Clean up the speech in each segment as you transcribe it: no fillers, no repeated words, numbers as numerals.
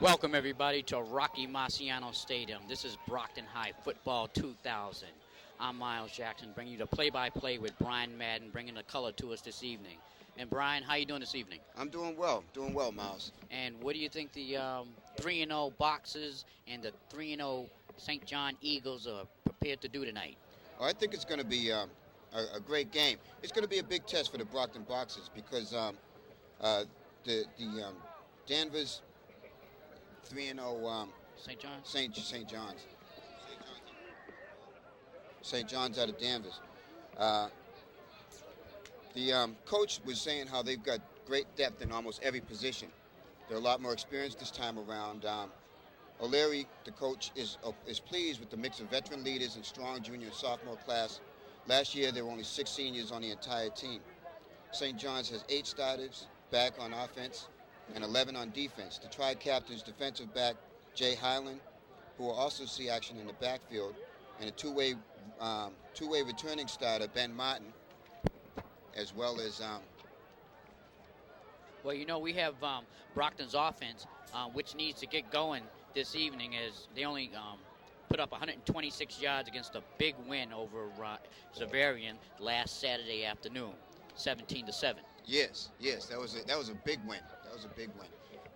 Welcome, everybody, to Rocky Marciano Stadium. This is Brockton High Football 2000. I'm Miles Jackson, bringing you the play-by-play with Brian Madden, bringing the color to us this evening. And Brian, how you doing this evening? I'm doing well, Miles. And what do you think the 3-0 Boxers and the 3-0 St. John Eagles are prepared to do tonight? I think it's going to be a great game. It's going to be a big test for the Brockton Boxers because the Danvers 3-0 St. John's? St. John's out of Danvers. The coach was saying how they've got great depth in almost every position. They're a lot more experienced this time around. O'Leary, the coach, is pleased with the mix of veteran leaders and strong junior and sophomore class. Last year, there were only 6 seniors on the entire team. St. John's has 8 starters back on offense and 11 on defense. The tri-captain's defensive back, Jay Highland, who will also see action in the backfield, and a two-way returning starter, Ben Martin, as well as... Well, you know, we have Brockton's offense, which needs to get going this evening, as they only put up 126 yards against a big win over Xaverian last Saturday afternoon, 17-7. Yes, that was a big win.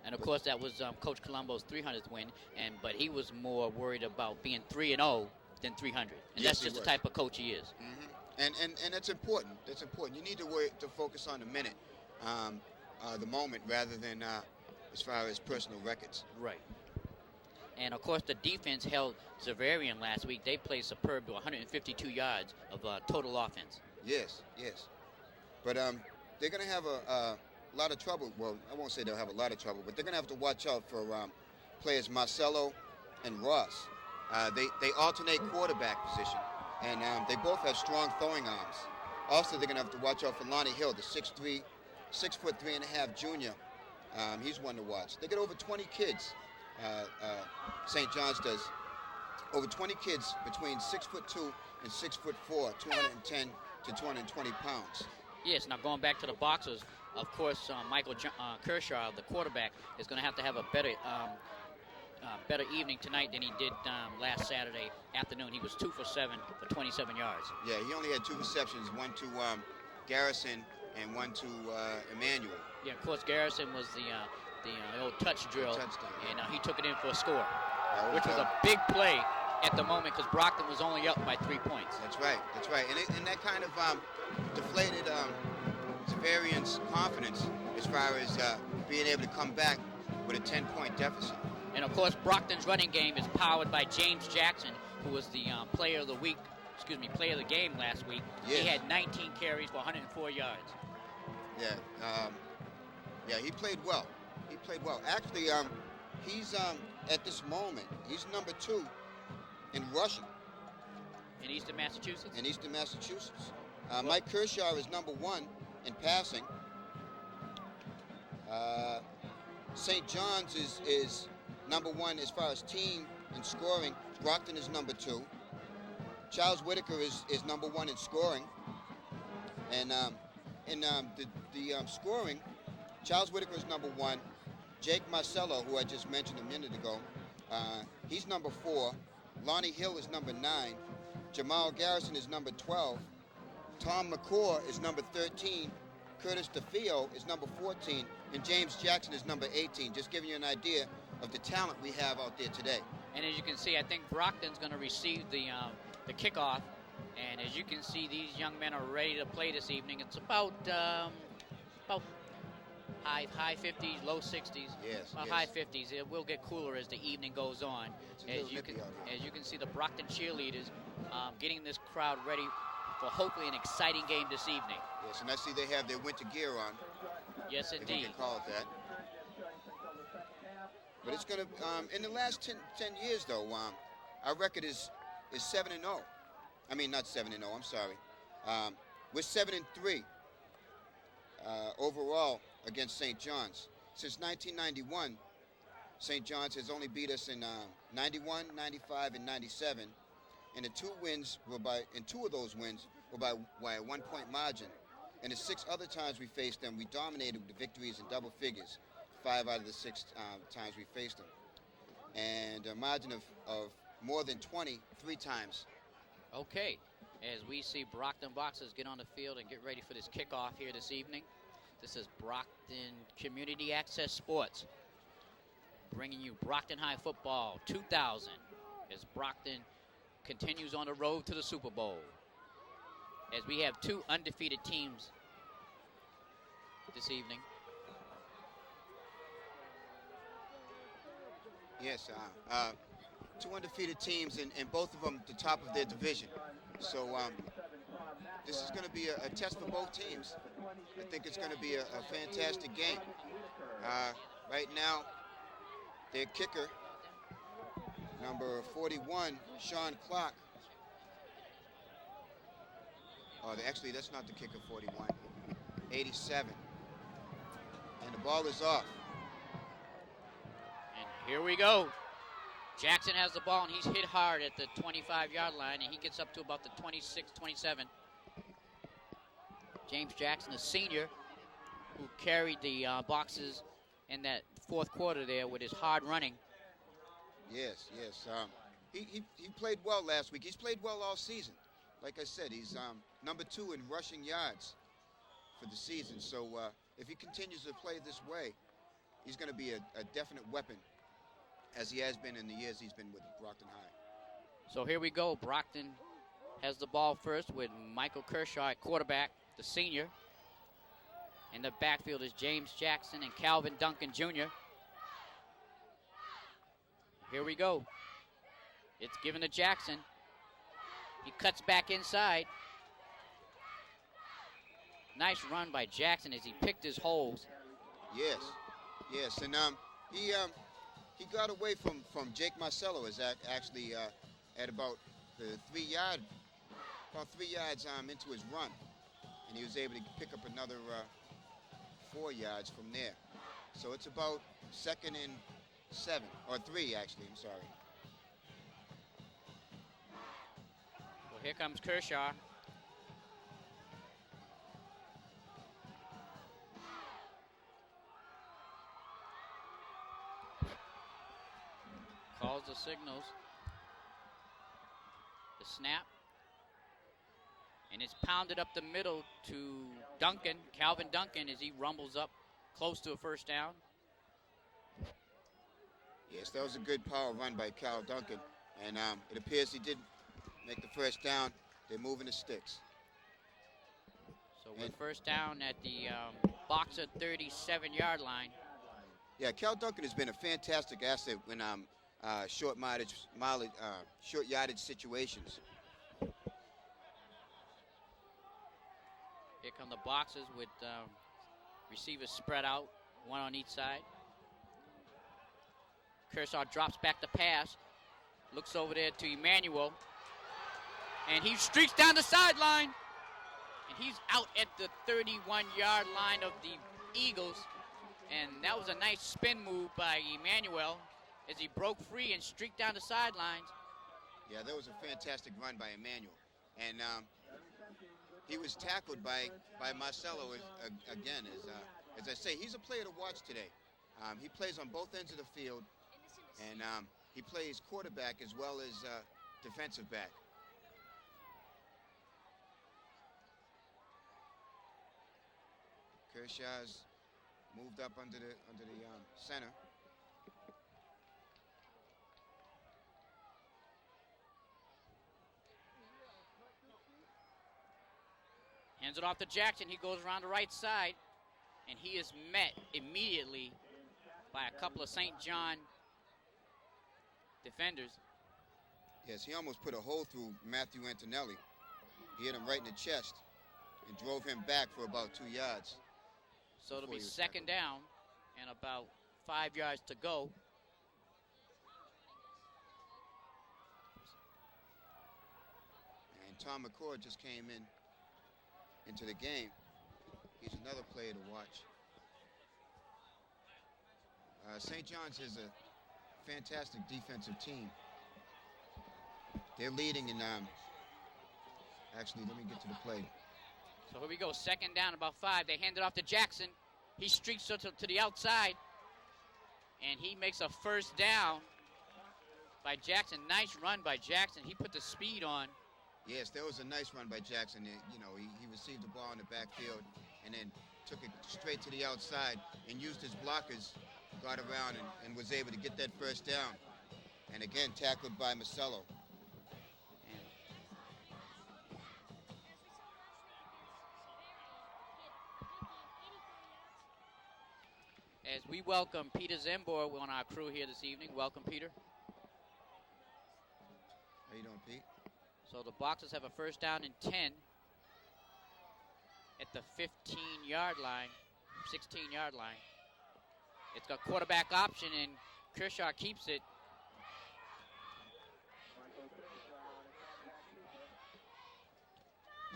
And of course, that was Coach Colombo's 300th win, but he was more worried about being 3-0 than 300, and yes, that's just the type of coach he is. Mm-hmm. And that's important. That's important. You need to focus on the minute, the moment, rather than as far as personal records. Right. And of course, the defense held Xaverian last week. They played superb to 152 yards of total offense. Yes. But they're going to have a lot of trouble. Well, I won't say they'll have a lot of trouble, but they're going to have to watch out for players Marcelo and Ross. They alternate quarterback position, and they both have strong throwing arms. Also, they're going to have to watch out for Lonnie Hill, the 6'3", 6'3.5" junior. He's one to watch. They get over 20 kids. St. John's does. Over 20 kids between 6'2" and 6'4", 210 to 220 pounds. Yes, now going back to the Boxers, of course, Michael Kershaw, the quarterback, is going to have a better evening tonight than he did last Saturday afternoon. He was 2 for 7 for 27 yards. Yeah, he only had 2 receptions, one to Garrison and one to Emmanuel. Yeah, of course, Garrison was the old touch drill, and he took it in for a score, which was a big play at the moment because Brockton was only up by 3 points. That's right. And that kind of deflated Xaverian's confidence as far as being able to come back with a 10-point deficit. And of course, Brockton's running game is powered by James Jackson, who was the player of the game last week. Yes. He had 19 carries for 104 yards. Yeah, he played well. Actually, he's at this moment, he's number 2 in rushing. In Eastern Massachusetts? Mike Kershaw is number 1 in passing. St. John's is number 1 as far as team in scoring. Brockton is number 2. Charles Whitaker is number 1 in scoring. And in the scoring, Charles Whitaker is number 1. Jake Marcello, who I just mentioned a minute ago, he's number 4. Lonnie Hill is number 9. Jamal Garrison is number 12. Tom McCord is number 13. Curtis DeFeo is number 14. And James Jackson is number 18. Just giving you an idea of the talent we have out there today. And as you can see, I think Brockton's going to receive the kickoff. And as you can see, these young men are ready to play this evening. It's about high 50s, low 60s. Yes. High 50s. It will get cooler as the evening goes on. As you can see, the Brockton cheerleaders getting this crowd ready for hopefully an exciting game this evening. Yes, and I see they have their winter gear on. Yes, indeed. If you can call it that. But it's going to, in the last 10 years, though, our record is 7-0. I mean, not 7-0, I'm sorry. We're 7-3 overall against St. John's. Since 1991, St. John's has only beat us in 91, 95, and 97. And two of those wins were by a 1-point margin. And the 6 other times we faced them, we dominated with the victories in double figures, 5 out of the 6 times we faced them. and a margin of more than 20 3 times. Okay, as we see Brockton boxers get on the field and get ready for this kickoff here this evening. This is Brockton Community Access Sports, bringing you Brockton High Football 2000 as Brockton continues on the road to the Super Bowl. As we have 2 undefeated teams this evening. Yes, 2 undefeated teams, and both of them at the top of their division. So this is going to be a test for both teams. I think it's going to be a fantastic game. Right now, their kicker, number 41, Sean Clark. Oh, actually, that's not the kicker, 41. 87. And the ball is off. And here we go. Jackson has the ball, and he's hit hard at the 25-yard line, and he gets up to about the 26, 27. James Jackson, a senior, who carried the boxes in that fourth quarter there with his hard running. Yes. He played well last week. He's played well all season. Like I said, he's number 2 in rushing yards for the season. So if he continues to play this way, he's going to be a definite weapon, as he has been in the years he's been with Brockton High. So here we go. Brockton has the ball first with Michael Kershaw at quarterback, the senior. In the backfield is James Jackson and Calvin Duncan Jr. Here we go. It's given to Jackson. He cuts back inside. Nice run by Jackson as he picked his holes. Yes, and he got away from Jake Marcello, is actually at about the 3 yards into his run, and he was able to pick up another 4 yards from there. So it's about 2nd and 7, or 3 actually. I'm sorry. Well, here comes Kershaw. Calls the signals. The snap. And it's pounded up the middle to Duncan, Calvin Duncan, as he rumbles up close to a first down. Yes, that was a good power run by Cal Duncan. And it appears he did make the first down. They're moving the sticks. So we're first down at the Boxer 37-yard line. Yeah, Cal Duncan has been a fantastic asset when short yardage situations. Here come the Boxers with receivers spread out, one on each side. Kershaw drops back the pass, looks over there to Emmanuel, and he streaks down the sideline, and he's out at the 31-yard line of the Eagles, and that was a nice spin move by Emmanuel as he broke free and streaked down the sidelines. Yeah, that was a fantastic run by Emmanuel, and he was tackled by Marcelo again. As I say, he's a player to watch today. He plays on both ends of the field, and he plays quarterback as well as defensive back. Kershaw's moved up under the center. Hands it off to Jackson. He goes around the right side, and he is met immediately by a couple of St. John defenders. Yes, he almost put a hole through Matthew Antonelli. He hit him right in the chest and drove him back for about 2 yards. So it'll be second down and about 5 yards to go. And Tom McCord just came into the game. He's another player to watch. St. John's is a fantastic defensive team. They're leading in, actually, let me get to the play. So here we go, second down, about 5. They hand it off to Jackson. He streaks to the outside, and he makes a first down by Jackson. Nice run by Jackson. He put the speed on. Yes, that was a nice run by Jackson. You know, he received the ball in the backfield and then took it straight to the outside and used his blockers, got around and was able to get that first down. And again, tackled by Marcello. As we welcome Peter Zembor on our crew here this evening. Welcome, Peter. How you doing, Pete? So the Boxers have a first down and 10 at the 15-yard line, 16-yard line. It's got quarterback option, and Kershaw keeps it.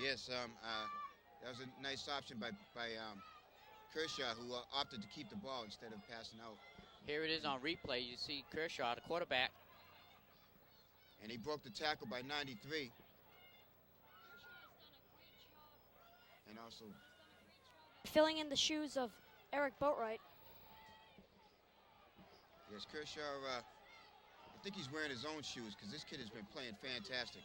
Yes, that was a nice option by Kershaw, who opted to keep the ball instead of passing out. Here it is on replay. You see Kershaw, the quarterback. And he broke the tackle by 93. And also filling in the shoes of Eric Boatwright. Yes, Kershaw, I think he's wearing his own shoes because this kid has been playing fantastic.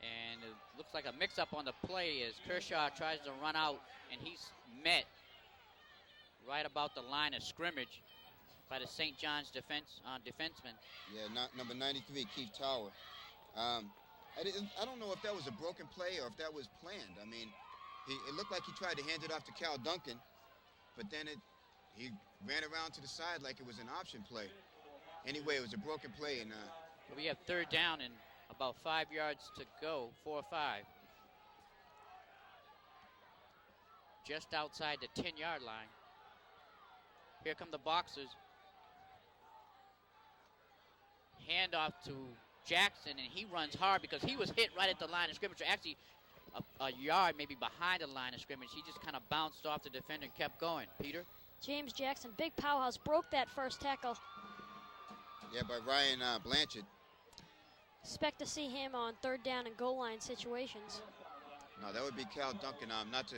And it looks like a mix-up on the play as Kershaw tries to run out, and he's met right about the line of scrimmage by the St. John's defenseman. Yeah, number 93, Keith Tower. I don't know if that was a broken play or if that was planned. I mean, it looked like he tried to hand it off to Cal Duncan, but then he ran around to the side like it was an option play. Anyway, it was a broken play. And we have third down and about 5 yards to go, 4 or 5. Just outside the 10-yard line. Here come the Boxers. Handoff to Jackson, and he runs hard because he was hit right at the line of scrimmage. Actually, a yard maybe behind the line of scrimmage. He just kind of bounced off the defender and kept going. Peter? James Jackson, big powerhouse, broke that first tackle. Yeah, by Ryan Blanchard. Expect to see him on third down and goal line situations. No, that would be Cal Duncan. Not to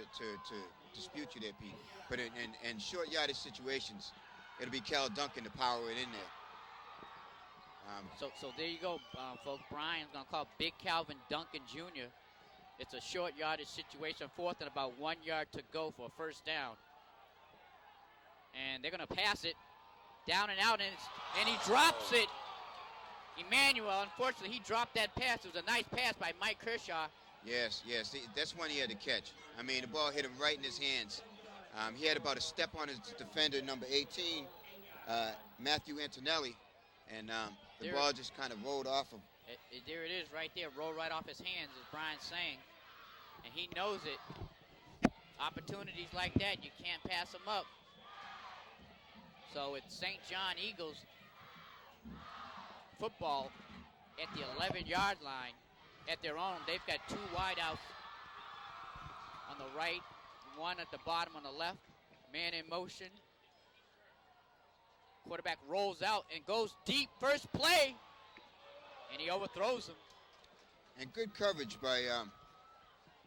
dispute you there, Pete, but in short yardage situations, it'll be Cal Duncan to power it in there. So there you go, folks. Brian's going to call Big Calvin Duncan Jr. It's a short yardage situation, fourth and about 1 yard to go for a first down. And they're going to pass it down and out, and he drops it. Emmanuel, unfortunately, he dropped that pass. It was a nice pass by Mike Kershaw. Yes, that's one he had to catch. I mean, the ball hit him right in his hands. He had about a step on his defender, number 18, Matthew Antonelli, and the ball just kind of rolled off him. There it is right there, rolled right off his hands, as Brian's saying. And he knows it. Opportunities like that, you can't pass them up. So it's St. John Eagles football at the 11-yard line at their own. They've got two wideouts on the right, one at the bottom on the left. Man in motion. Quarterback rolls out and goes deep. First play, and he overthrows him. And good coverage by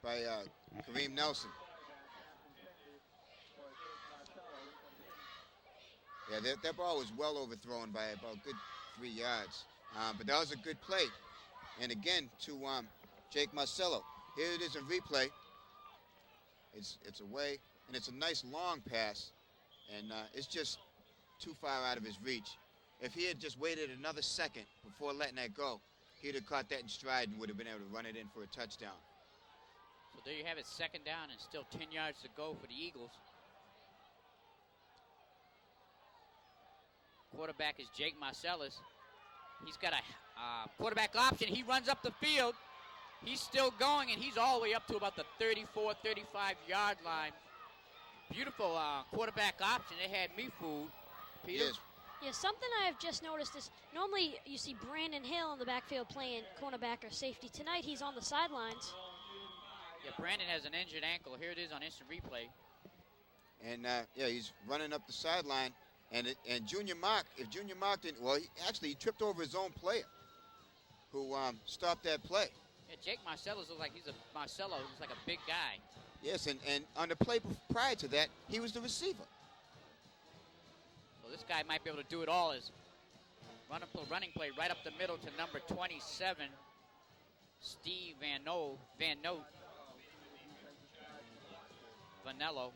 Kareem Nelson. Yeah, that ball was well overthrown by about good 3 yards. But that was a good play. And again, to Jake Marcello. Here it is in replay. It's away, and it's a nice long pass. And it's just too far out of his reach. If he had just waited another second before letting that go, he'd have caught that in stride and would have been able to run it in for a touchdown. So there you have it, second down and still 10 yards to go for the Eagles. Quarterback is Jake Marcellus. He's got a quarterback option. He runs up the field. He's still going, and he's all the way up to about the 34, 35-yard line. Beautiful quarterback option. It had me fooled. Peter? Yes. Yeah, something I've just noticed is normally you see Brandon Hill in the backfield playing cornerback or safety. Tonight he's on the sidelines. Yeah, Brandon has an injured ankle. Here it is on instant replay. And he's running up the sideline. And Junior Mark, if Junior Mark didn't, well, he tripped over his own player who stopped that play. Yeah, Jake Marcellus looks like Marcello looks like a big guy. Yes, and on the play prior to that, he was the receiver. So this guy might be able to do it all. Is running play right up the middle to number 27, Steve Van Note. Vanello.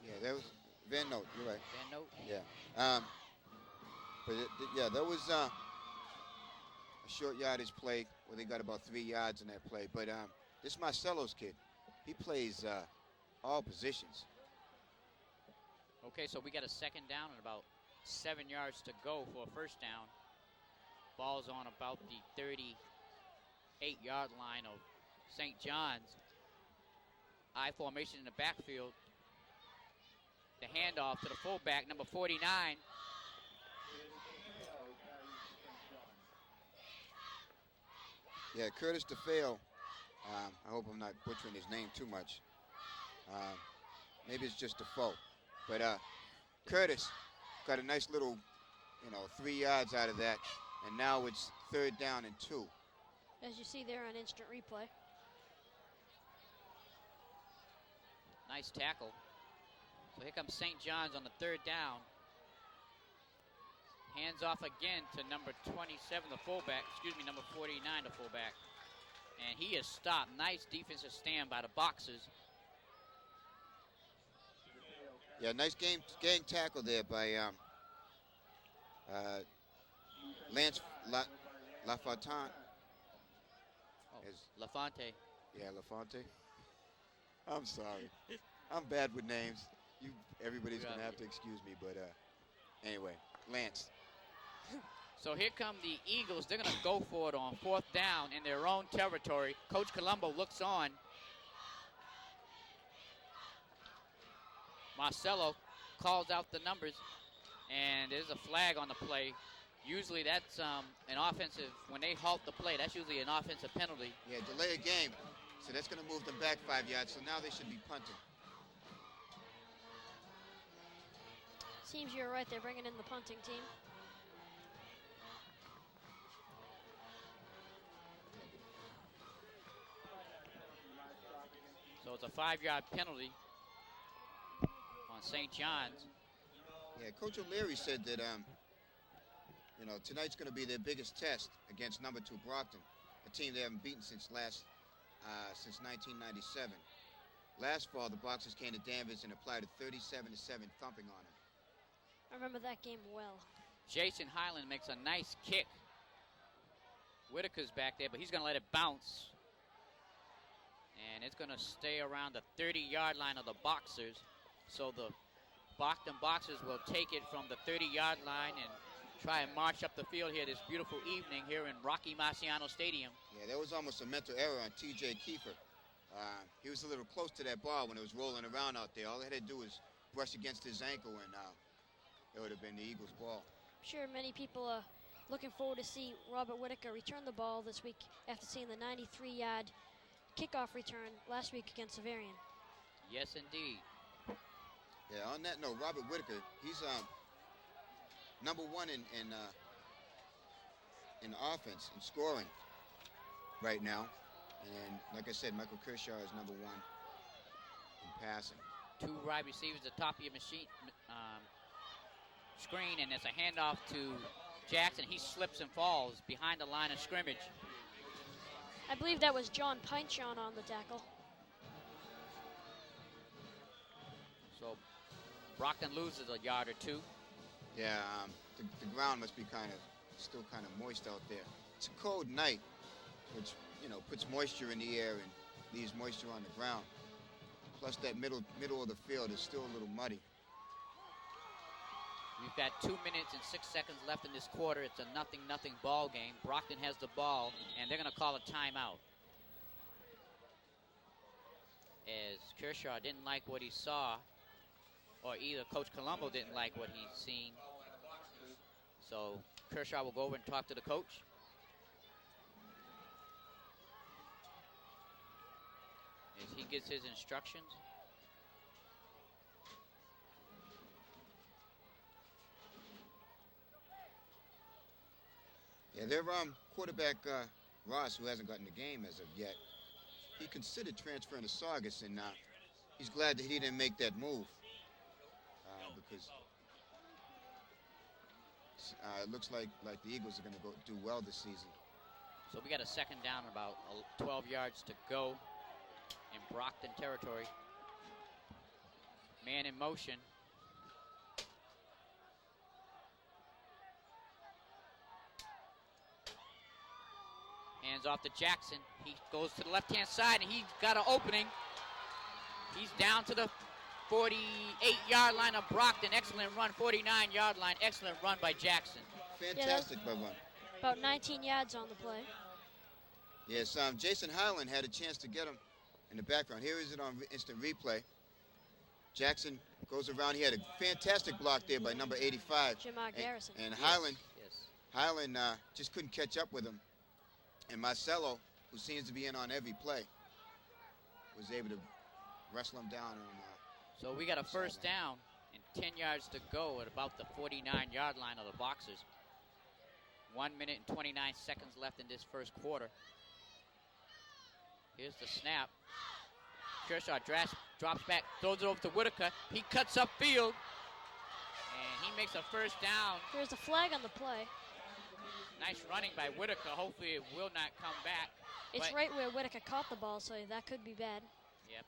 Yeah, that was Van Note. You're right. Van Note. Yeah. Yeah, that was a short yardage play where they got about 3 yards in that play. But this Marcelo's kid, he plays all positions. Okay, so we got a second down and about 7 yards to go for a first down. Ball's on about the 38-yard line of St. John's. I formation in the backfield. The handoff to the fullback, number 49. Yeah, Curtis DeFeo. I hope I'm not butchering his name too much. Maybe it's just Defoe. But Curtis got a nice little, 3 yards out of that. And now it's 3rd down and 2. As you see there on instant replay. Nice tackle. So here comes St. John's on the 3rd down. Hands off again to number 27, the fullback. Number 49, the fullback. And he is stopped. Nice defensive stand by the Boxers. Yeah, nice gang tackle there by Lance LaFontaine. LaFonte. Yeah, LaFonte. I'm sorry. I'm bad with names. Everybody's going to have to excuse me, but anyway, Lance. So here come the Eagles. They're going to go for it on 4th down in their own territory. Coach Colombo looks on. Marcelo calls out the numbers, and there's a flag on the play. Usually that's an offensive, when they halt the play, that's usually an offensive penalty. Yeah, delay a game. So that's going to move them back 5 yards, so now they should be punting. Seems you're right, they're bringing in the punting team. So it's a 5-yard penalty on St. John's. Yeah, Coach O'Leary said that, tonight's going to be their biggest test against number 2 Brockton, a team they haven't beaten since 1997. Last fall, the Boxers came to Danvers and applied a 37-7 thumping on them. I remember that game well. Jason Highland makes a nice kick. Whitaker's back there, but he's going to let it bounce. And it's going to stay around the 30-yard line of the Boxers. So the Brockton Boxers will take it from the 30-yard line and try and march up the field here this beautiful evening here in Rocky Marciano Stadium. Yeah, that was almost a mental error on T.J. Kiefer. He was a little close to that ball when it was rolling around out there. All they had to do was brush against his ankle, and it would have been the Eagles' ball. I'm sure many people are looking forward to see Robert Whitaker return the ball this week after seeing the 93-yard kickoff return last week against Severian. Yes, indeed. Yeah, on that note, Robert Whitaker, he's number 1 in offense and scoring right now. And like I said, Michael Kershaw is number 1 in passing. 2 wide receivers at the top of your screen, and it's a handoff to Jackson. He slips and falls behind the line of scrimmage. I believe that was John Pinchon on the tackle. So Brockton loses a yard or 2. Yeah, the ground must be still kind of moist out there. It's a cold night, which puts moisture in the air and leaves moisture on the ground. Plus that middle of the field is still a little muddy. We've got 2 minutes and 6 seconds left in this quarter. It's a 0-0 ball game. Brockton has the ball, and they're going to call a timeout. As Kershaw didn't like what he saw, or either Coach Colombo didn't like what he's seen. So Kershaw will go over and talk to the coach. As he gets his instructions. Yeah, their quarterback, Ross, who hasn't gotten the game as of yet, he considered transferring to Saugus, and he's glad that he didn't make that move because It looks like the Eagles are going to do well this season. So we got a second down, about 12 yards to go in Brockton territory. Man in motion. Hands off to Jackson. He goes to the left-hand side, and he's got an opening. He's down to the 48-yard line of Brockton. Excellent run, 49-yard line. Excellent run by Jackson. Fantastic run. About 19 yards on the play. Yes, Jason Highland had a chance to get him in the background. Here is it on instant replay. Jackson goes around. He had a fantastic block there by number 85. Jamar Garrison. And Yes. Highland just couldn't catch up with him. And Marcelo, who seems to be in on every play, was able to wrestle him down. So we got a first down and 10 yards to go at about the 49-yard line of the Boxers. 1 minute and 29 seconds left in this first quarter. Here's the snap. Kershaw drops back, throws it over to Whitaker. He cuts upfield, and he makes a first down. There's a flag on the play. Nice running by Whitaker. Hopefully it will not come back. It's right where Whitaker caught the ball, so that could be bad. Yep.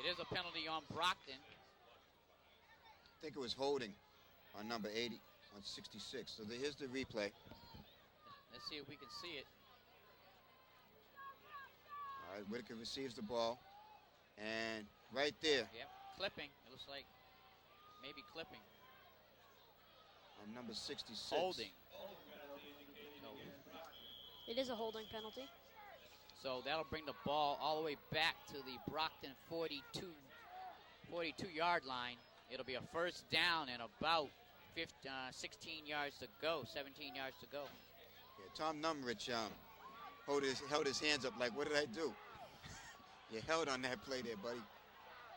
It is a penalty on Brockton. I think it was holding on number 80, on 66. So here's the replay. Let's see if we can see it. All right, Whitaker receives the ball. And right there. Yep, clipping. It looks like maybe clipping. On number 66. Holding. It is a holding penalty. So that'll bring the ball all the way back to the Brockton 42-yard line. It'll be a first down and about 16 yards to go, 17 yards to go. Yeah, Tom Numrich held his hands up like, what did I do? You held on that play there, buddy.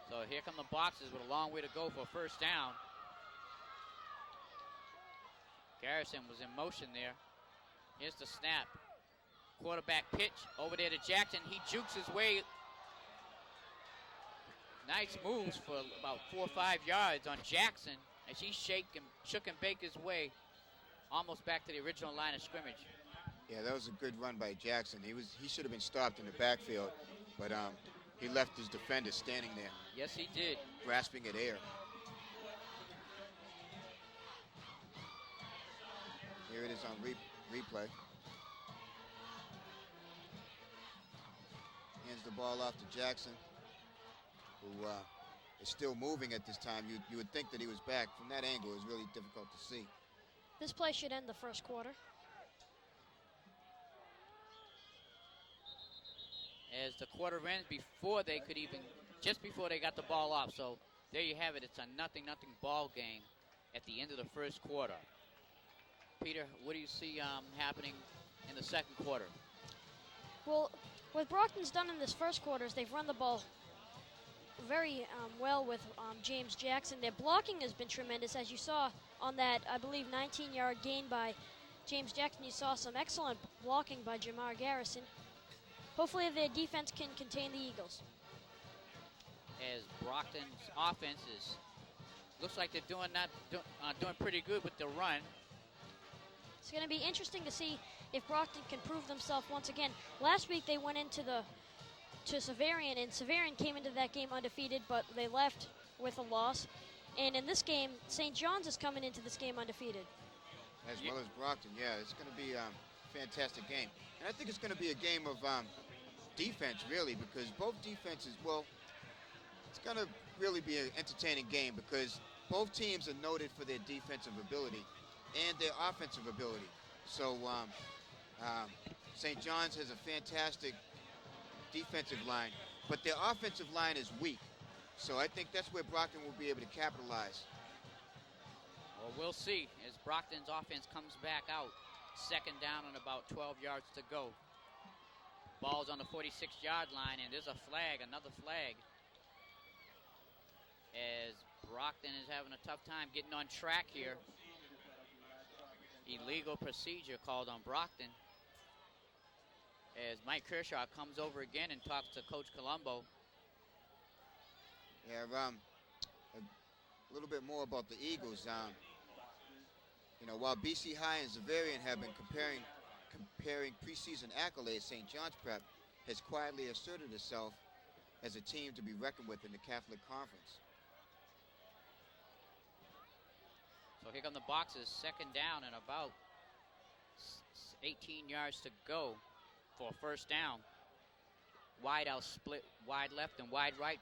So here come the Boxers with a long way to go for a first down. Garrison was in motion there. Here's the snap. Quarterback pitch over there to Jackson. He jukes his way. Nice moves for about 4 or 5 yards on Jackson as he shook and baked his way almost back to the original line of scrimmage. Yeah, that was a good run by Jackson. He should have been stopped in the backfield, but he left his defender standing there. Yes, he did. Grasping at air. Here it is on replay. Hands the ball off to Jackson, who is still moving at this time. You would think that he was back. From that angle, it was really difficult to see. This play should end the first quarter. As the quarter ends just before they got the ball off. So there you have it. It's a 0-0 ball game at the end of the first quarter. Peter, what do you see happening in the second quarter? Well, what Brockton's done in this first quarter is they've run the ball very well with James Jackson. Their blocking has been tremendous, as you saw on that, I believe, 19-yard gain by James Jackson. You saw some excellent blocking by Jamar Garrison. Hopefully their defense can contain the Eagles. As Brockton's offense looks like they're doing pretty good with the run. It's going to be interesting to see if Brockton can prove themselves once again. Last week they went into to Severian, and Severian came into that game undefeated, but they left with a loss. And in this game, St. John's is coming into this game undefeated. As well as Brockton, yeah. It's going to be a fantastic game. And I think it's going to be a game of defense, really, because both defenses, well, it's going to really be an entertaining game because both teams are noted for their defensive ability and their offensive ability. So St. John's has a fantastic defensive line, but their offensive line is weak. So I think that's where Brockton will be able to capitalize. Well, we'll see as Brockton's offense comes back out. Second down and about 12 yards to go. Ball's on the 46-yard line, and there's a flag, another flag, as Brockton is having a tough time getting on track here. Illegal procedure called on Brockton as Mike Kershaw comes over again and talks to Coach Colombo. Yeah, a little bit more about the Eagles. You know, while BC High and Xaverian have been comparing preseason accolades, St. John's Prep has quietly asserted itself as a team to be reckoned with in the Catholic Conference. So here come the boxes, second down and about 18 yards to go for first down. Wide out split, wide left and wide right.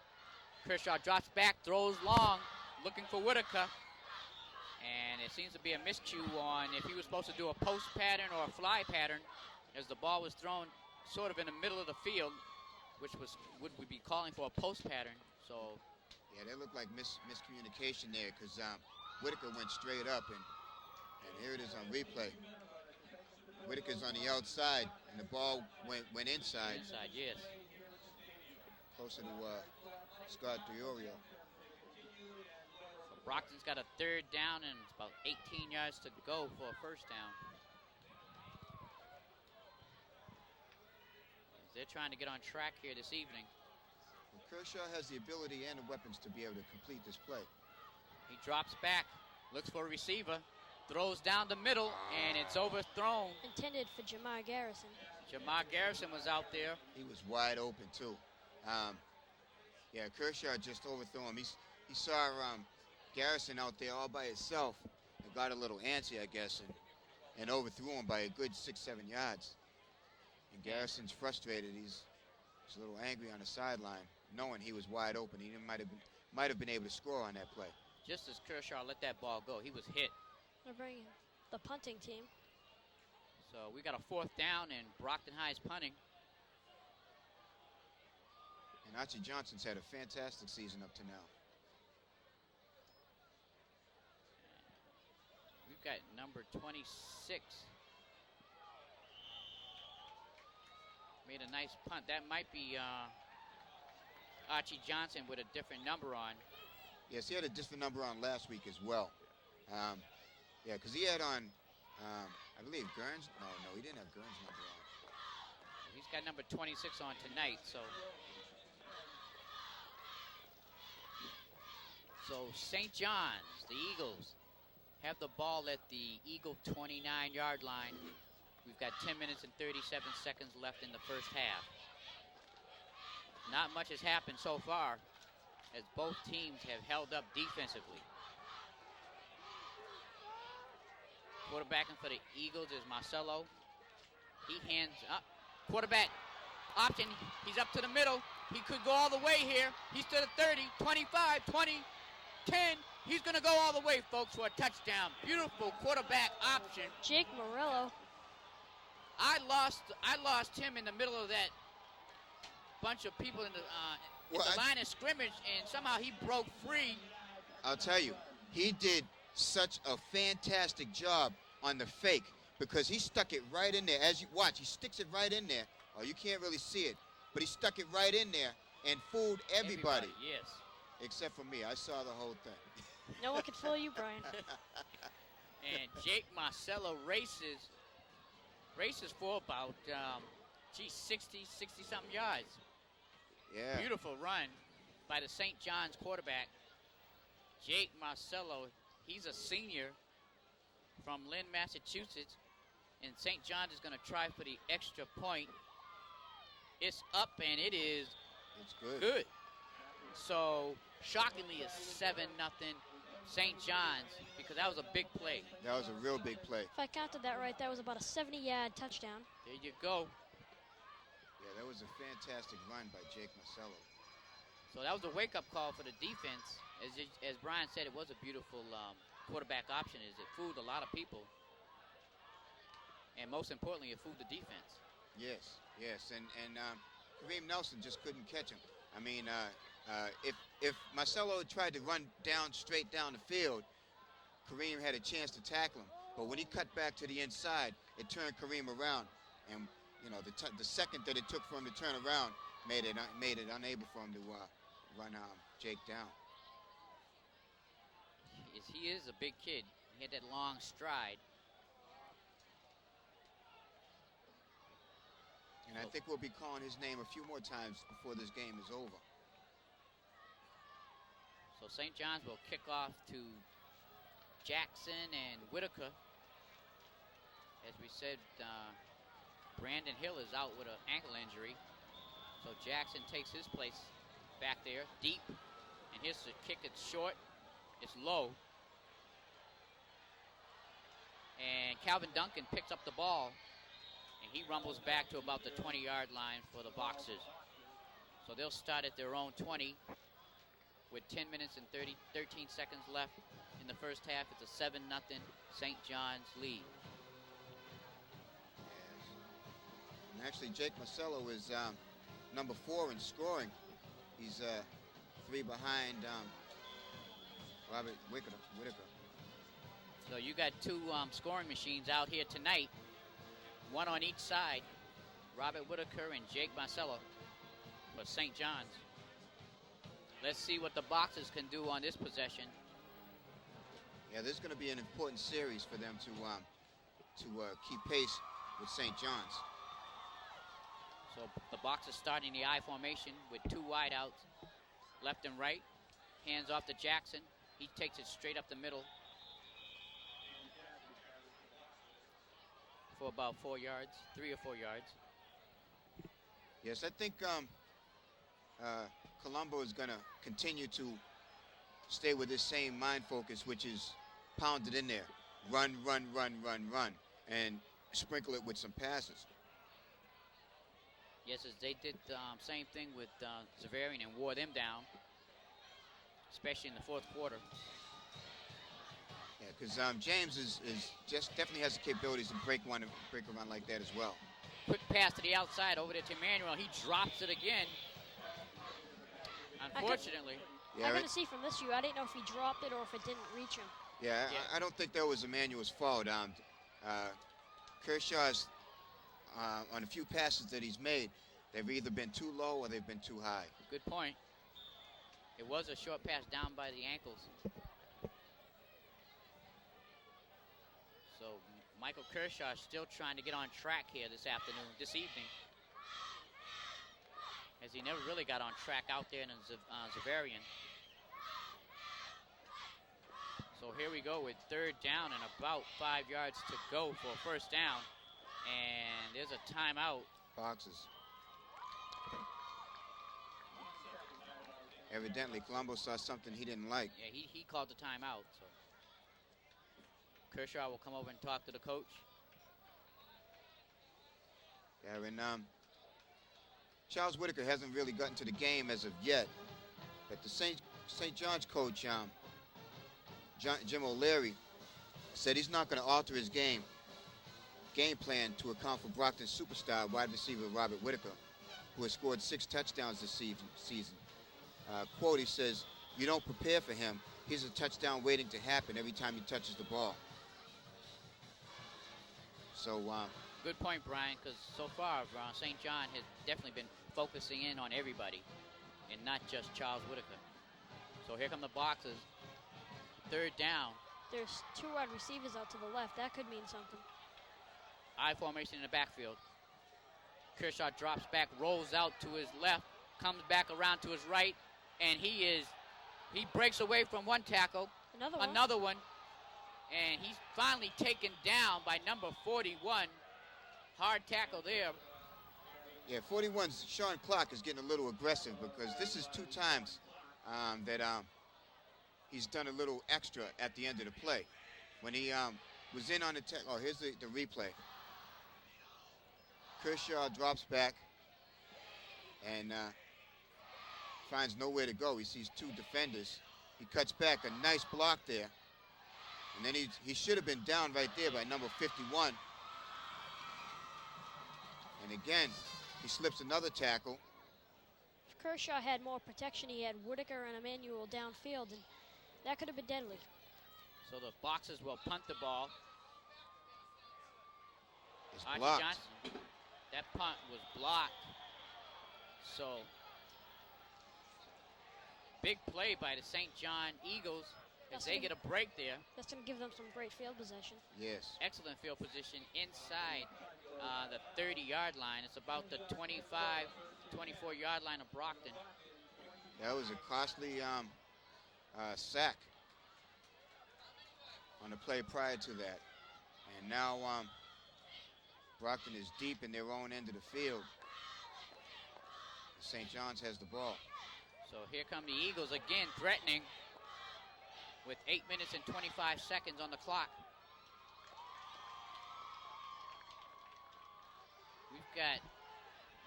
Kershaw drops back, throws long, looking for Whitaker. And it seems to be a miscue on if he was supposed to do a post pattern or a fly pattern, as the ball was thrown sort of in the middle of the field, which would we be calling for a post pattern. So yeah, that looked like miscommunication there, because Whitaker went straight up, and here it is on replay. Whitaker's on the outside, and the ball went inside. Inside, yes. Closer to Scott Diorio. So Brockton's got a third down, and it's about 18 yards to go for a first down. They're trying to get on track here this evening. Well, Kershaw has the ability and the weapons to be able to complete this play. He drops back, looks for a receiver, throws down the middle, and it's overthrown. Intended for Jamar Garrison. Jamar Garrison was out there. He was wide open, too. Yeah, Kershaw just overthrew him. He saw Garrison out there all by himself and got a little antsy, I guess, and overthrew him by a good 6-7 yards. And Garrison's frustrated. He's a little angry on the sideline, knowing he was wide open. He might have been able to score on that play. Just as Kershaw let that ball go, he was hit. They're bringing the punting team. So we got a fourth down, and Brockton High is punting. And Archie Johnson's had a fantastic season up to now. We've got number 26. Made a nice punt. That might be Archie Johnson with a different number on. Yes, he had a different number on last week as well. Yeah, because he had on, I believe, Gurns. No, he didn't have Gurns' number on. He's got number 26 on tonight, so. So St. John's, the Eagles, have the ball at the Eagle 29-yard line. We've got 10 minutes and 37 seconds left in the first half. Not much has happened so far, as both teams have held up defensively. Quarterbacking for the Eagles is Marcelo. He hands up. Quarterback option. He's up to the middle. He could go all the way here. He's to the 30, 25, 20, 10. He's going to go all the way, folks, for a touchdown. Beautiful quarterback option. Jake Murillo. I lost him in the middle of that bunch of people in the line of scrimmage, and somehow he broke free. I'll tell you, he did such a fantastic job on the fake, because he stuck it right in there. As you watch, he sticks it right in there. Oh, you can't really see it, but he stuck it right in there and fooled everybody. Yes. Except for me. I saw the whole thing. No one could fool you, Brian. And Jake Marcello races for about, 60-something yards. Yeah. Beautiful run by the St. John's quarterback, Jake Marcello. He's a senior from Lynn, Massachusetts, and St. John's is going to try for the extra point. It's up, and it is good. So, shockingly, it's 7-0 St. John's, because that was a big play. That was a real big play. If I counted that right, that was about a 70-yard touchdown. There you go. Yeah, that was a fantastic run by Jake Marcello. So that was a wake-up call for the defense. As Brian said, it was a beautiful quarterback option. It fooled a lot of people. And most importantly, it fooled the defense. Yes. And Kareem Nelson just couldn't catch him. I mean, if Marcelo had tried to run straight down the field, Kareem had a chance to tackle him. But when he cut back to the inside, it turned Kareem around. And, you know, the second that it took for him to turn around made it unable for him to run Jake down. He is a big kid. He had that long stride. And I think we'll be calling his name a few more times before this game is over. So St. John's will kick off to Jackson and Whitaker. As we said, Brandon Hill is out with an ankle injury. So Jackson takes his place back there, deep. And here's the kick. It's short. It's low. And Calvin Duncan picks up the ball. And he rumbles back to about the 20-yard line for the Boxers. So they'll start at their own 20 with 10 minutes and 13 seconds left in the first half. It's a 7-0 St. John's lead. And actually, Jake Marcello is number 4 in scoring. He's 3 behind Robert Whitaker. So you got 2 scoring machines out here tonight, one on each side, Robert Whitaker and Jake Marcello for St. John's. Let's see what the Boxers can do on this possession. Yeah, this is going to be an important series for them to keep pace with St. John's. So the Boxers starting the I formation with 2 wideouts, left and right. Hands off to Jackson. He takes it straight up the middle for about 4 yards, 3 or 4 yards. Yes, I think Colombo is going to continue to stay with this same mind focus, which is pounded in there. Run, run, run, run, run, and sprinkle it with some passes. Yes, as they did the same thing with Zavarian and wore them down, especially in the fourth quarter. Yeah, because James is just definitely has the capabilities to break a run like that as well. Quick pass to the outside over there to Emmanuel. He drops it again. Unfortunately. I couldn't see from this view. I didn't know if he dropped it or if it didn't reach him. Yeah, I don't think that was Emmanuel's fault. Kershaw's on a few passes that he's made, they've either been too low or they've been too high. Good point. It was a short pass down by the ankles. So Michael Kershaw is still trying to get on track here this evening. As he never really got on track out there in Zavarian. So here we go with 3rd down and about 5 yards to go for a first down. And there's a timeout. Boxes. Evidently, Colombo saw something he didn't like. Yeah, he called the timeout. So Kershaw will come over and talk to the coach. Yeah, and Charles Whitaker hasn't really gotten to the game as of yet. But the St. John's coach, Jim O'Leary, said he's not going to alter his game plan to account for Brockton's superstar wide receiver Robert Whitaker, who has scored 6 touchdowns this season. Quote, he says, "You don't prepare for him. He's a touchdown waiting to happen every time he touches the ball." So, good point, Brian, because so far St. John has definitely been focusing in on everybody and not just Charles Whitaker. So here come the Boxers. 3rd down. There's 2 wide receivers out to the left. That could mean something. I formation in the backfield. Kershaw drops back, rolls out to his left, comes back around to his right, and he breaks away from one tackle. Another one. And he's finally taken down by number 41. Hard tackle there. Yeah, 41's Sean Clark is getting a little aggressive because this is 2 times that he's done a little extra at the end of the play. When he was in on the here's the replay. Kershaw drops back and finds nowhere to go. He sees 2 defenders. He cuts back, a nice block there. And then he should have been down right there by number 51. And again, he slips another tackle. If Kershaw had more protection, he had Whitaker and Emmanuel downfield, and that could have been deadly. So the Boxers will punt the ball. It's blocked. Johnson, that punt was blocked. So big play by the St. John Eagles as they get a break there. That's going to give them some great field possession. Yes. Excellent field position inside the 30-yard line. It's about the 25, 24-yard line of Brockton. That was a costly sack on the play prior to that. And now Brockton is deep in their own end of the field. St. John's has the ball. So here come the Eagles again, threatening with 8 minutes and 25 seconds on the clock. We've got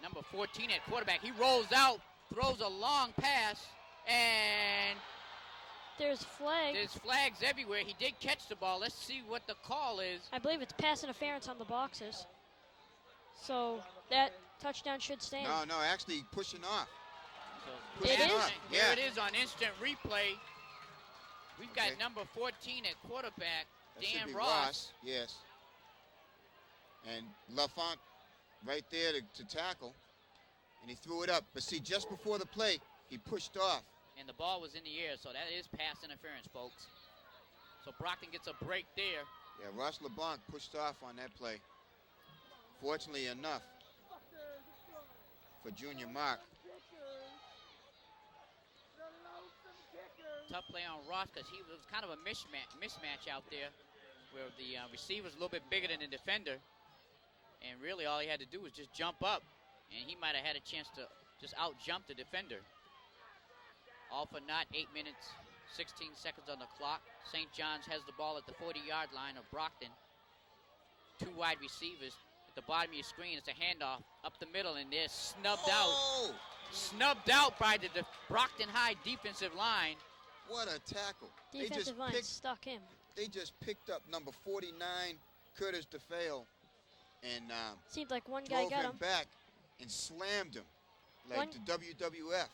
number 14 at quarterback. He rolls out, throws a long pass, and There's flag. there's flags everywhere. He did catch the ball. Let's see what the call is. I believe it's pass interference on the boxes. So that touchdown should stand. No, actually pushing off. So It that's- is? Here Yeah. it is on instant replay. We've got Okay. number 14 at quarterback, That should Dan be Ross. Yes. And LaFont right there to tackle. And he threw it up. But see, just before the play, he pushed off. And the ball was in the air, so that is pass interference, folks. So Brockton gets a break there. Yeah, Ross LeBlanc pushed off on that play. Fortunately enough for Junior Mark. Tough play on Ross because he was kind of a mismatch out there where the receiver's a little bit bigger than the defender. And really all he had to do was just jump up, and he might have had a chance to just out-jump the defender. All for naught, 8 minutes, 16 seconds on the clock. St. John's has the ball at the 40-yard line of Brockton. Two wide receivers. At the bottom of your screen, it's a handoff up the middle, and they're snubbed out. Oh, Snubbed out by the Brockton High defensive line. what a tackle. Defensive line stuck him. They just picked up number 49, Curtis DeFeo, and Seemed like one guy drove got him him. back and slammed him like One- the WWF.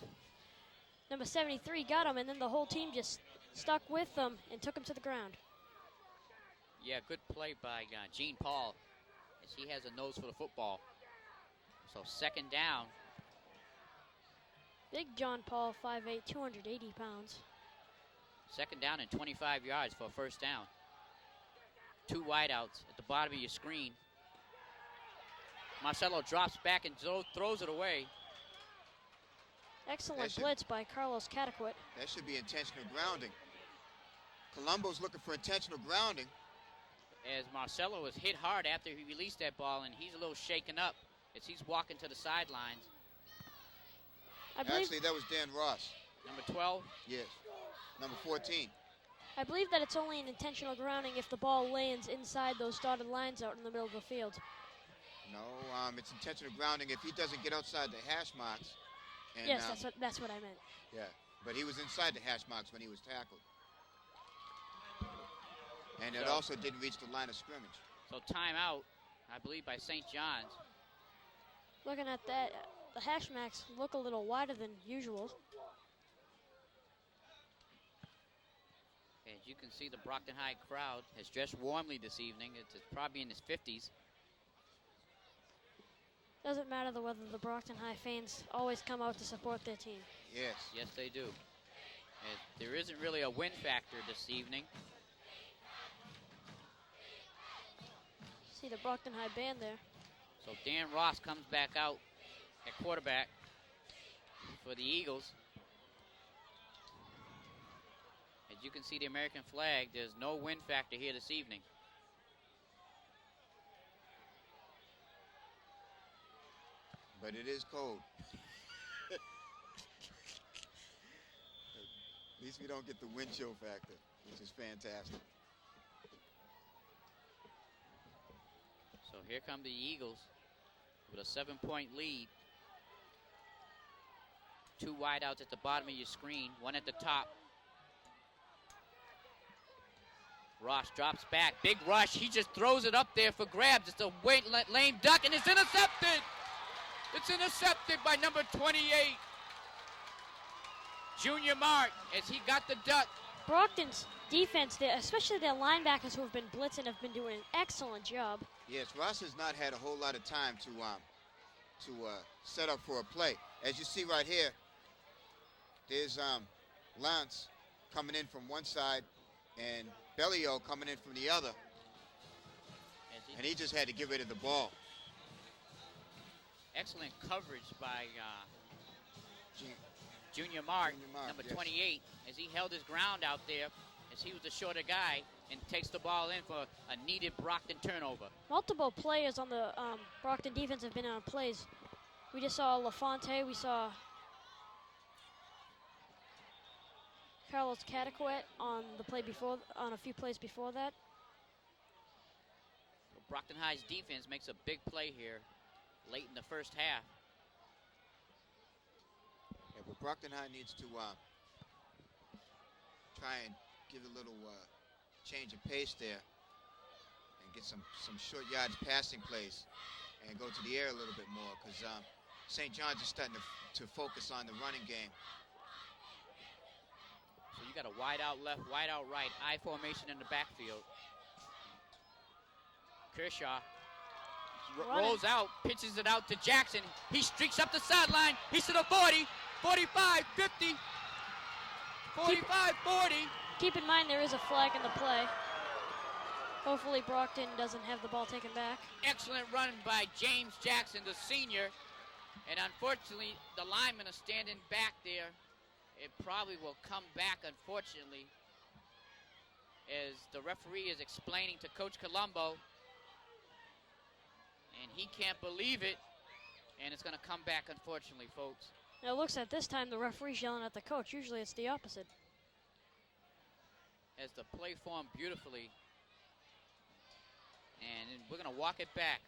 Number 73 got him, and then the whole team just stuck with them and took him to the ground. Yeah, good play by Gene Paul, as he has a nose for the football. So second down. Big John Paul, 5'8", 280 pounds. Second down and 25 yards for a first down. Two wideouts at the bottom of your screen. Marcelo drops back and throws it away. Excellent That should- blitz by Carlos Cataquit. That should be intentional grounding. Colombo's looking for intentional grounding. As Marcelo was hit hard after he released that ball, and he's a little shaken up as he's walking to the sidelines. I believe Actually, that was Dan Ross. Number 12. Yes. Number 14. that it's only an intentional grounding if the ball lands inside those dotted lines out in the middle of the field. No, it's intentional grounding if he doesn't get outside the hash marks. And, Yes, that's what I meant. Yeah, but he was inside the hash marks when he was tackled. And it So- also didn't reach the line of scrimmage. So timeout, I believe, by St. John's. Looking at that, the hash marks look a little wider than usual. As you can see, the Brockton High crowd has dressed warmly this evening. It's probably in its 50s. Doesn't matter whether the Brockton High fans always come out to support their team. Yes. Yes, they do. And there isn't really a win factor this evening. See the Brockton High band there. So Dan Ross comes back out at quarterback for the Eagles. As you can see the American flag, there's no win factor here this evening. But it is cold. At least we don't get the wind chill factor, which is fantastic. So here come the Eagles with a 7-point lead. Two wideouts at the bottom of your screen, one at the top. Ross drops back, big rush. He just throws it up there for grabs. It's a lame duck, and it's intercepted. It's intercepted by number 28, Junior Mart, as he got the duck. Brockton's defense, especially their linebackers who have been blitzing, have been doing an excellent job. Yes, Ross has not had a whole lot of time to set up for a play. As you see right here, there's Lance coming in from one side and Bellio coming in from the other. And he just had to get rid of the ball. Excellent coverage by Junior Junior Mart, Mart, number yes. 28, as he held his ground out there, as he was the shorter guy, and takes the ball in for a needed Brockton turnover. Multiple players on the Brockton defense have been on plays. We just saw LaFonte. We saw Carlos Cataquet on the play before, on a few plays before that. Brockton High's defense makes a big play here late in the first half. Yeah, but Brockton High needs to try and give a little change of pace there and get some short yards passing plays and go to the air a little bit more, because St. John's is starting to focus on the running game. So you got a wide out left, wide out right, I formation in the backfield. Kershaw rolls out, pitches it out to Jackson. He streaks up the sideline. He's to the 40, 45, 50, 45, 40. Keep in mind there is a flag in the play. Hopefully Brockton doesn't have the ball taken back. Excellent run by James Jackson, the senior. And unfortunately, the linemen are standing back there. It probably will come back, unfortunately, as the referee is explaining to Coach Colombo. And he can't believe it. And it's going to come back, unfortunately, folks. Now it looks like this time the referee's yelling at the coach. Usually it's the opposite. As the play formed beautifully. And we're going to walk it back.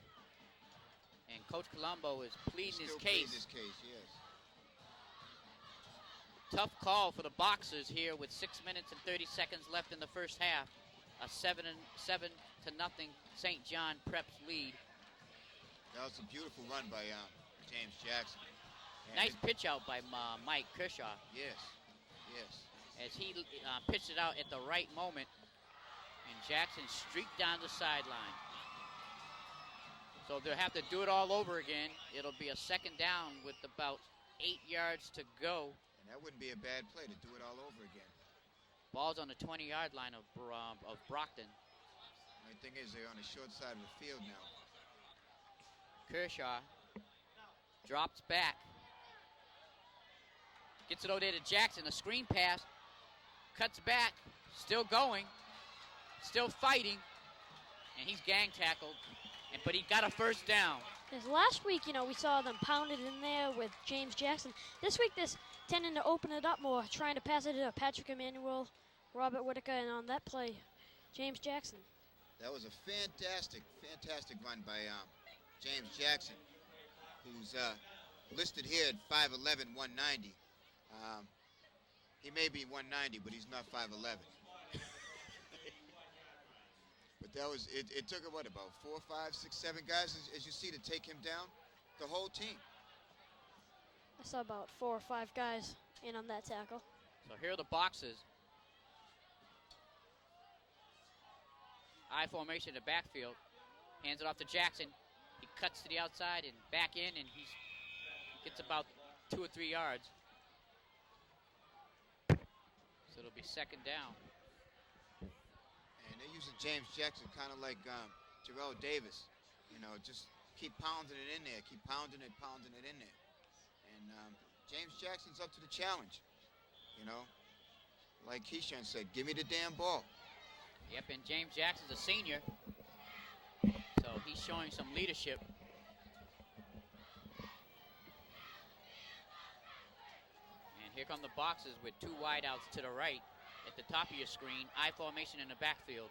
And Coach Colombo is pleading his case. His case, yes. Tough call for the Boxers here with 6 minutes and 30 seconds left in the first half. A 7-0 St. John Preps lead. That was a beautiful run by James Jackson. And nice pitch out by Mike Kershaw. Yes, yes. As he pitched it out at the right moment. And Jackson streaked down the sideline. So they'll have to do it all over again. It'll be a second down with about 8 yards to go. And that wouldn't be a bad play to do it all over again. Ball's on the 20-yard line of Brockton. The only thing is they're on the short side of the field now. Kershaw drops back. Gets it over there to Jackson. A screen pass. Cuts back. Still going. Still fighting. And he's gang tackled. But he got a first down. Because last week, we saw them pounded in there with James Jackson. This week, they're tending to open it up more, trying to pass it to Patrick Emmanuel, Robert Whitaker, and on that play, James Jackson. That was a fantastic run by James Jackson, who's listed here at 5'11", 190. He may be 190, but he's not 5'11". But that was, it took about 4, 5, 6, 7 guys, as you see, to take him down. The whole team. I saw about 4 or 5 guys in on that tackle. So here are the Boxers. I formation in the backfield. Hands it off to Jackson. He cuts to the outside and back in, and he gets about 2 or 3 yards. So it'll be second down. And they're using James Jackson kind of like Terrell Davis. Just keep pounding it in there. Keep pounding it in there. And James Jackson's up to the challenge. Like Keyshawn said, give me the damn ball. Yep, and James Jackson's a senior. So he's showing some leadership. And here come the Boxers with 2 wideouts to the right. At the top of your screen, I formation in the backfield.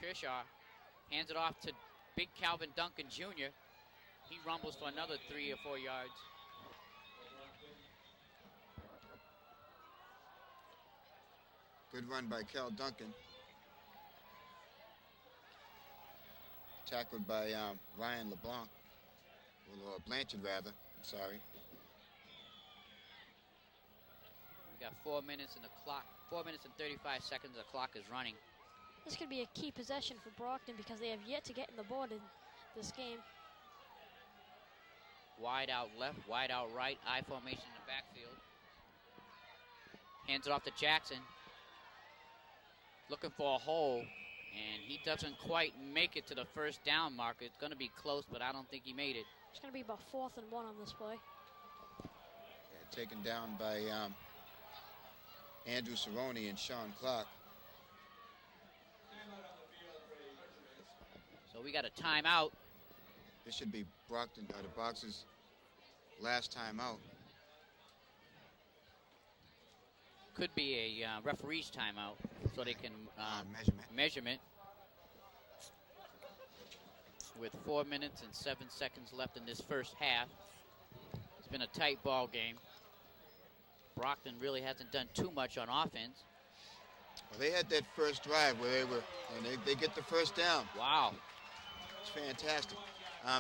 Kershaw hands it off to big Calvin Duncan Jr. He rumbles for another 3 or 4 yards. Good run by Cal Duncan. Tackled by Ryan LeBlanc, or Blanchard rather, I'm sorry. We got 4 minutes in the clock, 4 minutes and 35 seconds, the clock is running. This could be a key possession for Brockton because they have yet to get in the board in this game. Wide out left, wide out right, I formation in the backfield. Hands it off to Jackson. Looking for a hole, and he doesn't quite make it to the first down marker. It's going to be close, but I don't think he made it. It's going to be about 4th and 1 on this play. Taken down by Andrew Cerrone and Sean Clark. So we got a timeout. This should be Brockton, the Boxers' last timeout. Could be a referee's timeout, so they can measurement. With 4 minutes and 7 seconds left in this first half. It's been a tight ball game. Brockton really hasn't done too much on offense. Well, they had that first drive where they get the first down. Wow. It's fantastic.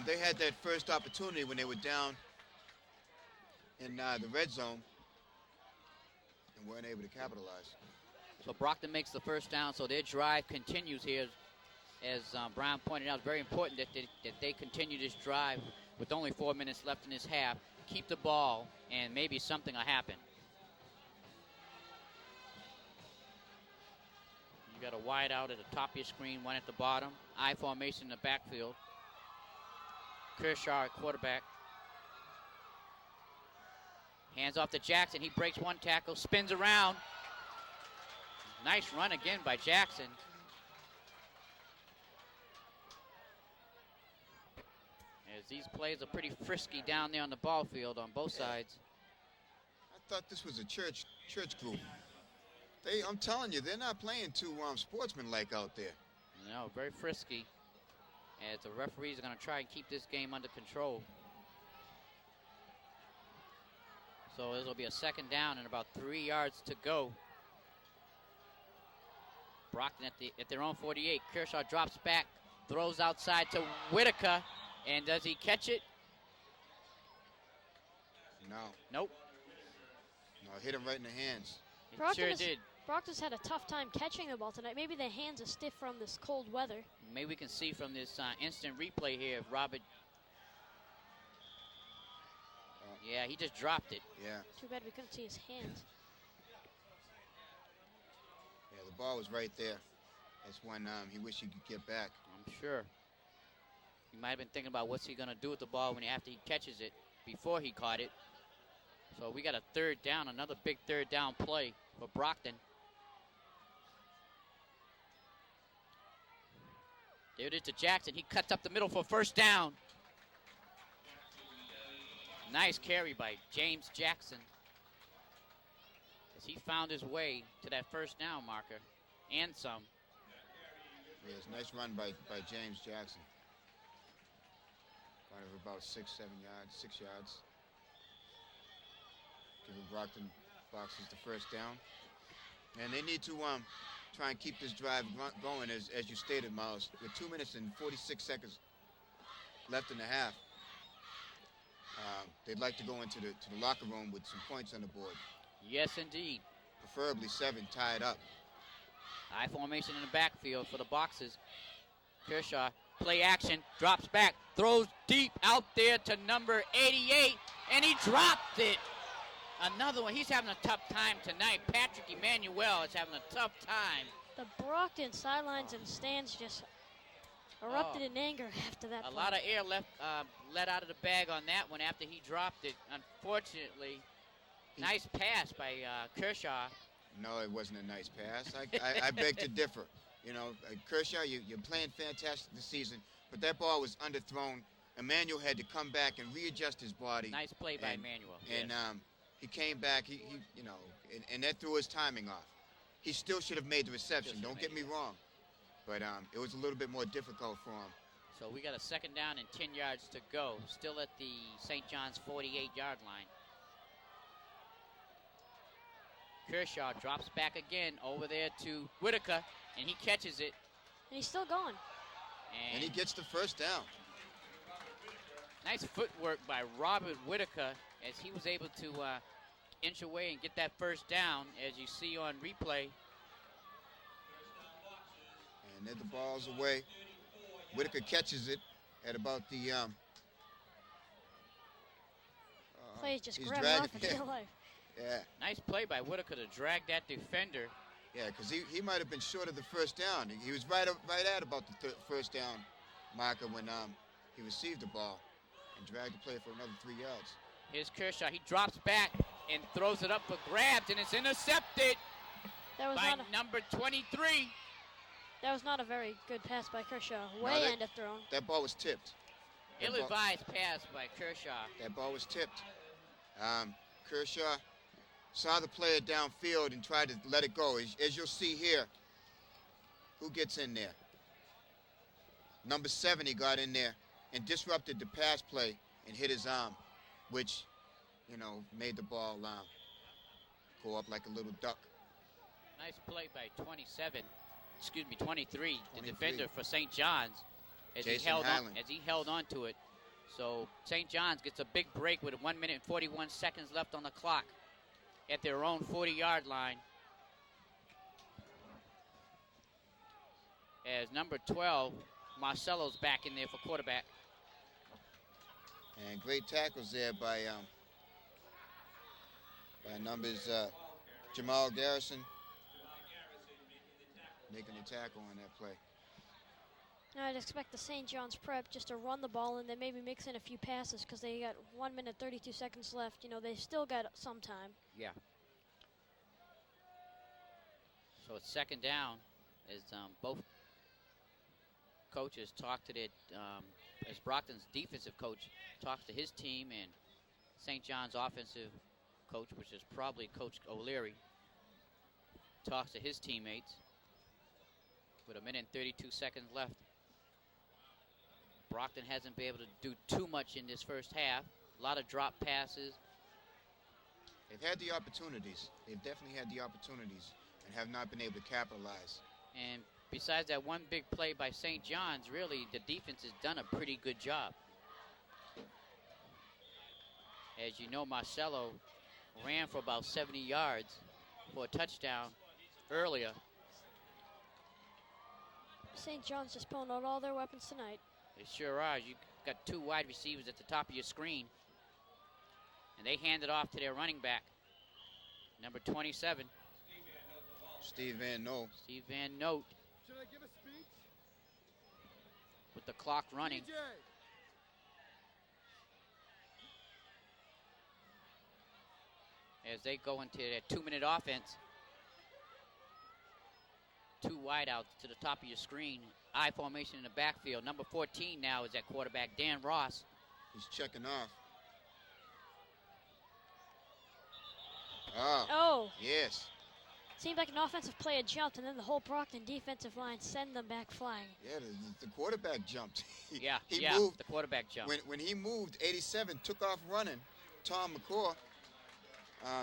They had that first opportunity when they were down in the red zone and weren't able to capitalize. So Brockton makes the first down, so their drive continues here. As Brown pointed out, it's very important that they continue this drive with only 4 minutes left in this half. Keep the ball, and maybe something will happen. You got a wide out at the top of your screen, one at the bottom. I formation in the backfield. Kershaw at quarterback. Hands off to Jackson. He breaks one tackle, spins around. Nice run again by Jackson. As these plays are pretty frisky down there on the ball field on both sides. I thought this was a church group. I'm telling you, they're not playing too sportsmanlike out there. No, very frisky. As the referees are going to try and keep this game under control. So this will be a second down and about 3 yards to go. Brockton at their own 48. Kershaw drops back, throws outside to Whitaker. And does he catch it? No. Nope. No, hit him right in the hands. It sure did. Brockton's had a tough time catching the ball tonight. Maybe their hands are stiff from this cold weather. Maybe we can see from this instant replay here of Robert. Yeah, he just dropped it. Yeah. Too bad we couldn't see his hands. Yeah, the ball was right there. That's when he wished he could get back. I'm sure. He might have been thinking about what's he going to do with the ball after he catches it before he caught it. So we got a third down, another big third down play for Brockton. There it is to Jackson. He cuts up the middle for first down. Nice carry by James Jackson. As he found his way to that first down marker and some. Yes, nice run by James Jackson. Got it about 6 yards. Giving Brockton Boxers the first down. And they need to try and keep this drive going, as you stated, Miles. With 2 minutes and 46 seconds left in the half, they'd like to go into the locker room with some points on the board. Yes, indeed. Preferably 7 tied up. High formation in the backfield for the Boxers. Kershaw, play action, drops back, throws deep out there to number 88, and he dropped it. Another one. He's having a tough time tonight. Patrick Emmanuel is having a tough time. The Brockton sidelines and stands just erupted in anger after that. A lot of air let out of the bag on that one after he dropped it. Unfortunately, nice pass by Kershaw. No, it wasn't a nice pass. I beg to differ. You know, Kershaw, you're playing fantastic this season, but that ball was underthrown. Emmanuel had to come back and readjust his body. Nice play by Emmanuel. And he came back. He and that threw his timing off. He still should have made the reception. Don't get me wrong, but it was a little bit more difficult for him. So we got a second down and 10 yards to go. Still at the St. John's 48-yard line. Kershaw drops back again over there to Whitaker, and he catches it. And he's still going. And he gets the first down. Nice footwork by Robert Whitaker as he was able to inch away and get that first down, as you see on replay. And then the ball's away. Whitaker catches it at about the... Plays just grabbing off in real life. Yeah. Nice play by Whitaker to drag that defender. Yeah, because he might have been short of the first down. He was right at about the first down marker when he received the ball and dragged the play for another 3 yards. Here's Kershaw. He drops back and throws it up for grabs, and it's intercepted. That was by not number 23. that was not a very good pass by Kershaw. Way end of thrown. That ball was tipped. Ill-advised pass by Kershaw. That ball was tipped. Kershaw saw the player downfield and tried to let it go. As you'll see here, who gets in there? Number 70 got in there and disrupted the pass play and hit his arm, which, made the ball go up like a little duck. Nice play by 23, the defender for St. John's, as he held on to it. So St. John's gets a big break with 1 minute and 41 seconds left on the clock at their own 40-yard line. As number 12, Marcelo's back in there for quarterback. And great tackles there by numbers Jamal Garrison making the tackle on that play. Now I'd expect the St. John's prep just to run the ball and then maybe mix in a few passes because they got 1 minute 32 seconds left. They still got some time. Yeah. So it's second down as both coaches talk to their, as Brockton's defensive coach talks to his team and St. John's offensive coach, which is probably Coach O'Leary, talks to his teammates with 1 minute and 32 seconds left. Brockton hasn't been able to do too much in this first half. A lot of drop passes. They've had the opportunities. They've definitely had the opportunities and have not been able to capitalize. And besides that one big play by St. John's, really, the defense has done a pretty good job. As you know, Marcelo ran for about 70 yards for a touchdown earlier. St. John's just pulling out all their weapons tonight. They sure are. You got two wide receivers at the top of your screen. And they hand it off to their running back, number 27. Steve Van Note. Steve Van Note. Should I give a speech? With the clock running. DJ. As they go into their 2-minute offense. Two wideouts to the top of your screen. I formation in the backfield. Number 14 now is at quarterback, Dan Ross. He's checking off. Oh. Yes. Seemed like an offensive play had jumped, and then the whole Brockton defensive line send them back flying. Yeah, the quarterback jumped. He moved. The quarterback jumped. When he moved, 87 took off running. Tom McCaw,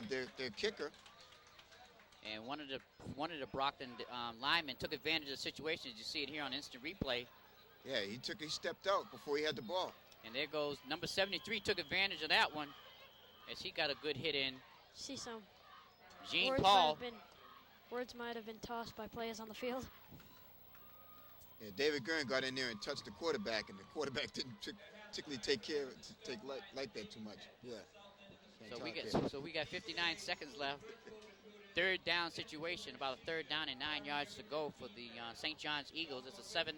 their kicker. And one of the Brockton linemen took advantage of the situation. As you see it here on instant replay. Yeah, he stepped out before he had the ball. And there goes number 73, took advantage of that one as he got a good hit in. See some Gene Paul. Words might have been tossed by players on the field. Yeah, David Gurn got in there and touched the quarterback, and the quarterback didn't particularly take like that too much. Yeah. So we got 59 seconds left. Third down situation, about a third down and 9 yards to go for the St. John's Eagles. It's a 7-0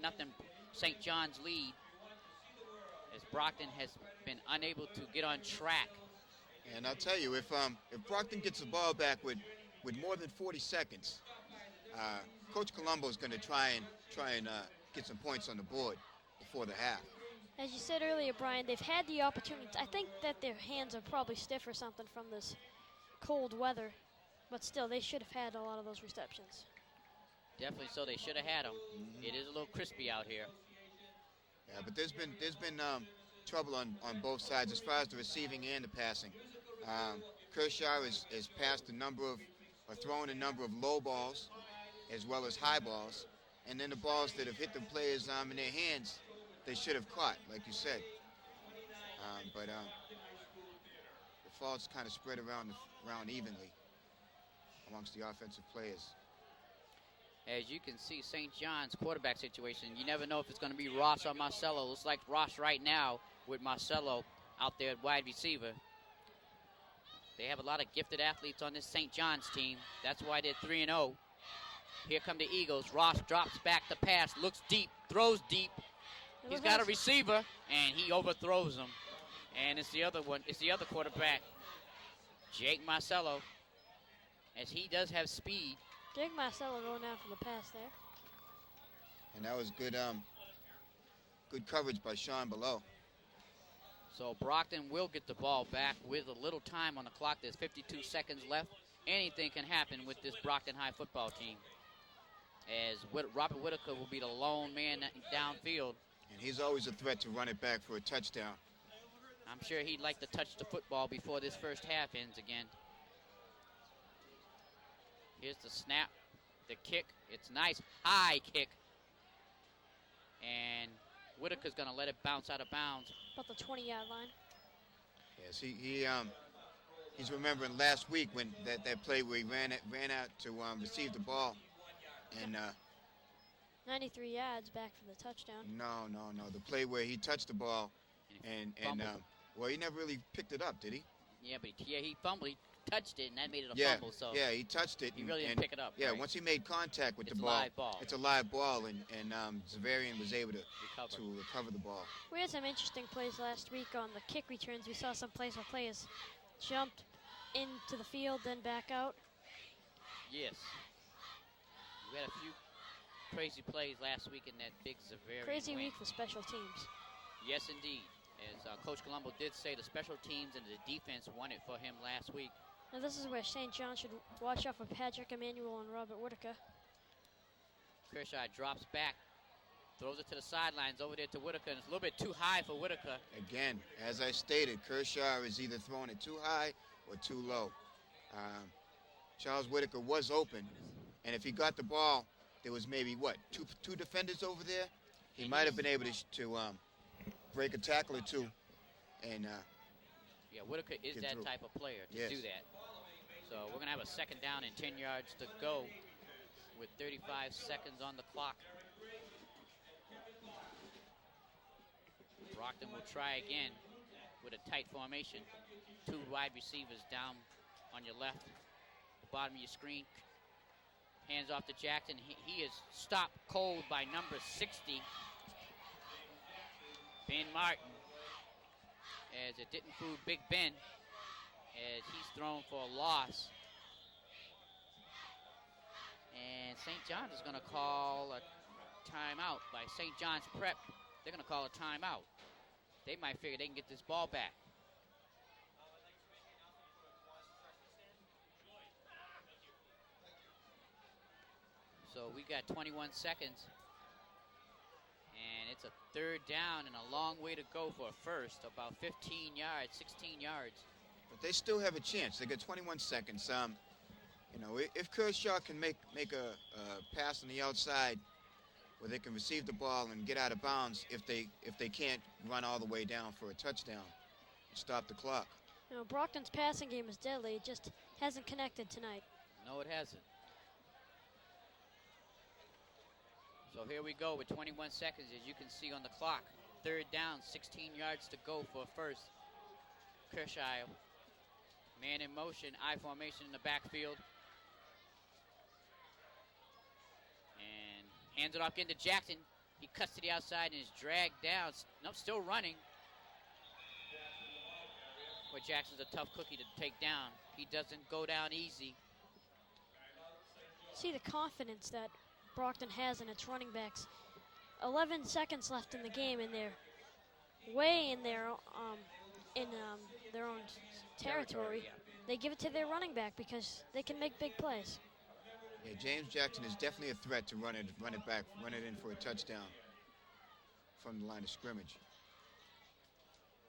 St. John's lead as Brockton has been unable to get on track. And I'll tell you, if Brockton gets the ball back with more than 40 seconds, Coach Colombo is going to try and get some points on the board before the half. As you said earlier, Brian, they've had the opportunity. I think that their hands are probably stiff or something from this cold weather. But still, they should have had a lot of those receptions. Definitely so. They should have had them. Mm-hmm. It is a little crispy out here. Yeah, but there's been trouble on both sides as far as the receiving and the passing. Kershaw has passed thrown a number of low balls as well as high balls. And then the balls that have hit the players in their hands, they should have caught, like you said. But the faults kind of spread around evenly amongst the offensive players. As you can see, St. John's quarterback situation, you never know if it's going to be Ross or Marcelo. Looks like Ross right now with Marcelo out there at wide receiver. They have a lot of gifted athletes on this St. John's team. That's why they're 3-0. Here come the Eagles. Ross drops back the pass, looks deep, throws deep. He's got a receiver, and he overthrows him. And it's the other one. It's the other quarterback, Jake Marcelo, as he does have speed. Jake Marcello going down for the pass there. And that was good good coverage by Sean below. So Brockton will get the ball back with a little time on the clock. There's 52 seconds left. Anything can happen with this Brockton High football team, as Robert Whitaker will be the lone man downfield. And he's always a threat to run it back for a touchdown. I'm sure he'd like to touch the football before this first half ends again. Here's the snap, the kick. It's nice, high kick. And Whitaker's going to let it bounce out of bounds. About the 20-yard line. Yes, he's remembering last week when that play where he ran out to receive the ball. And 93 yards back for the touchdown. No. The play where he touched the ball and well, he never really picked it up, did he? Yeah, but he fumbled. He touched it, and that made it a fumble. So yeah, he touched it. He really didn't pick it up. Yeah, right? Once he made contact with the ball, live ball. It's a live ball, and Zavarian was able to recover the ball. We had some interesting plays last week on the kick returns. We saw some plays where players jumped into the field, then back out. Yes. We had a few crazy plays last week in that big Zavarian Crazy win. week for special teams. Yes, indeed. As Coach Colombo did say, the special teams and the defense won it for him last week. Now this is where St. John should watch out for Patrick Emanuel and Robert Whitaker. Kershaw drops back, throws it to the sidelines over there to Whitaker, and it's a little bit too high for Whitaker. Again, as I stated, Kershaw is either throwing it too high or too low. Charles Whitaker was open, and if he got the ball, there was maybe, two defenders over there? He might have been able to break a tackle or two. And yeah, Whitaker is that type of player to do that. So we're going to have a second down and 10 yards to go with 35 seconds on the clock. Brockton will try again with a tight formation. Two wide receivers down on your left, the bottom of your screen. Hands off to Jackson. He is stopped cold by number 60, Ben Martin, as it didn't fool Big Ben, as he's thrown for a loss. And St. John's is going to call a timeout by St. John's Prep. They're going to call a timeout. They might figure they can get this ball back. So we got 21 seconds. And it's a third down and a long way to go for a first, about 15 yards, 16 yards. But they still have a chance. They got 21 seconds. If Kershaw can make a pass on the outside where they can receive the ball and get out of bounds, if they can't run all the way down for a touchdown, stop the clock. Brockton's passing game is deadly. It just hasn't connected tonight. No, it hasn't. So here we go with 21 seconds, as you can see on the clock. Third down, 16 yards to go for a first. Kershaw, man in motion, I formation in the backfield. And hands it off again to Jackson. He cuts to the outside and is dragged down. No, still running. But Jackson's a tough cookie to take down. He doesn't go down easy. See the confidence that Brockton has in its running backs. 11 seconds left in the game, and they're way in their own territory. Yeah. They give it to their running back because they can make big plays. Yeah, James Jackson is definitely a threat to run it back, run it in for a touchdown from the line of scrimmage.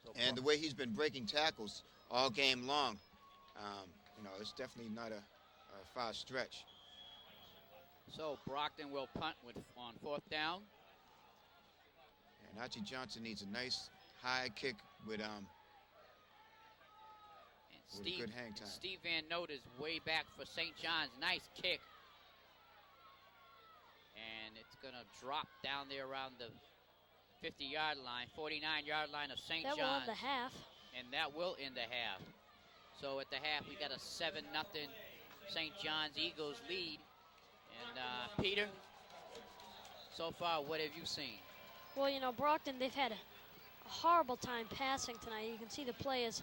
So And the way he's been breaking tackles all game long, it's definitely not a far stretch. So Brockton will punt on fourth down. And Archie Johnson needs a nice high kick with a good hang time. Steve Van Note is way back for St. John's. Nice kick. And it's going to drop down there around the 50-yard line, 49-yard line of St. John's. That will end the half. And that will end the half. So at the half, we got a 7-0 St. John's Eagles lead. And Peter, so far, what have you seen? Well, Brockton, they've had a horrible time passing tonight. You can see the players'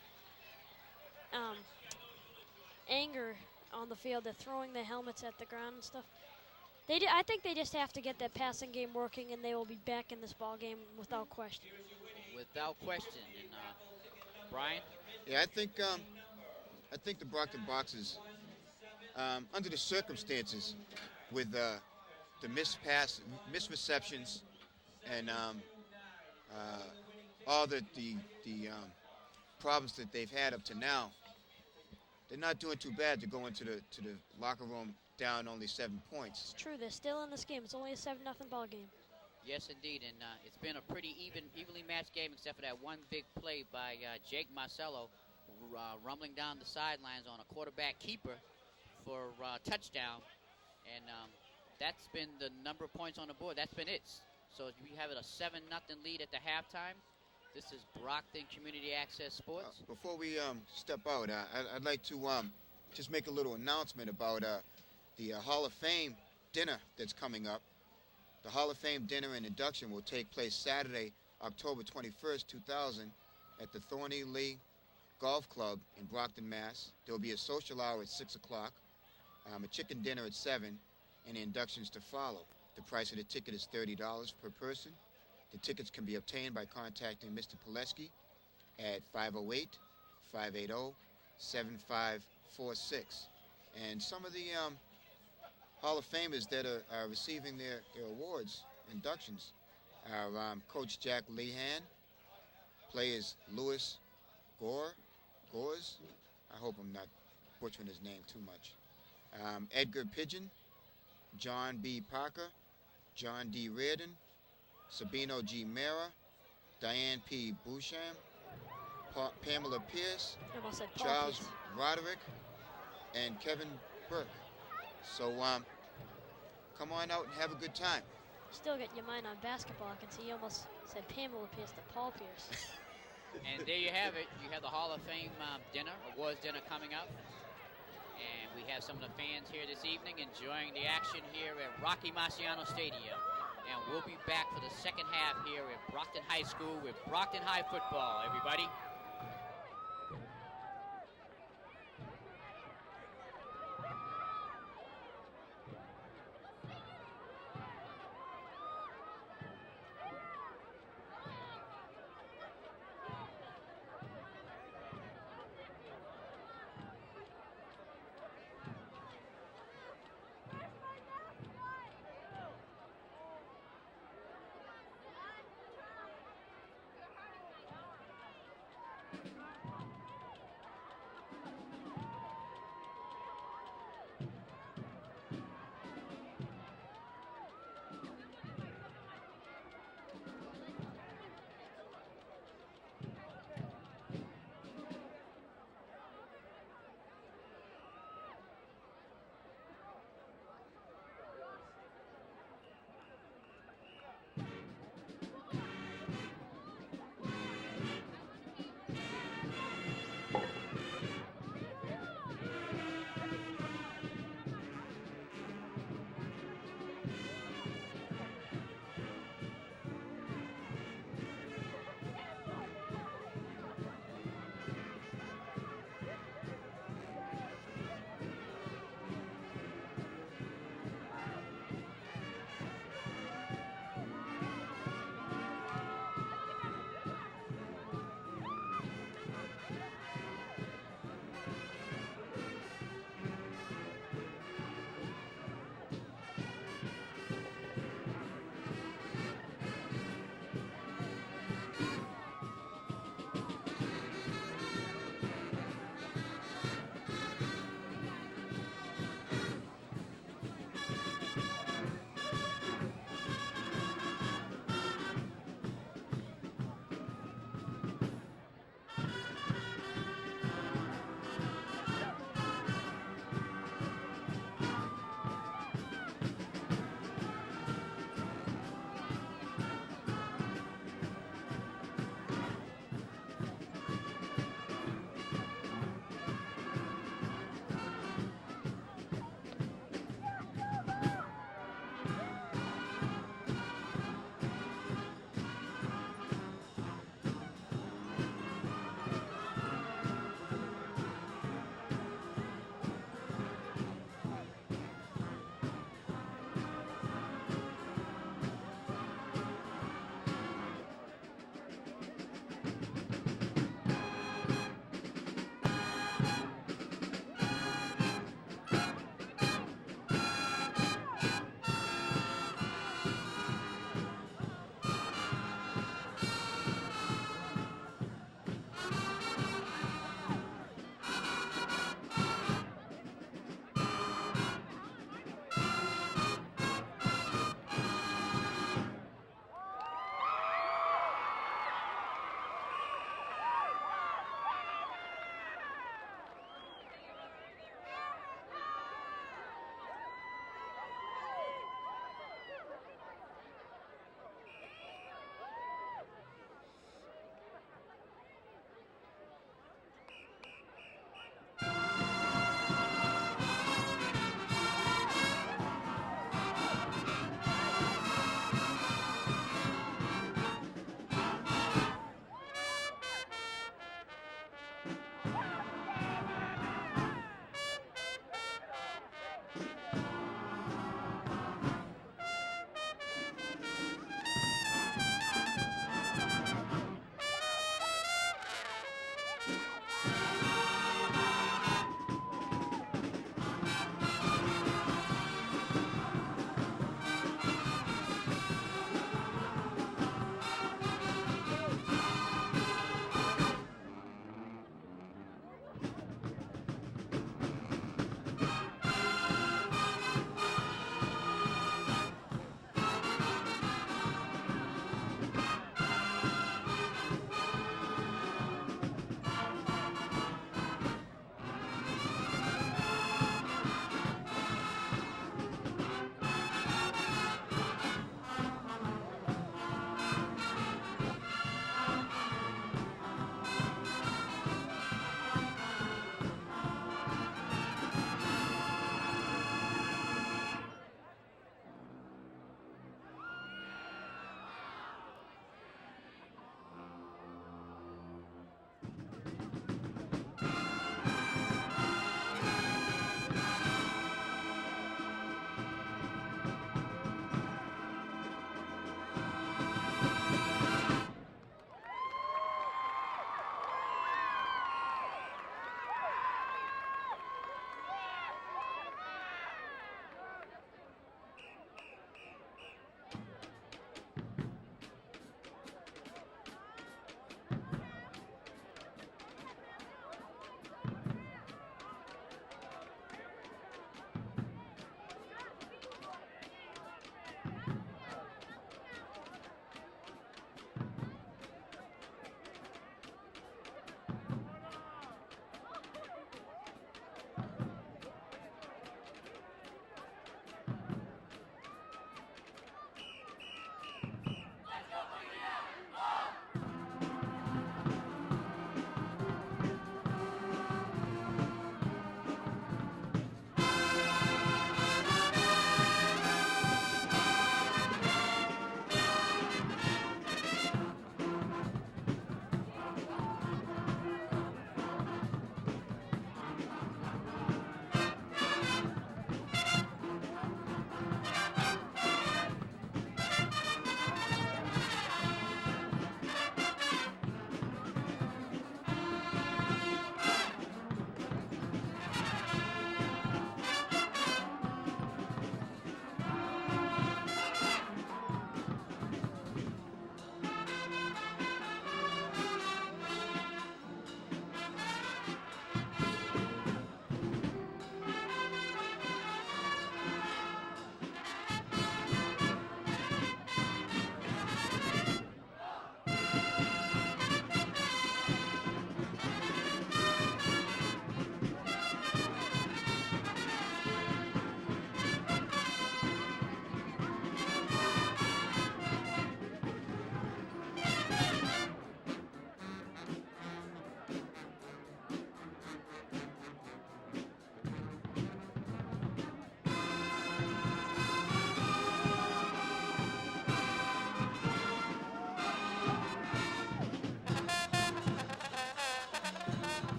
anger on the field. They're throwing their helmets at the ground and stuff. I think they just have to get that passing game working, and they will be back in this ball game without question. Without question. And Brian? Yeah, I think the Brockton Boxers, under the circumstances, with the missed receptions, and all the problems that they've had up to now, they're not doing too bad to go into the locker room down only 7 points. It's true. They're still in this game. It's only a 7-0 ball game. Yes, indeed, and it's been a pretty evenly matched game, except for that one big play by Jake Marcello, rumbling down the sidelines on a quarterback keeper for touchdown, and that's been the number of points on the board. That's been it. So we have it a 7-0 lead at the halftime. This is Brockton Community Access Sports. Before we step out, I'd like to just make a little announcement about the Hall of Fame dinner that's coming up. The Hall of Fame dinner and induction will take place Saturday, October 21st, 2000, at the Thorny Lee Golf Club in Brockton, Mass. There will be a social hour at 6 o'clock, a chicken dinner at 7, and inductions to follow. The price of the ticket is $30 per person. The tickets can be obtained by contacting Mr. Pileski at 508-580-7546. And some of the Hall of Famers that are receiving their awards, inductions, are Coach Jack Lehan, players Louis Gores, I hope I'm not butchering his name too much, Edgar Pigeon, John B. Parker, John D. Reardon, Sabino G. Mera, Diane P. Boucham, Pamela Pierce, Charles Roderick, and Kevin Burke. So come on out and have a good time. Still getting your mind on basketball. I can see you almost said Pamela Pierce to Paul Pierce. And there you have it. You have the Hall of Fame awards dinner coming up. And we have some of the fans here this evening enjoying the action here at Rocky Marciano Stadium. And we'll be back for the second half here at Brockton High School with Brockton High football, everybody.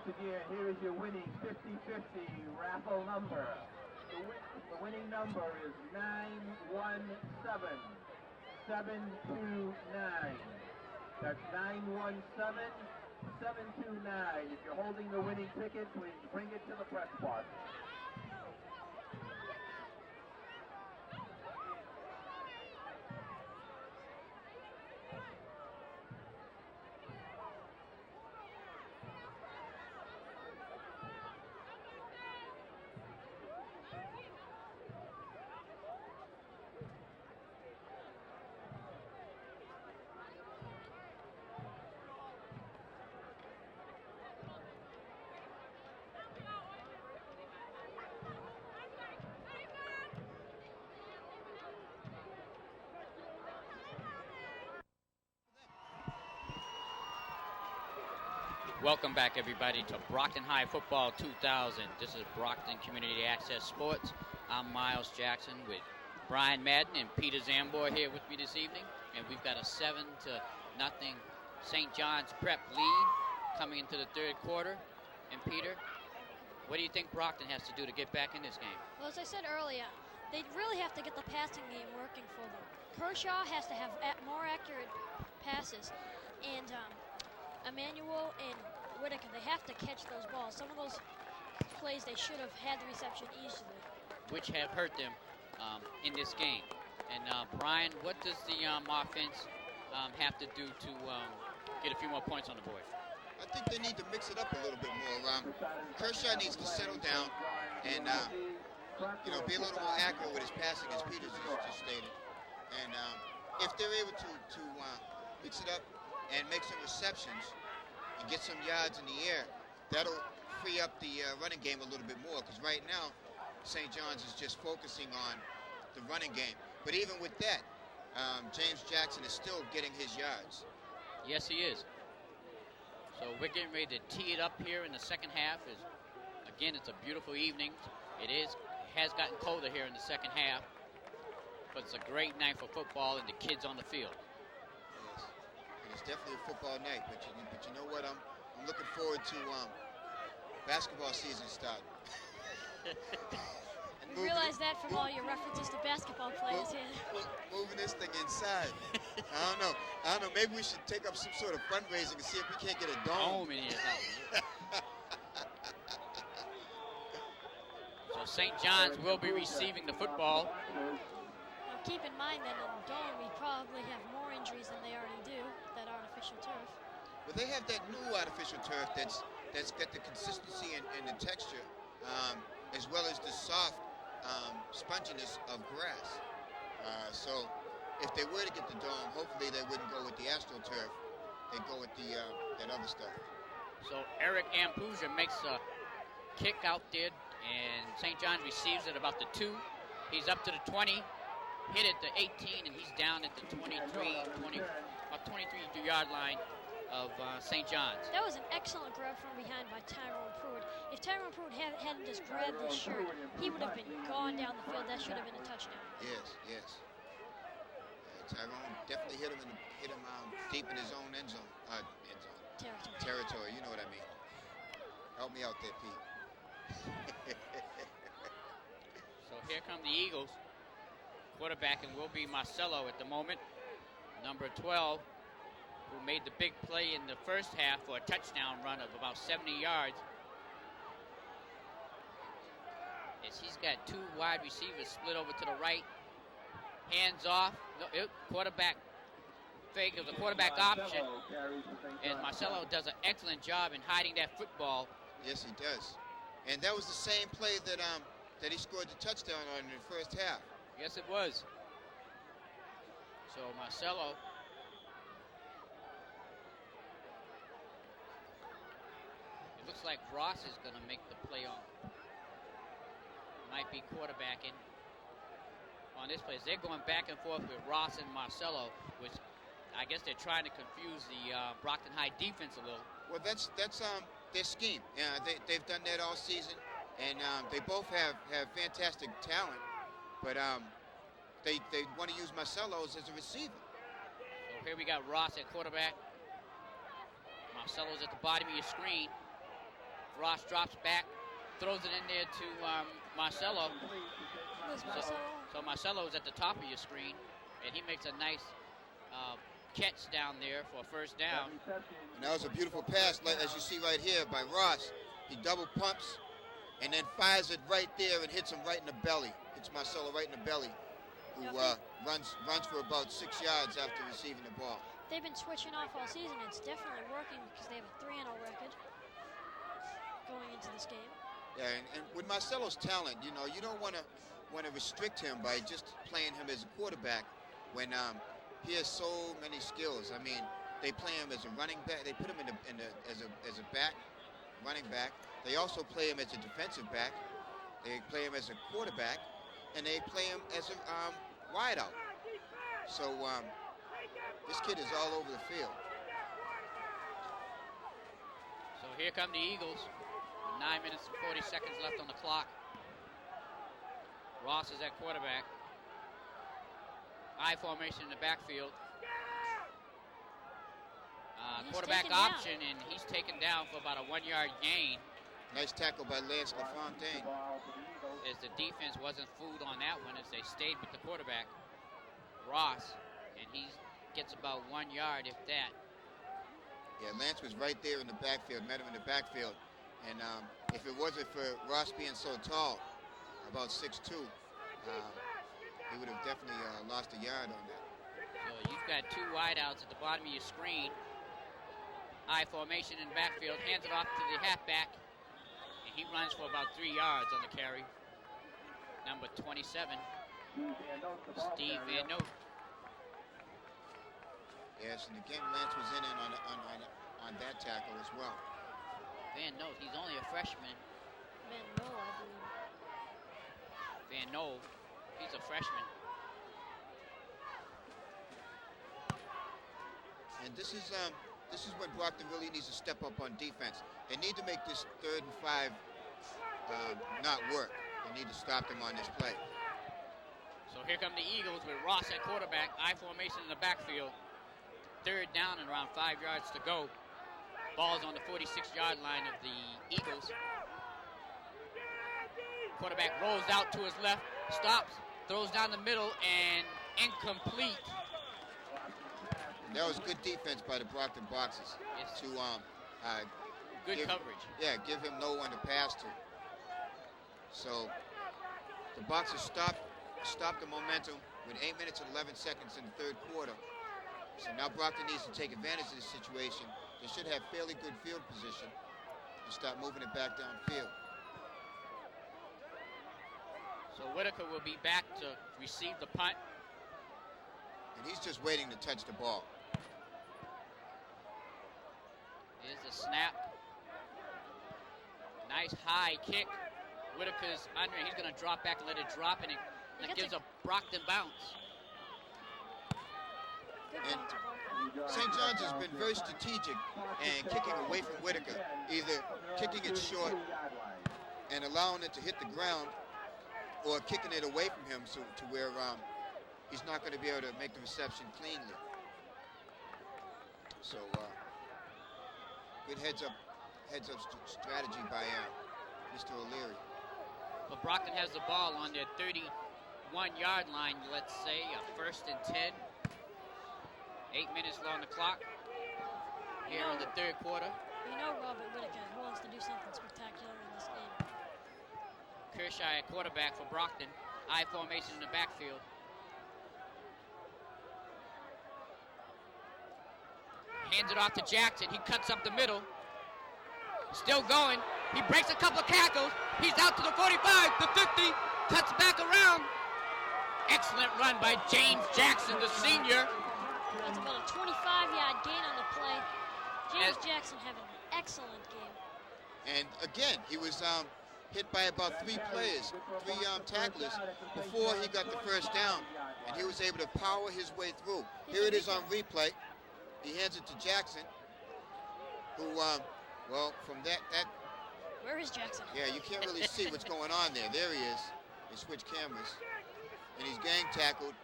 again, here is your winning 50-50 raffle number. The winning number is 917729. That's 917729. If you're holding the winning ticket, please bring it to the press box. Welcome back, everybody, to Brockton High Football 2000. This is Brockton Community Access Sports. I'm Miles Jackson with Brian Madden and Peter Zambor here with me this evening. And we've got a 7-0 St. John's Prep lead coming into the third quarter. And Peter, what do you think Brockton has to do to get back in this game? Well, as I said earlier, they really have to get the passing game working for them. Kershaw has to have more accurate passes. And Emmanuel and Whitaker, they have to catch those balls. Some of those plays, they should have had the reception easily. Which have hurt them in this game. And Brian, what does the offense have to do to get a few more points on the board? I think they need to mix it up a little bit more. Kershaw needs to settle down and be a little more accurate with his passing, as Peter just stated. And if they're able to mix it up and make some receptions and get some yards in the air, that'll free up the running game a little bit more, because right now St. John's is just focusing on the running game. But even with that, James Jackson is still getting his yards. Yes, he is. So we're getting ready to tee it up here in the second half. Again, it's a beautiful evening. Has gotten colder here in the second half, but it's a great night for football and the kids on the field. It's definitely a football night, but you know what? I'm looking forward to basketball season starting. You realize that from all your references to basketball players here. Moving this thing inside. I don't know. Maybe we should take up some sort of fundraising and see if we can't get a dome. In here. So St. John's will be receiving the football. Now keep in mind that in the dome we probably have more injuries than they already do, that artificial turf. Well, they have that new artificial turf that's got the consistency and the texture, as well as the soft sponginess of grass. So if they were to get the dome, hopefully they wouldn't go with the AstroTurf. They'd go with that other stuff. So Eric Ampuja makes a kick out there, and St. John's receives it about the 2. He's up to the 20, hit at the 18, and he's down at the 23-yard line of St. John's. That was an excellent grab from behind by Tyrone Pruitt. If Tyrone Pruitt hadn't just grabbed this shirt, he would have been gone down the field. That should have been a touchdown. Yes. Tyrone definitely hit him deep in his own end zone. Territory. You know what I mean. Help me out there, Pete. So here come the Eagles. Quarterbacking will be Marcelo at the moment, number 12, who made the big play in the first half for a touchdown run of about 70 yards. As he's got 2 wide receivers split over to the right. Hands off. Quarterback fake. It was a quarterback option. And Marcelo does an excellent job in hiding that football. Yes, he does. And that was the same play that he scored the touchdown on in the first half. Yes, it was. So Marcelo. It looks like Ross is going to make the play on. Might be quarterbacking on this play. They're going back and forth with Ross and Marcelo, which I guess they're trying to confuse the Brockton High defense a little. Well, that's their scheme. They've done that all season, and they both have fantastic talent, but they want to use Marcelo as a receiver. So here we got Ross at quarterback. Marcelo's at the bottom of your screen. Ross drops back, throws it in there to Marcelo. Where's Marcelo? So Marcelo's at the top of your screen, and he makes a nice catch down there for a first down. And that was a beautiful pass, like as you see right here by Ross. He double pumps and then fires it right there and hits him right in the belly. Hits Marcelo right in the belly, who runs for about 6 yards after receiving the ball. They've been switching off all season. It's definitely working because they have a 3-0 record going into this game. Yeah, and with Marcelo's talent, you know, you don't want to restrict him by just playing him as a quarterback when he has so many skills. I mean, they play him as a running back. They put him as a back, running back. They also play him as a defensive back. They play him as a quarterback, and they play him as a wideout. So this kid is all over the field. So here come the Eagles. 9 minutes and 40 seconds left on the clock. Ross is at quarterback. I formation in the backfield. Quarterback option, and he's taken down for about a 1-yard gain. Nice tackle by Lance LaFontaine. As the defense wasn't fooled on that one, as they stayed with the quarterback, Ross, and he gets about 1 yard, if that. Yeah, Lance was right there in the backfield, met him in the backfield. And if it wasn't for Ross being so tall, about 6'2", he would have definitely lost a yard on that. So you've got two wideouts at the bottom of your screen. I formation in the backfield, hands it off to the halfback, and he runs for about 3 yards on the carry. Number 27, Steve Van Note. Yes, and again, Lance was in on that tackle as well. Van Note, he's only a freshman. Van Noel, I believe. Van Noel, he's a freshman. And this is when Brockton really needs to step up on defense. They need to make this 3rd and 5 not work. They need to stop them on this play. So here come the Eagles with Ross at quarterback, I formation in the backfield. 3rd down and around 5 yards to go. Ball's on the 46-yard line of the Eagles. Quarterback rolls out to his left, stops, throws down the middle, and incomplete. That was good defense by the Brockton boxes. Yes. To good coverage. Yeah, give him no one to pass to. So the boxers stopped the momentum with 8 minutes and 11 seconds in the 3rd quarter. So now Brockton needs to take advantage of this situation. They should have fairly good field position and start moving it back downfield. So Whitaker will be back to receive the punt. And he's just waiting to touch the ball. Here's the snap. Nice high kick. Whitaker's under. He's going to drop back and let it drop, and that gives a Brockton bounce. And St. John's has been very strategic and kicking away from Whitaker, either kicking it short and allowing it to hit the ground, or kicking it away from him to where he's not going to be able to make the reception cleanly. So good heads up strategy by Mr. O'Leary. But Brockton has the ball on their 31-yard line, let's say, a 1st and 10. 8 minutes on the clock here in the 3rd quarter. You know Robert Whitaker wants to do something spectacular in this game. Kershaw at quarterback for Brockton. I formation in the backfield. Hands it off to Jackson. He cuts up the middle. Still going. He breaks a couple of tackles. He's out to the 45, the 50, cuts back around. Excellent run by James Jackson, the senior. That's about a 25-yard gain on the play. James Jackson having an excellent game. And again, he was hit by about 3 players, 3 tacklers before he got the 1st down. And he was able to power his way through. Here it is on replay. He hands it to Jackson, who, well, from that. Where is Jackson? Yeah, you can't really see what's going on there. There he is. They switch cameras. And he's gang tackled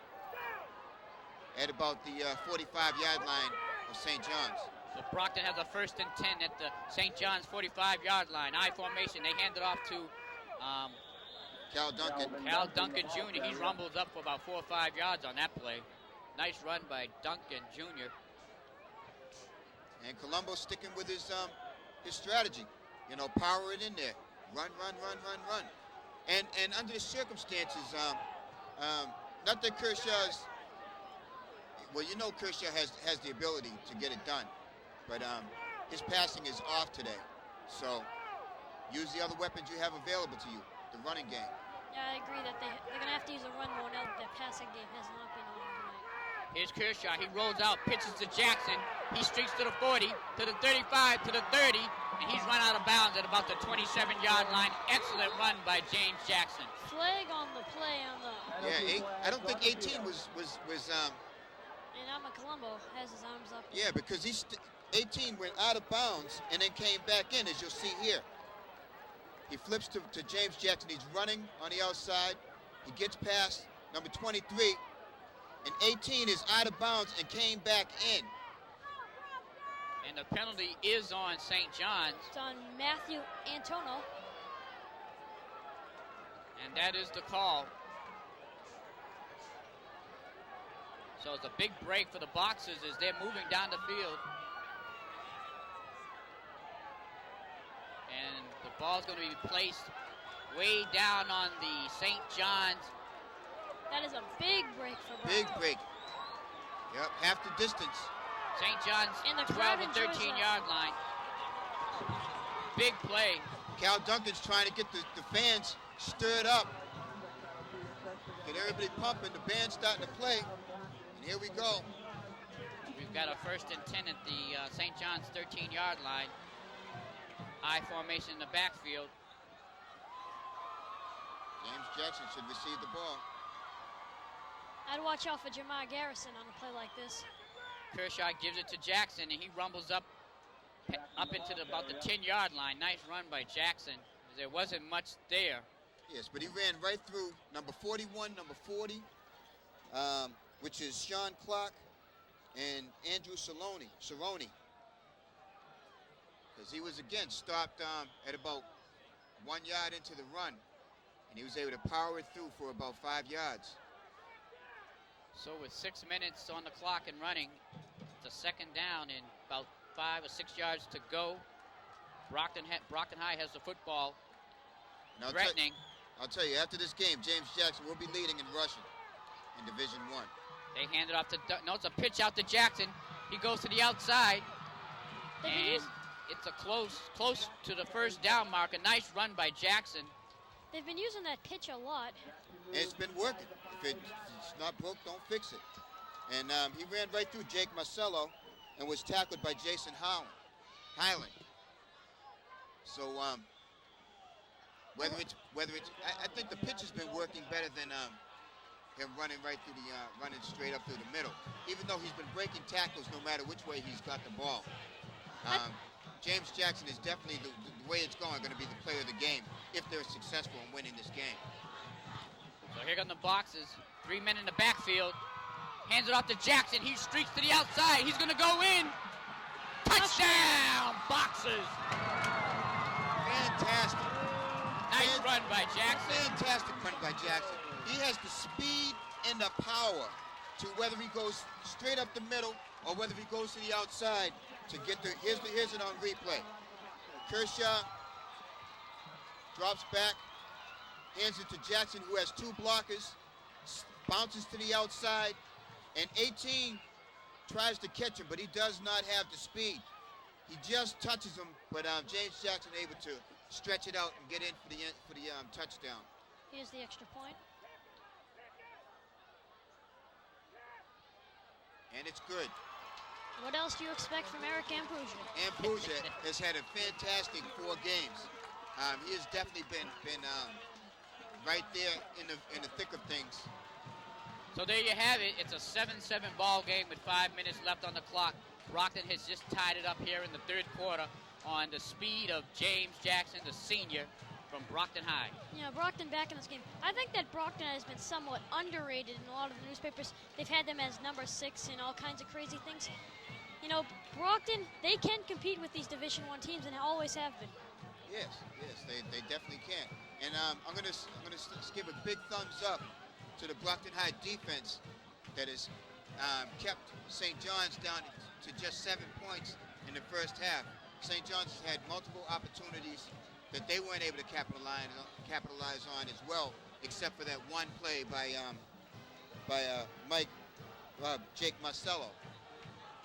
at about the 45-yard line of St. John's. So Brockton has a 1st and 10 at the St. John's 45-yard line. I formation. They hand it off to Cal Duncan. Cal Duncan Jr. He rumbles up for about 4 or 5 yards on that play. Nice run by Duncan Jr. And Colombo sticking with his strategy. You know, power it in there. Run. And under the circumstances, not that Kershaw's, well, you know Kershaw has the ability to get it done, but his passing is off today. So use the other weapons you have available to you, the running game. Yeah, I agree that they're going to have to use a run more now that their passing game has not been on tonight. Here's Kershaw. He rolls out, pitches to Jackson. He streaks to the 40, to the 35, to the 30, and he's run out of bounds at about the 27-yard line. Excellent run by James Jackson. Flag on the play on the... Yeah, I don't think 18 was And Alma Colombo has his arms up. yeah, because 18 went out of bounds and then came back in, as you'll see here. He flips to James Jackson. He's running on the outside. He gets past number 23, and 18 is out of bounds and came back in. And the penalty is on St. John's. It's on Matthew Antono. And that is the call. So it's a big break for the Boxers as they're moving down the field. And the ball's going to be placed way down on the St. John's. That is a big break for Brockton. Big break. Yep, half the distance. St. John's And the 12 crowd and enjoys 13-yard line. Big play. Cal Duncan's trying to get the fans stirred up. Get everybody pumping. The band's starting to play. And here we go. We've got a 1st and 10 at the St. John's 13-yard line. I formation in the backfield. James Jackson should receive the ball. I'd watch out for Jamar Garrison on a play like this. Kershaw gives it to Jackson, and he rumbles up into about the 10-yard line. Nice run by Jackson. There wasn't much there. Yes, but he ran right through number 41, number 40, which is Sean Clark and Andrew Cerrone. Because he was, again, stopped at about 1 yard into the run, and he was able to power it through for about 5 yards. So with 6 minutes on the clock and running, it's a 2nd down and about 5 or 6 yards to go. Brockton High has the football, And threatening. I'll tell you, after this game, James Jackson will be leading in rushing in Division I. They hand it off to, no, it's a pitch out to Jackson. He goes to the outside, and it's a close to the 1st down mark. A nice run by Jackson. They've been using that pitch a lot. And it's been working. If it's not broke, don't fix it. And he ran right through Jake Marcello and was tackled by Jason Highland. So whether it's I think the pitch has been working better than him running right through running straight up through the middle. Even though he's been breaking tackles no matter which way he's got the ball. James Jackson is definitely the way it's going to be the player of the game if they're successful in winning this game. So here come the Boxers. 3 men in the backfield. Hands it off to Jackson. He streaks to the outside. He's going to go in. Touchdown, Boxers. Fantastic. Nice run by Jackson. Fantastic run by Jackson. He has the speed and the power to whether he goes straight up the middle or whether he goes to the outside to get the, here's it on replay. Kershaw drops back, hands it to Jackson, who has 2 blockers, bounces to the outside, and 18 tries to catch him, but he does not have the speed. He just touches him, but James Jackson able to stretch it out and get in for the touchdown. Here's the extra point. And it's good. What else do you expect from Eric Ambruzia? Ambruzia has had a fantastic 4 games. He has definitely been right there in the thick of things. So there you have it. It's a 7-7 ball game with 5 minutes left on the clock. Brockton has just tied it up here in the 3rd quarter on the speed of James Jackson, the senior from Brockton High. Yeah, Brockton back in this game. I think that Brockton has been somewhat underrated in a lot of the newspapers. They've had them as number 6 and all kinds of crazy things. you know, Brockton, they can compete with these Division I teams and always have been. Yes, they definitely can. And I'm gonna give a big thumbs up to the Brockton High defense that has kept St. John's down to just 7 points in the first half. St. John's has had multiple opportunities that they weren't able to capitalize on as well, except for that one play by Jake Marcello.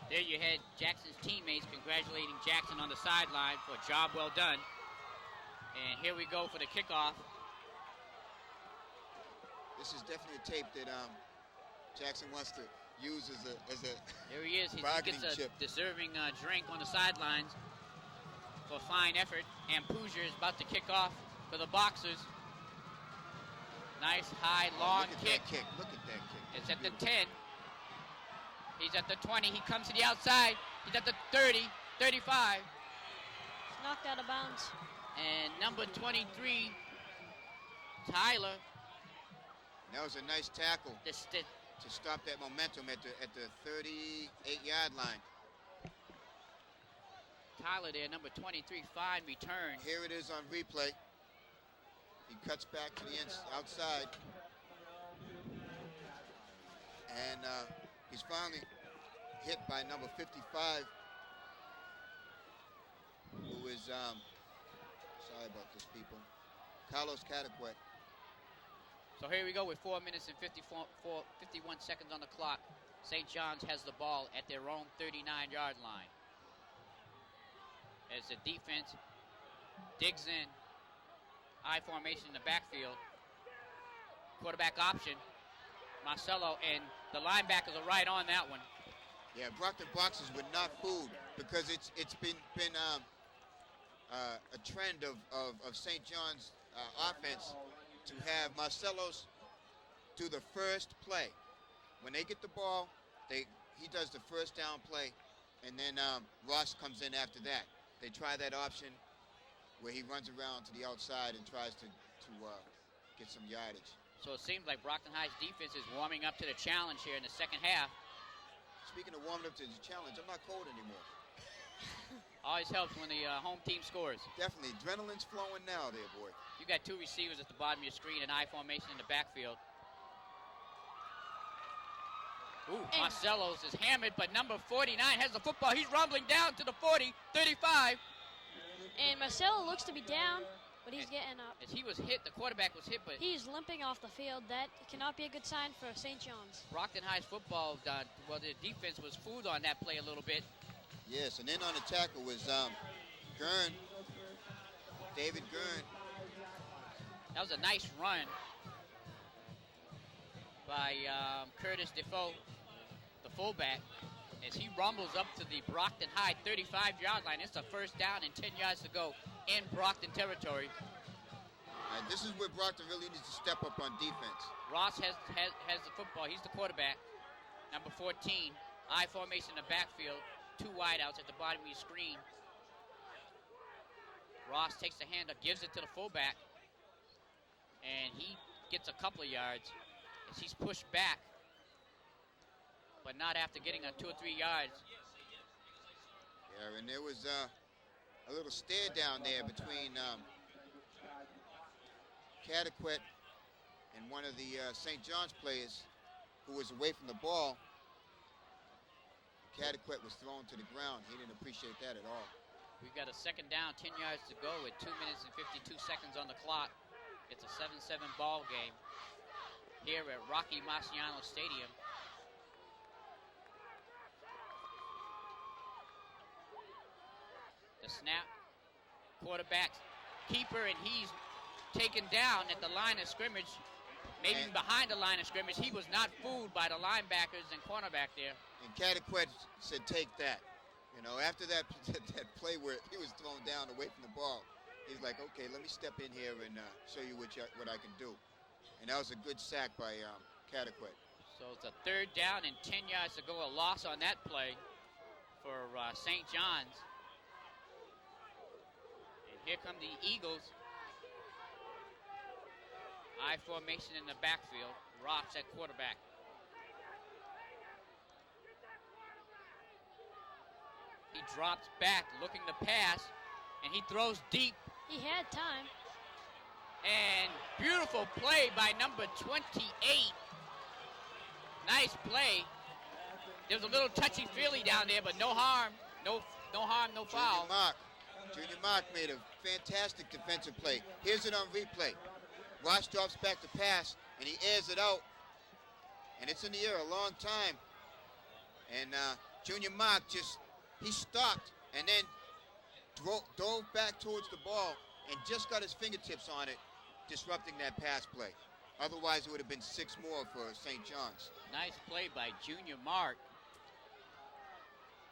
There you had Jackson's teammates congratulating Jackson on the sideline for a job well done. And here we go for the kickoff. This is definitely a tape that Jackson wants to use as a there he is. He bargaining gets a chip. deserving drink on the sidelines for fine effort. And Pooja is about to kick off for the Boxers. Nice, high, long Look at kick. that kick. Look at that kick. It's at the 10. He's at the 20. He comes to the outside. He's at the 30, 35. Knocked out of bounds. And number 23, Tyler. That was a nice tackle The to stop that momentum at the 38-yard line. Tyler there, number 23, fine return. Here it is on replay. He cuts back to the outside. And he's finally hit by number 55, who is, sorry about this, people, Carlos Cataquet. So here we go with 4 minutes and 51 seconds on the clock. St. John's has the ball at their own 39-yard line. As the defense digs in, I formation in the backfield. Quarterback option, Marcelo, and the linebackers are right on that one. Yeah, Brockton boxers were not fooled because it's been a trend of St. John's offense to have Marcelo's do the first play. When they get the ball, he does the first down play, and then Ross comes in after that. They try that option where he runs around to the outside and tries to get some yardage. So it seems like Brockton High's defense is warming up to the challenge here in the second half. Speaking of warming up to the challenge, I'm not cold anymore. Always helps when the home team scores. Definitely. Adrenaline's flowing now there, boy. You got two receivers at the bottom of your screen and I formation in the backfield. Ooh, Marcelo's is hammered, but number 49 has the football. He's rumbling down to the 40, 35. And Marcelo looks to be down, but he's getting up. As he was hit, the quarterback was hit, but he's limping off the field. That cannot be a good sign for St. John's. Brockton High's football, well, the defense was fooled on that play a little bit. Yes, and then on the tackle was Gurn, David Gurn. That was a nice run by Curtis Defoe, the fullback, as he rumbles up to the Brockton High 35-yard line. It's a first down and 10 yards to go in Brockton territory. This is where Brockton really needs to step up on defense. Ross has the football. He's the quarterback. Number 14, I formation in the backfield. Two wideouts at the bottom of your screen. Ross takes the handoff, gives it to the fullback, and he gets a couple of yards as he's pushed back, but not after getting 2 or 3 yards. Yeah, and there was a little stare down there between Cataquet and one of the St. John's players who was away from the ball. Cataquet was thrown to the ground. He didn't appreciate that at all. We've got a second down, 10 yards to go with 2 minutes and 52 seconds on the clock. It's a 7-7 ball game here at Rocky Marciano Stadium. The snap, quarterback, keeper, and he's taken down at the line of scrimmage, maybe behind the line of scrimmage. He was not fooled by the linebackers and cornerback there. And Cataquet said, take that. You know, after that play where he was thrown down away from the ball, he's like, okay, let me step in here and show you what I can do. And that was a good sack by Cataquet. So it's a third down and 10 yards to go. A loss on that play for St. John's. And here come the Eagles. I formation in the backfield. Rocks at quarterback. drops back looking to pass, and he throws deep. He had time. And beautiful play by number 28. Nice play. There was a little touchy-feely down there, but no harm. No harm, no foul. Junior Mark made a fantastic defensive play. Here's it on replay. Ross drops back to pass, and he airs it out. And it's in the air a long time. And Junior Mark he stopped and then dove back towards the ball and just got his fingertips on it, disrupting that pass play. Otherwise, it would have been 6 more for St. John's. Nice play by Junior Mark.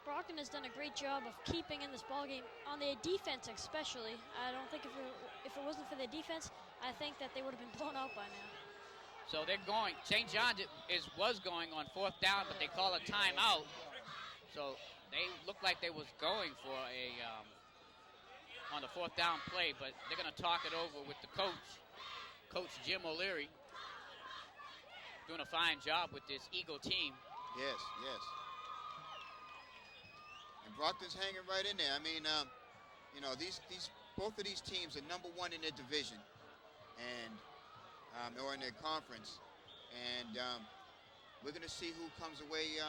Brockton has done a great job of keeping in this ballgame, on their defense especially. I don't think if it wasn't for their defense, I think that they would have been blown out by now. So they're going. St. John's was going on 4th down, but they call a timeout. So they looked like they was going for on the 4th down play, but they're going to talk it over with the Coach Jim O'Leary, doing a fine job with this Eagle team. Yes. And Brockton's hanging right in there. I mean, both of these teams are number 1 in their division, and or in their conference, and we're going to see who comes away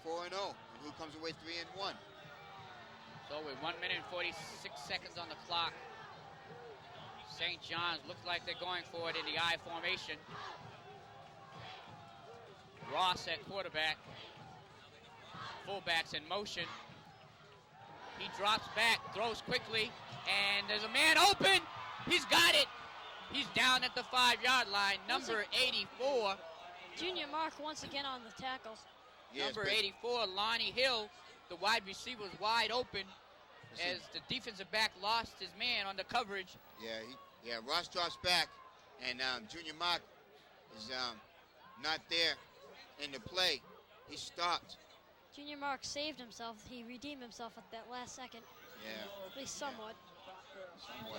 4-0 and who comes away 3-1. So with 1 minute and 46 seconds on the clock, St. John's looks like they're going for it in the I formation. Ross at quarterback. Fullbacks in motion. He drops back, throws quickly, and there's a man open. He's got it. He's down at the 5-yard line, number 84. Junior Mark once again on the tackle. Yes, number 84, Lonnie Hill, the wide receiver, was wide open as the defensive back lost his man on the coverage. Yeah, Ross drops back, and Junior Mark is not there in the play. He stopped. Junior Mark saved himself. He redeemed himself at that last second. Yeah. At least somewhat. So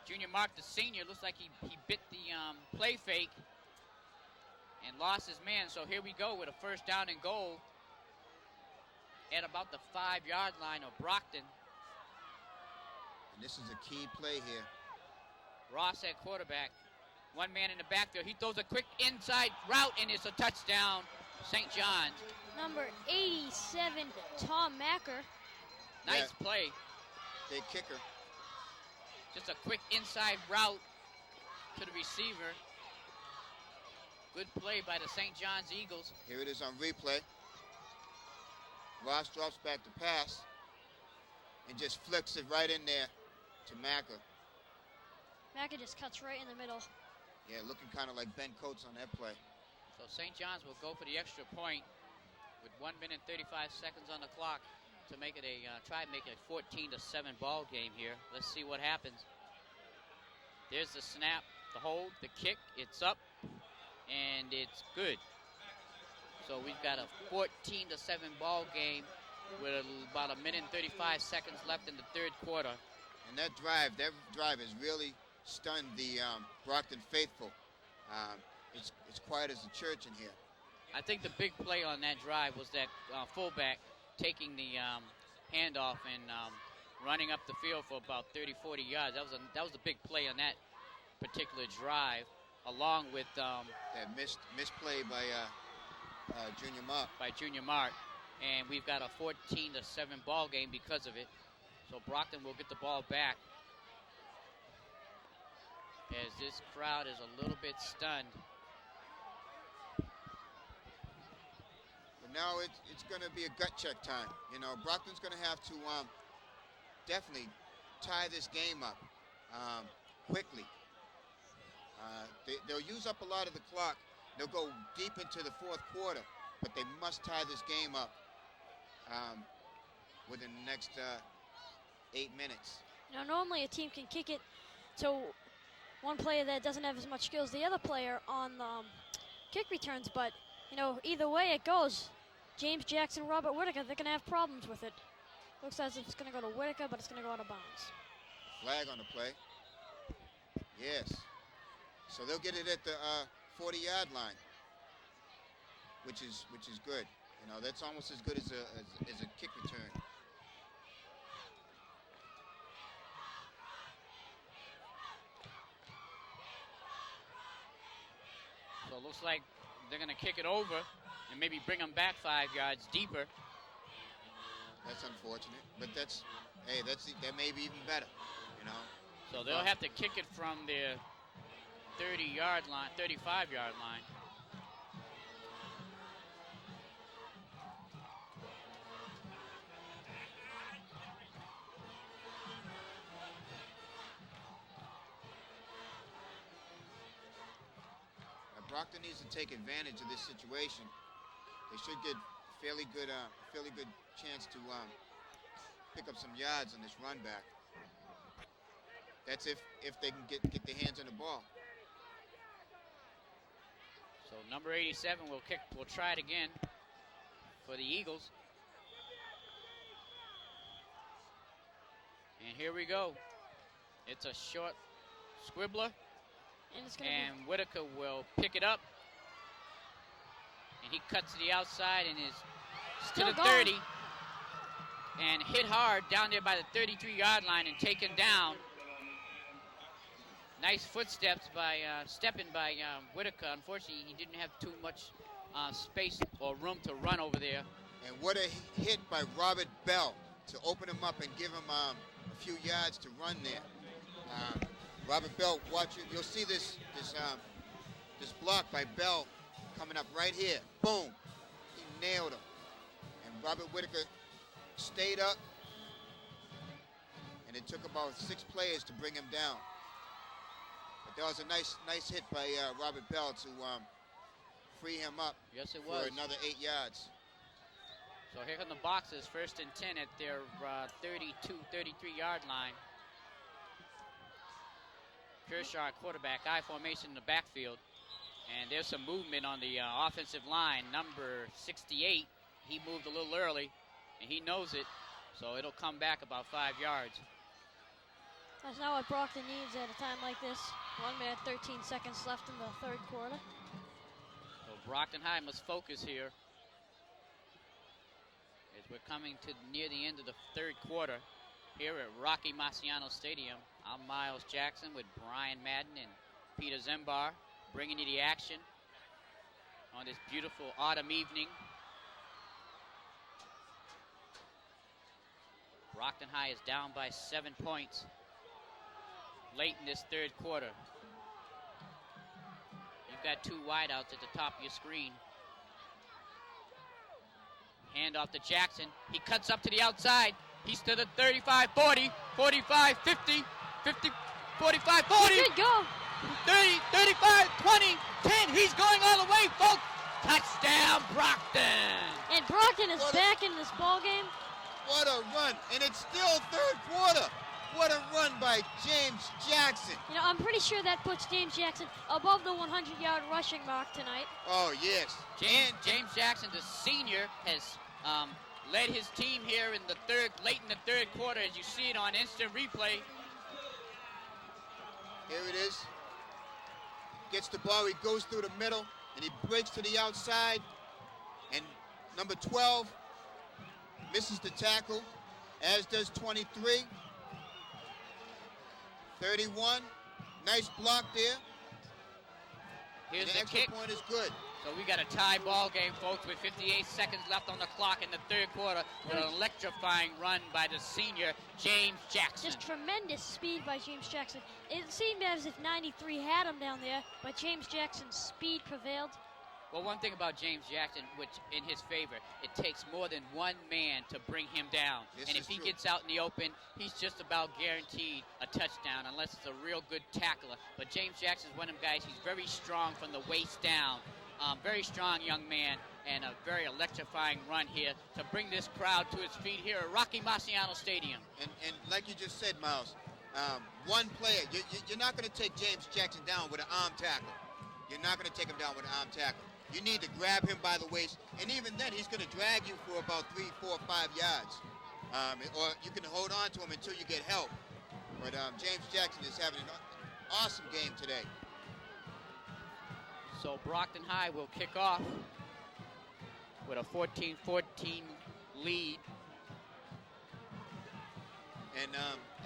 Junior Mark, the senior, looks like he bit the play fake and lost his man. So here we go with a 1st down and goal at about the 5-yard line of Brockton. And this is a key play here. Ross at quarterback. 1 man in the backfield. He throws a quick inside route, and it's a touchdown, St. John's. Number 87, Tom Macker. Nice play. Big kicker. Just a quick inside route to the receiver. Good play by the St. John's Eagles. Here it is on replay. Ross drops back to pass and just flicks it right in there to Macker. Macker just cuts right in the middle. Yeah, looking kind of like Ben Coates on that play. So St. John's will go for the extra point with 1 minute and 35 seconds on the clock to make it try and make it a 14-7 ball game here. Let's see what happens. There's the snap, the hold, the kick. It's up, and it's good. So we've got a 14-7 ball game with about 1 minute and 35 seconds left in the 3rd quarter. And that drive has really stunned the Brockton faithful. It's quiet as a church in here. I think the big play on that drive was that fullback taking the handoff and running up the field for about 30, 40 yards. That was a big play on that particular drive, along with that misplay by Junior Mark. Junior Mark, and we've got a 14-7 ball game because of it. So Brockton will get the ball back as this crowd is a little bit stunned. Now it's going to be a gut check time. You know, Brockton's going to have to definitely tie this game up quickly. They'll use up a lot of the clock. They'll go deep into the 4th quarter, but they must tie this game up within the next 8 minutes. You know, normally a team can kick it to one player that doesn't have as much skill as the other player on kick returns, but, you know, either way it goes, James Jackson, Robert Whitaker, they're going to have problems with it. Looks as if it's going to go to Whitaker, but it's going to go out of bounds. Flag on the play. Yes. So they'll get it at the 40-yard line, which is good. You know, that's almost as good as a kick return. it looks like they're going to kick it over and maybe bring them back 5 yards deeper. That's unfortunate, but that may be even better, you know. So they'll have to kick it from their 30-yard line, 35-yard line. Brockton needs to take advantage of this situation. They should get fairly good chance to pick up some yards on this run back. That's if they can get their hands on the ball. So number 87 will try it again for the Eagles. And here we go. It's a short squibbler. And Whitaker will pick it up. And he cuts to the outside and is to the 30. And hit hard down there by the 33-yard line and taken down. Nice footsteps by Whitaker. Unfortunately, he didn't have too much space or room to run over there. And what a hit by Robert Bell to open him up and give him a few yards to run there. Robert Bell, watch it. You'll see this block by Bell coming up right here. Boom. He nailed him. And Robert Whitaker stayed up. And it took about 6 players to bring him down. But that was a nice hit by Robert Bell to free him up. Yes, it was. For another 8 yards. So here come the Boxers, 1st and 10 at their 33-yard line. Kershaw, quarterback, I formation in the backfield. And there's some movement on the offensive line. Number 68, he moved a little early, and he knows it. So it'll come back about 5 yards. That's not what Brockton needs at a time like this. 1 minute, 13 seconds left in the 3rd quarter. So Brockton High must focus here as we're coming to near the end of the 3rd quarter here at Rocky Marciano Stadium. I'm Miles Jackson with Brian Madden and Peter Zembar bringing you the action on this beautiful autumn evening. Brockton High is down by 7 points late in this 3rd quarter. You've got 2 wideouts at the top of your screen. Hand off to Jackson. He cuts up to the outside. He's to the 35, 40, 45, 50, 50, 45, 40. Good go. 30, 35, 20, 10. He's going all the way, folks. Touchdown, Brockton. And Brockton is back in this ball game. What a run. And it's still 3rd quarter. What a run by James Jackson. You know, I'm pretty sure that puts James Jackson above the 100-yard rushing mark tonight. Oh, yes. James Jackson, the senior, has led his team here in the late in the 3rd quarter, as you see it on instant replay. Here it is. Gets the ball, he goes through the middle, and he breaks to the outside. And number 12 misses the tackle, as does 23. 31, nice block there. Here's the the extra kick. point is good. So we got a tie ball game, folks, with 58 seconds left on the clock in the 3rd quarter with an electrifying run by the senior, James Jackson. Just tremendous speed by James Jackson. It seemed as if 93 had him down there, but James Jackson's speed prevailed. Well, one thing about James Jackson, which in his favor, it takes more than one man to bring him down. And if he gets out in the open, he's just about guaranteed a touchdown, unless it's a real good tackler. But James Jackson's one of them guys, he's very strong from the waist down. Very strong young man, and a very electrifying run here to bring this crowd to its feet here at Rocky Marciano Stadium. And like you just said, Miles, one player, you're not going to take James Jackson down with an arm tackle. You're not going to take him down with an arm tackle. You need to grab him by the waist, and even then, he's going to drag you for about 3, 4, 5 yards. Or you can hold on to him until you get help. But James Jackson is having an awesome game today. So Brockton High will kick off with a 14-14 lead. And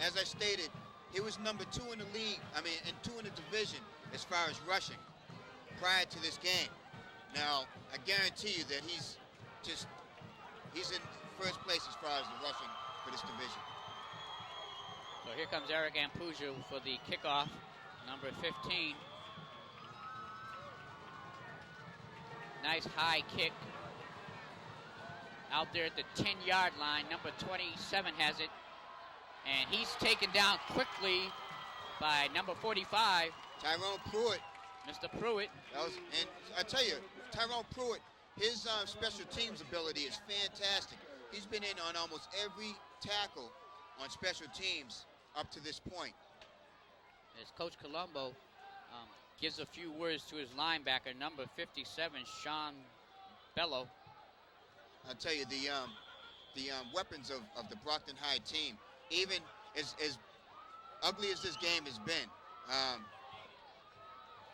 as I stated, he was number 2 in the league, and 2 in the division as far as rushing. prior to this game. Now, I guarantee you that he's in first place as far as the rushing for this division. So here comes Eric Ampuja for the kickoff, number 15. Nice high kick. Out there at the 10-yard line, number 27 has it. And he's taken down quickly by number 45. Tyrone Pruitt. Mr. Pruitt. And I tell you, Tyrone Pruitt, his special teams ability is fantastic. He's been in on almost every tackle on special teams up to this point. As Coach Colombo gives a few words to his linebacker, number 57, Sean Bello. I'll tell you, the weapons of the Brockton High team, even as ugly as this game has been,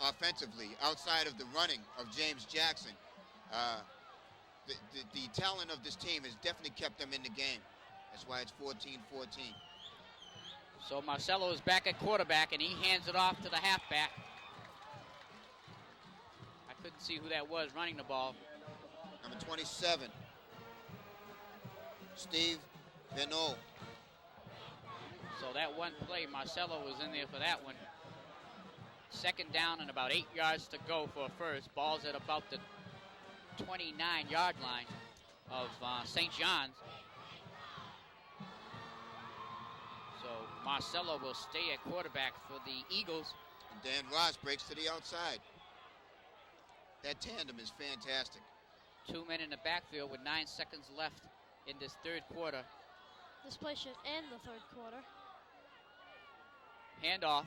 offensively, outside of the running of James Jackson, the talent of this team has definitely kept them in the game. That's why it's 14-14. So Marcelo is back at quarterback, and he hands it off to the halfback. I couldn't see who that was running the ball. Number 27, Steve Benoit. So that one play, Marcelo was in there for that one. Second down and about 8 yards to go for a first. Ball's at about the 29-yard line of St. John's. So Marcelo will stay at quarterback for the Eagles. And Dan Ross breaks to the outside. That tandem is fantastic. 2 men in the backfield with 9 seconds left in this third quarter. This play should end the third quarter. Handoff.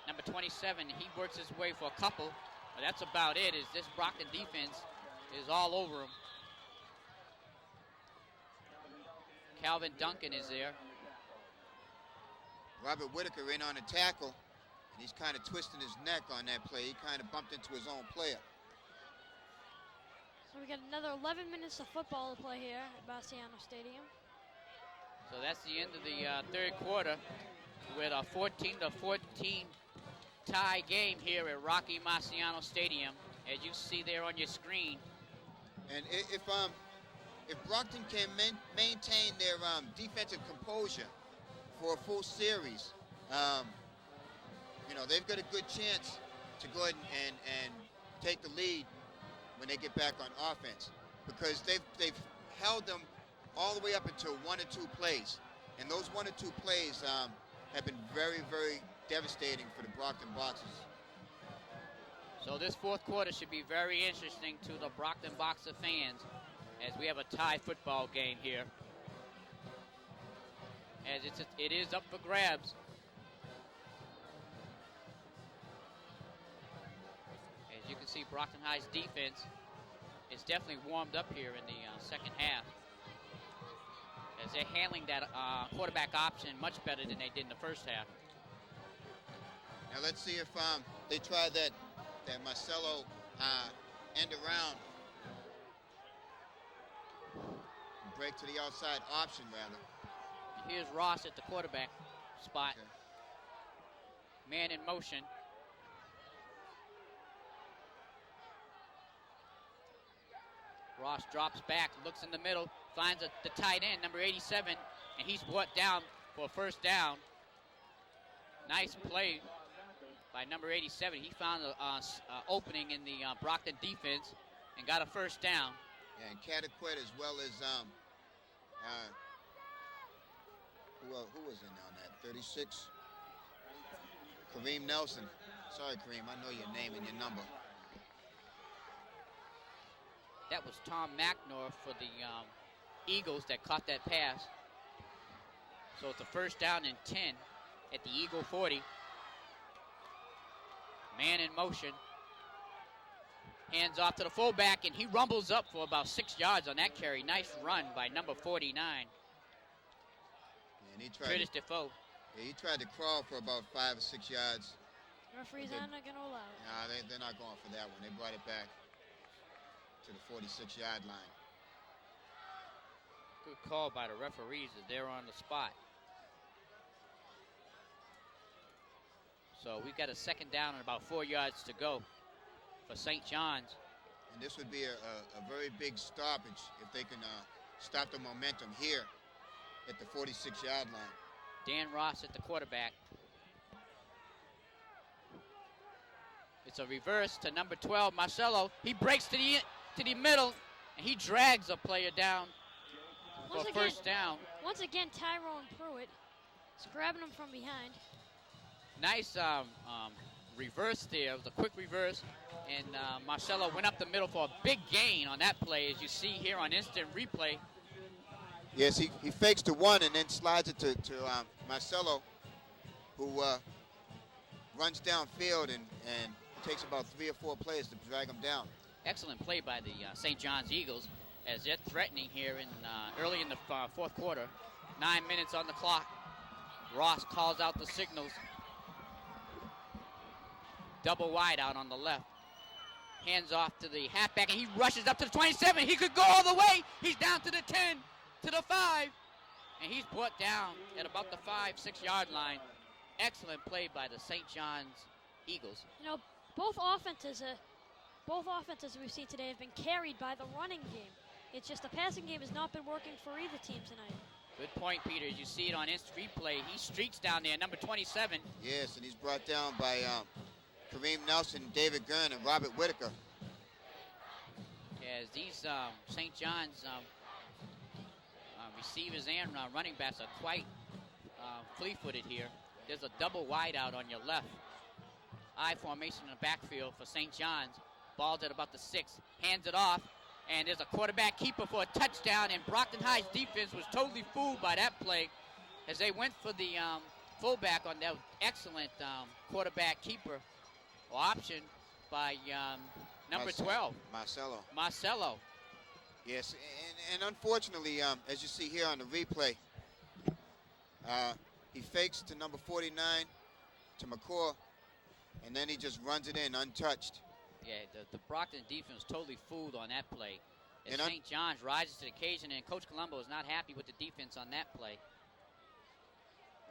Number 27, he works his way for a couple. But that's about it, as this Brockton defense is all over him. Calvin Duncan is there. Robert Whitaker in on a tackle, and he's kind of twisting his neck on that play. He kind of bumped into his own player. So we got another 11 minutes of football to play here at Bastiano Stadium. So that's the end of the third quarter with a 14-14 tie game here at Rocky Marciano Stadium, as you see there on your screen. And if Brockton can maintain their defensive composure for a full series, they've got a good chance to go ahead and take the lead when they get back on offense, because they've held them all the way up until 1 or 2 plays, and those 1 or 2 plays have been very, very devastating for the Brockton Boxers. So this fourth quarter should be very interesting to the Brockton Boxer fans, as we have a tie football game here, as it is up for grabs. As you can see, Brockton High's defense is definitely warmed up here in the second half, as they're handling that quarterback option much better than they did in the first half. Now let's see if they try that Marcelo end around, break to the outside option rather. Here's Ross at the quarterback spot. Okay. Man in motion. Ross drops back, looks in the middle, finds the tight end, number 87, and he's brought down for a first down. Nice play by number 87. He found an opening in the Brockton defense and got a first down. Yeah, and Cataquet, as well as who was in on that? 36. Kareem Nelson. Sorry, Kareem, I know your name and your number. That was Tom McNor for the Eagles that caught that pass. So it's a first down and 10 at the Eagle 40. Man in motion. Hands off to the fullback, and he rumbles up for about 6 yards on that carry. Nice run by number 49. And he tried Curtis Defoe. Yeah, he tried to crawl for about 5 or 6 yards. Referees are not going to allow it. Nah, they're not going for that one. They brought it back to the 46-yard line. Good call by the referees as they're on the spot. So we've got a second down and about 4 yards to go. for St. John's. And this would be a very big stoppage if they can stop the momentum here at the 46-yard line. Dan Ross at the quarterback. It's a reverse to number 12, Marcelo. He breaks to the middle, and he drags a player down for first down. Once again, Tyrone Pruitt is grabbing him from behind. Nice reverse there. It was a quick reverse, and Marcelo went up the middle for a big gain on that play, as you see here on instant replay. Yes, he fakes to one and then slides it to Marcelo, who runs downfield and takes about 3 or 4 players to drag him down. Excellent play by the St. John's Eagles as they're threatening here in early in the fourth quarter. 9 minutes on the clock. Ross calls out the signals. Double wide out on the left. Hands off to the halfback, and he rushes up to the 27. He could go all the way. He's down to the 10, to the 5, and he's brought down at about the 5-6 yard line. Excellent play by the St. John's Eagles. You know, both offenses we've seen today have been carried by the running game. It's just the passing game has not been working for either team tonight. Good point, Peter. As you see it on instant replay, he streaks down there, number 27. Yes, and he's brought down by Kareem Nelson, David Gurn, and Robert Whitaker. As these St. John's receivers and running backs are quite flea-footed here. There's a double wide out on your left. I formation in the backfield for St. John's. Ball's at about the 6, hands it off, and there's a quarterback keeper for a touchdown, and Brockton High's defense was totally fooled by that play as they went for the fullback on that excellent quarterback keeper option by number 12. Marcelo. Yes, and unfortunately, as you see here on the replay, he fakes to number 49, to McCaw, and then he just runs it in untouched. Yeah, the Brockton defense totally fooled on that play. As And St. John's rises to the occasion, and Coach Colombo is not happy with the defense on that play.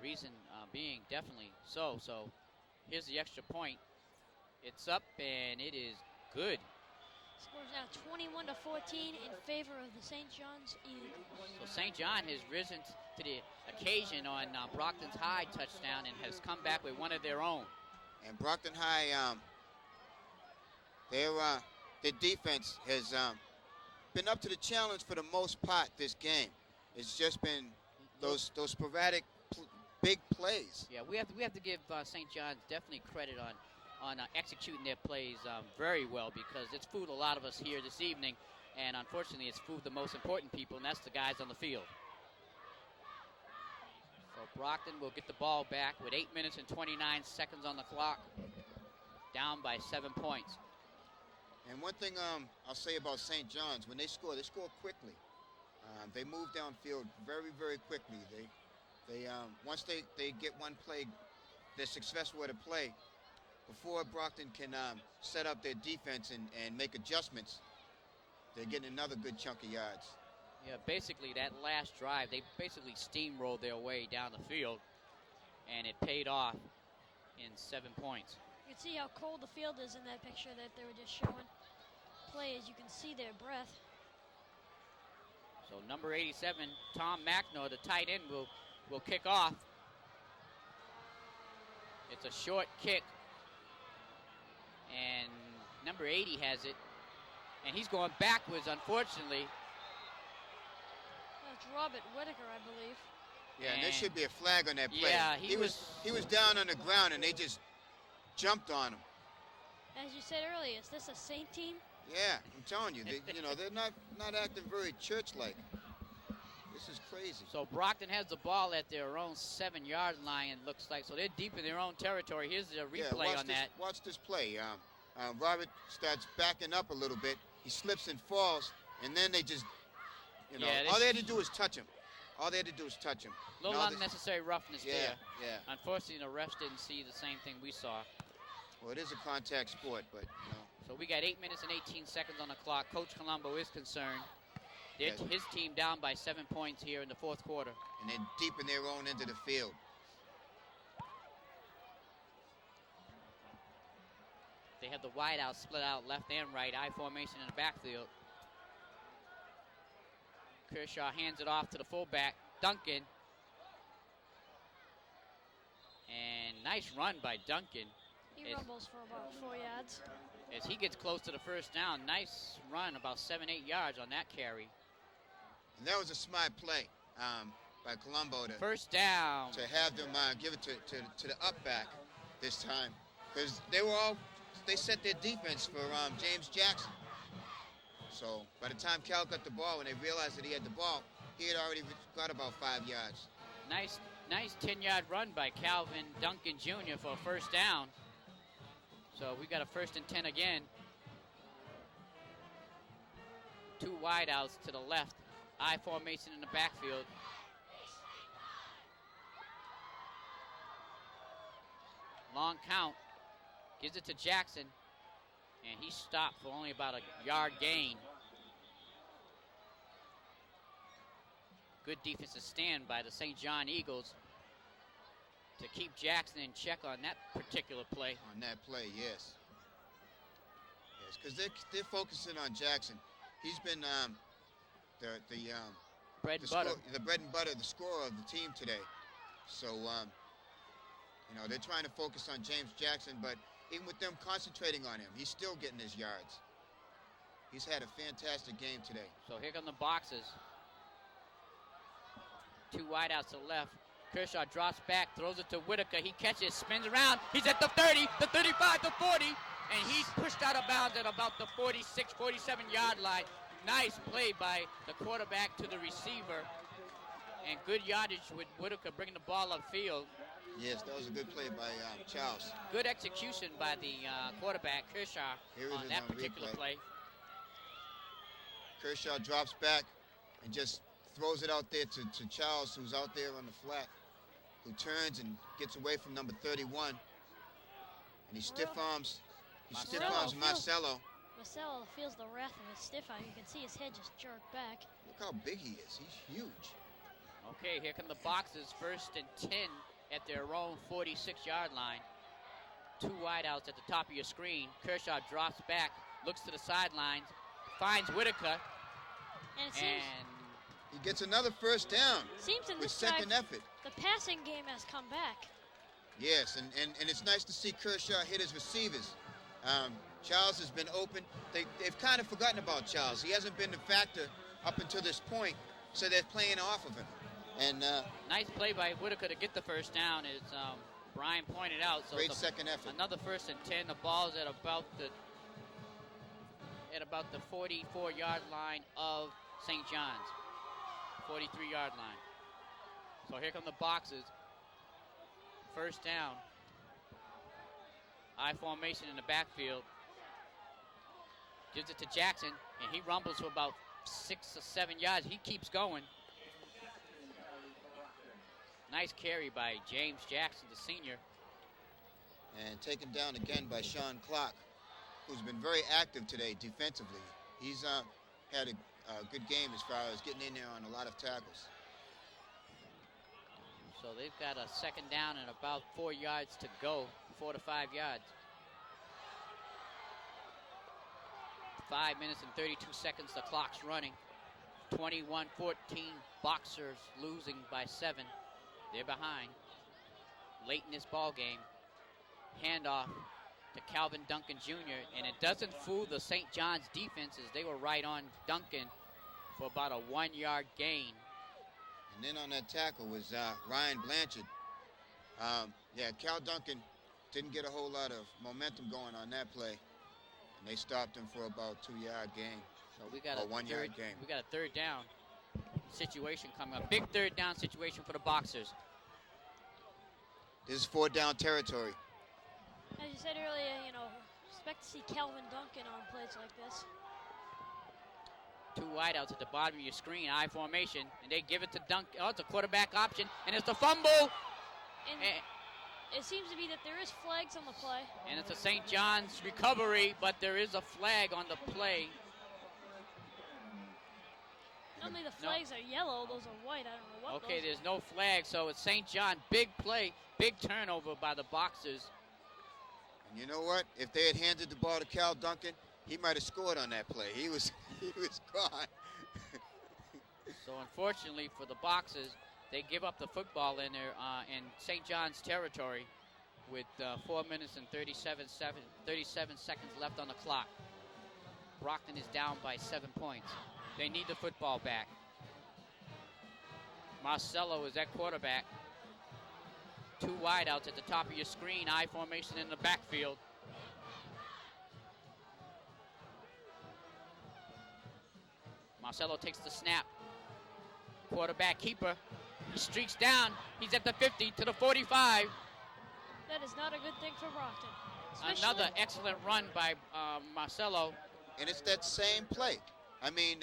Reason being definitely so. So here's the extra point. It's up, and it is good. Scores now 21-14 in favor of the St. John's Eagles. So St. John has risen to the occasion on Brockton's High touchdown and has come back with one of their own. And Brockton High, their defense has been up to the challenge for the most part this game. It's just been those sporadic big plays. Yeah, we have to give St. John's definitely credit on executing their plays very well, because it's fooled a lot of us here this evening, and unfortunately it's fooled the most important people, and that's the guys on the field. So Brockton will get the ball back with 8 minutes and 29 seconds on the clock, down by 7 points. And one thing I'll say about St. John's, when they score quickly. They move downfield very, very quickly. They once they get one play, they're successful at a play. Before Brockton can set up their defense and make adjustments, they're getting another good chunk of yards. Yeah, basically that last drive, they basically steamrolled their way down the field, and it paid off in 7 points. You can see how cold the field is in that picture that they were just showing. Players, you can see their breath. So number 87, Tom Macknor, the tight end, will kick off. It's a short kick, and number 80 has it, and he's going backwards, unfortunately. That's Robert Whitaker, I believe. Yeah, and there should be a flag on that play. Yeah, he was down on the ground, and they just jumped on him. As you said earlier, is this a Saint team? Yeah, I'm telling you, they're not acting very church-like. This is crazy. So Brockton has the ball at their own 7-yard line, it looks like. So they're deep in their own territory. Here's the replay on that. Watch this play. Robert starts backing up a little bit. He slips and falls, and then they just, all they had to do is touch him. All they had to do is touch him. A little unnecessary roughness there. Yeah. Unfortunately, the refs didn't see the same thing we saw. Well, it is a contact sport, but, So we got 8 minutes and 18 seconds on the clock. Coach Colombo is concerned. Yes. His team down by 7 points here in the fourth quarter. And then deep in their own end of the field. They have the wide out split out left and right, I formation in the backfield. Kershaw hands it off to the fullback, Duncan. And nice run by Duncan. He rumbles for about 4 yards. As he gets close to the first down. Nice run, about 7-8 yards on that carry. And that was a smart play by Colombo to First down. to have them give it to the up back this time, because they set their defense for James Jackson. So by the time Cal got the ball, when they realized that he had the ball, he had already got about 5 yards. Nice 10-yard run by Calvin Duncan Jr. for a first down. So we got a 1st and 10 again. 2 wideouts to the left. I formation in the backfield. Long count. Gives it to Jackson. And he stopped for only about a yard gain. Good defensive stand by the St. John Eagles to keep Jackson in check on that particular play. On that play, yes. Yes, because they're focusing on Jackson. He's been the Bread and butter. the bread and butter, the scorer of the team today. So, they're trying to focus on James Jackson, but even with them concentrating on him, he's still getting his yards. He's had a fantastic game today. So here come the boxes. 2 wideouts to the left. Kershaw drops back, throws it to Whitaker. He catches, spins around. He's at the 30, the 35, the 40, and he's pushed out of bounds at about the 46, 47-yard line. Nice play by the quarterback to the receiver, and good yardage with Whitaker bringing the ball upfield. Yes, that was a good play by Charles. Good execution by the quarterback, Kershaw, on that particular play. Kershaw drops back and just throws it out there to Charles, who's out there on the flat, who turns and gets away from number 31. And he stiff arms Marcelo. Marcelo feels the wrath of his stiff arm. You can see his head just jerk back. Look how big he is. He's huge. Okay, here come the boxes. 1st and 10 at their own 46-yard line. 2 wideouts at the top of your screen. Kershaw drops back, looks to the sidelines, finds Whitaker, And it seems he gets another first down in with this second drive, effort. the passing game has come back. Yes, and it's nice to see Kershaw hit his receivers. Charles has been open. They've kind of forgotten about Charles. He hasn't been the factor up until this point, so they're playing off of him. And nice play by Whitaker to get the first down, as Brian pointed out. So great second effort. Another 1st and 10. The ball's at about the 44-yard line of St. John's. 43-yard line. So here come the boxes. First down. I formation in the backfield. Gives it to Jackson, and he rumbles for about 6 or 7 yards. He keeps going. Nice carry by James Jackson, the senior. And taken down again by Sean Clark, who's been very active today defensively. He's had a good game as far as getting in there on a lot of tackles. So they've got a 2nd down and about 4 yards to go, 4 to 5 yards. 5 minutes and 32 seconds, the clock's running. 21-14, Boxers losing by 7. They're behind. Late in this ball game. Handoff to Calvin Duncan Jr., and it doesn't fool the St. John's defense, as they were right on Duncan for about a 1-yard gain. And then on that tackle was Ryan Blanchard. Cal Duncan didn't get a whole lot of momentum going on that play, and they stopped him for about 2-yard gain. So we got a 1-yard gain. We got a 3rd down situation coming up. Big 3rd down situation for the Boxers. This is 4-down territory. As you said earlier, expect to see Calvin Duncan on plays like this. 2 wideouts at the bottom of your screen, I formation, and they give it to Duncan. Oh, it's a quarterback option, and it's the fumble. And it seems to be that there is flags on the play. And it's a St. John's recovery, but there is a flag on the play. Normally the flags are yellow, those are white. I don't know what Okay, those there's no flag, so it's St. John. Big play, big turnover by the Boxers. And you know what? If they had handed the ball to Cal Duncan, he might have scored on that play. He was gone. So unfortunately for the Boxers, they give up the football in their in St. John's territory with 4 minutes and 37 seconds left on the clock. Brockton is down by 7 points. They need the football back. Marcelo is at quarterback. 2 wideouts at the top of your screen. I formation in the backfield. Marcelo takes the snap. Quarterback keeper. He streaks down. He's at the 50 to the 45. That is not a good thing for Brockton. Another excellent run by Marcelo. And it's that same play. I mean,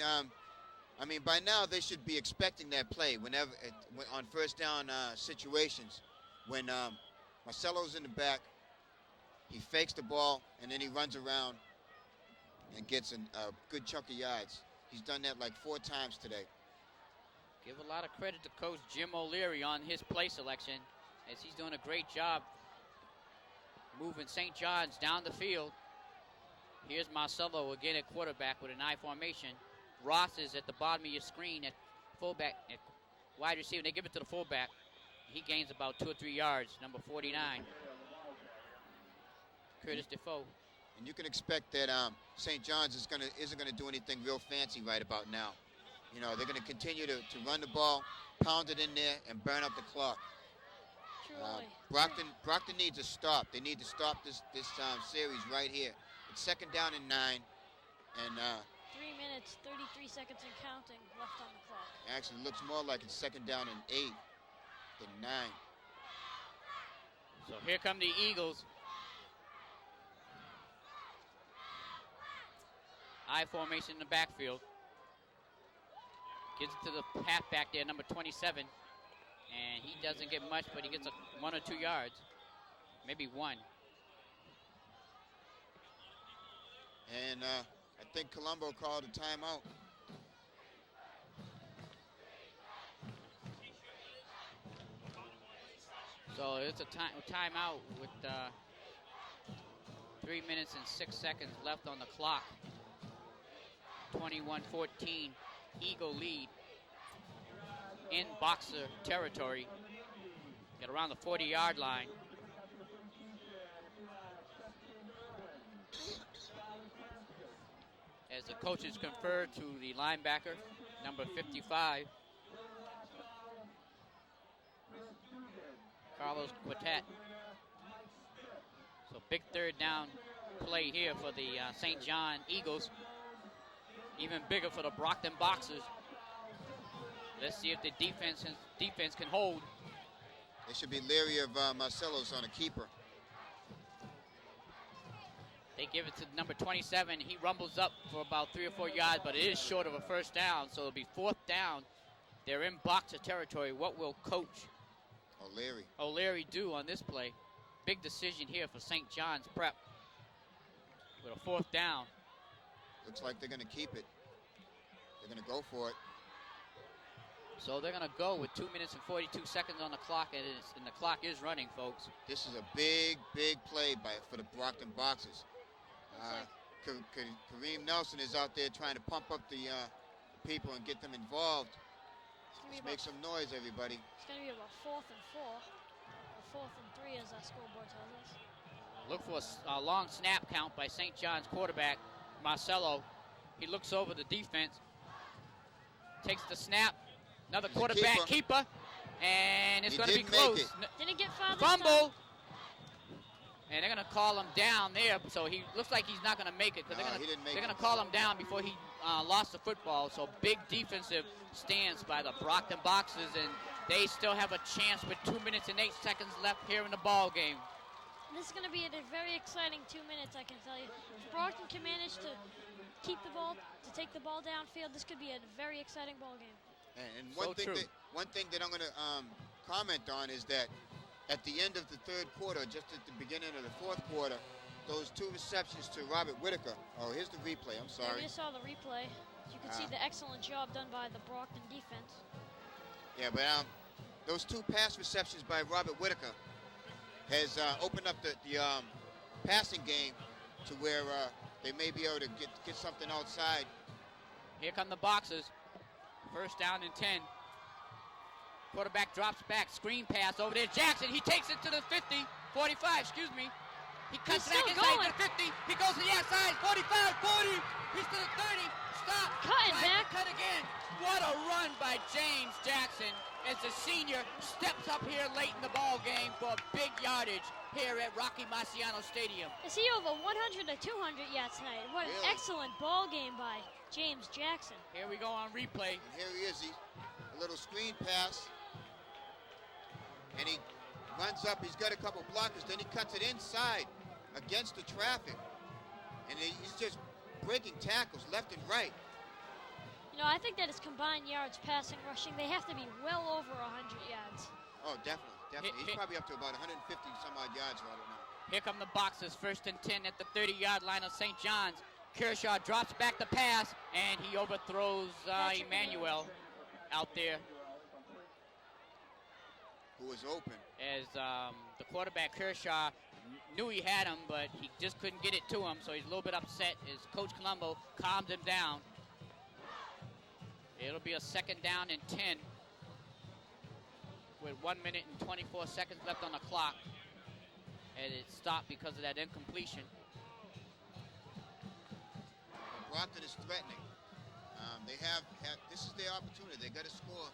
by now they should be expecting that play whenever on first down situations. When Marcelo's in the back, he fakes the ball and then he runs around and gets a good chunk of yards. He's done that like 4 times today. Give a lot of credit to Coach Jim O'Leary on his play selection, as he's doing a great job moving St. John's down the field. Here's Marcelo again at quarterback with an I formation. Ross is at the bottom of your screen at fullback, at wide receiver. They give it to the fullback. He gains about 2 or 3 yards, number 49. Curtis Defoe. And you can expect that St. John's isn't gonna do anything real fancy right about now. You know, they're gonna continue to run the ball, pound it in there, and burn up the clock. Brockton needs a stop. They need to stop this series right here. It's 2nd down and 9, and 3 minutes, 33 seconds and counting left on the clock. Actually, it looks more like it's 2nd down and 8 than 9. So here come the Eagles. I formation in the backfield. Gives it to the halfback there, number 27. And he doesn't get much, but he gets 1 or 2 yards. Maybe 1. And I think Colombo called a timeout. So it's a timeout with 3 minutes and 6 seconds left on the clock. 21-14, Eagle lead in Boxer territory. Get around the 40-yard line. As the coaches confer to the linebacker, number 55, Carlos Quartet. So big 3rd down play here for the St. John Eagles. Even bigger for the Brockton Boxers. Let's see if the defense can hold. They should be leery of Marcelo's on a keeper. They give it to number 27. He rumbles up for about 3 or 4 yards, but it is short of a 1st down, so it'll be 4th down. They're in Boxer territory. What will Coach O'Leary do on this play? Big decision here for St. John's Prep with a 4th down. Looks like they're going to keep it. They're going to go for it. So they're going to go with 2 minutes and 42 seconds on the clock, and the clock is running, folks. This is a big play for the Brockton Boxers. Kareem Nelson is out there trying to pump up the people and get them involved. Let's make some noise, everybody. It's going to be about 4th and 4, or 4th and 3, as our scoreboard tells us. Look for a long snap count by St. John's quarterback, Marcelo. He looks over the defense, takes the snap. Another quarterback keeper, and it's going to be close. Didn't get fouled. Fumble. And they're going to call him down there, so he looks like he's not going to make it. They're going to call him down before he lost the football. So big defensive stance by the Brockton Boxers, and they still have a chance with 2 minutes and 8 seconds left here in the ball game. This is going to be a very exciting 2 minutes, I can tell you. If Brockton can manage to keep the ball, to take the ball downfield, this could be a very exciting ball game. And one thing that I'm going to comment on is that at the end of the 3rd quarter, just at the beginning of the 4th quarter, those 2 receptions to Robert Whitaker. Oh, here's the replay. I'm sorry. Yeah, we just saw the replay. You can see the excellent job done by the Brockton defense. Yeah, but those 2 pass receptions by Robert Whitaker has opened up the passing game to where they may be able to get something outside. Here come the Boxers. First down and 10. Quarterback drops back. Screen pass over there. Jackson, he takes it to the 50. 45, excuse me. He cuts He's back still inside going. to the 50. He goes to the outside. 45, 40. He's to the 30. Stop. Cutting Tries to back. Cut again. What a run by James Jackson as the senior steps up here late in the ball game for big yardage here at Rocky Marciano Stadium. Is he over 100 to 200 yards tonight? What an Really? excellent ball game by James Jackson. Here we go on replay. And here he is. A little screen pass. And he runs up. He's got a couple blockers. Then he cuts it inside against the traffic. And he's just breaking tackles left and right. You know, I think that his combined yards passing, rushing, they have to be well over 100 yards. Oh, definitely. He's probably up to about 150 some odd yards right now. Here come the Boxers, first and 10 at the 30-yard line of St. John's. Kershaw drops back the pass, and he overthrows Emmanuel out there. Who was open. As the quarterback, Kershaw, knew he had him, but he just couldn't get it to him, so he's a little bit upset as Coach Colombo calmed him down. It'll be a second down and 10 with 1 minute and 24 seconds left on the clock. And it stopped because of that incompletion. Brockton is threatening. They have this is their opportunity. They got to score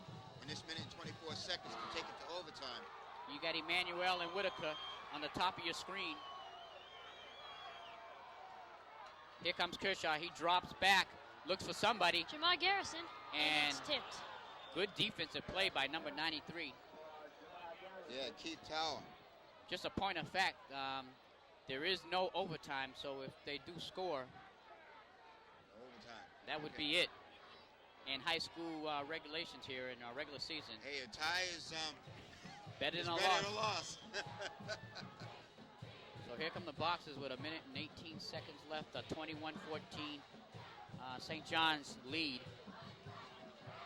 in this minute and 24 seconds to take it to overtime. You got Emmanuel and Whitaker on the top of your screen. Here comes Kershaw. He drops back, looks for somebody. Jamar Garrison, and it's tipped. Good defensive play by number 93. Yeah, Keith Tower. Just a point of fact, there is no overtime, so if they do score, Overtime. that would be it. In high school regulations here in our regular season. Hey, a tie is Better is than a better loss. than a loss. So here come the Boxers with 1 minute and 18 seconds left, a 21-14 St. John's lead.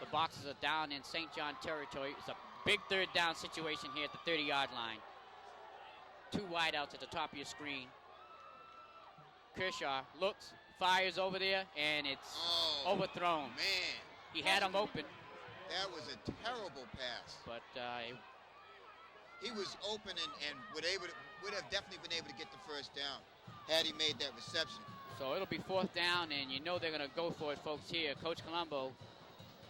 The Boxers are down in St. John territory. It's a big third down situation here at the 30-yard line. Two wideouts at the top of your screen. Kershaw looks, fires over there, and it's overthrown. Man, He had him open, that was a terrible pass. but He was open and would have definitely been able to get the first down had he made that reception. so it'll be fourth down, and you know they're going to go for it, folks, here. Coach Colombo,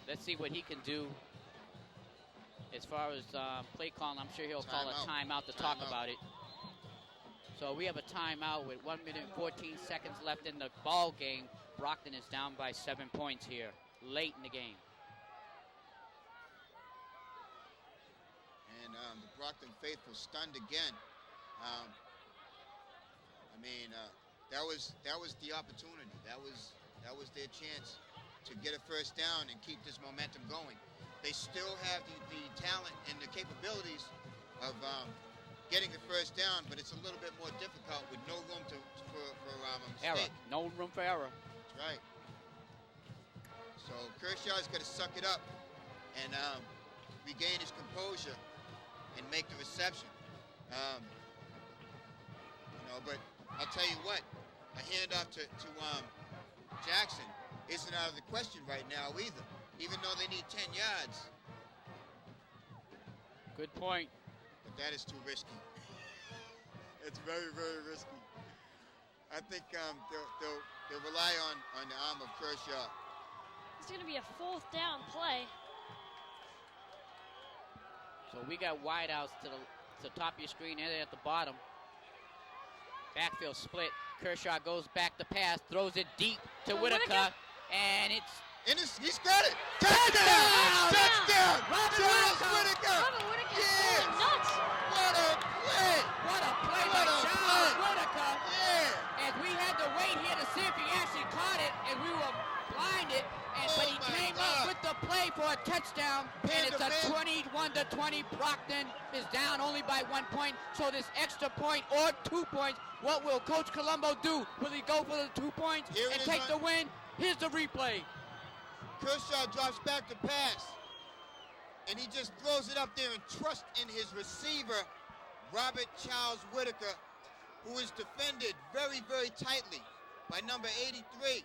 let's see what he can do. As far as play calling, I'm sure he'll call a timeout to talk about it. So we have a timeout with 1 minute and 14 seconds left in the ball game. Brockton is down by 7 points here, late in the game. And the Brockton faithful stunned again. That was the opportunity. That was their chance to get a first down and keep this momentum going. They still have the talent and the capabilities of getting the first down, but it's a little bit more difficult with no room for Error. mistake. No room for error. That's right. So Kershaw's got to suck it up and regain his composure and make the reception. But I'll tell you what, a handoff to Jackson isn't out of the question right now either, even though they need 10 yards. Good point. But that is too risky. It's very, very risky. I think they'll rely on the arm of Kershaw. It's going to be a fourth down play. So we got wideouts to the top of your screen and at the bottom. Backfield split. Kershaw goes back to pass, throws it deep to Whitaker, and He's got it! Touchdown! Touchdown! Charles Whitaker! Robert Whitaker is Yes! going nuts. What a play! what a play by What a Charles play. Whitaker. Yeah! And we had to wait here to see if he actually caught it, and we were blinded. But he my came God. up with the play for a touchdown, and it's a 21-20. Brockton is down only by 1 point. So this extra point or 2 points, what will Coach Colombo do? Will he go for the 2 points Here it and is take on- the win? Here's the replay. Kershaw drops back to pass. And he just throws it up there and trusts in his receiver, Robert Charles Whitaker. who is defended very, very tightly by number 83.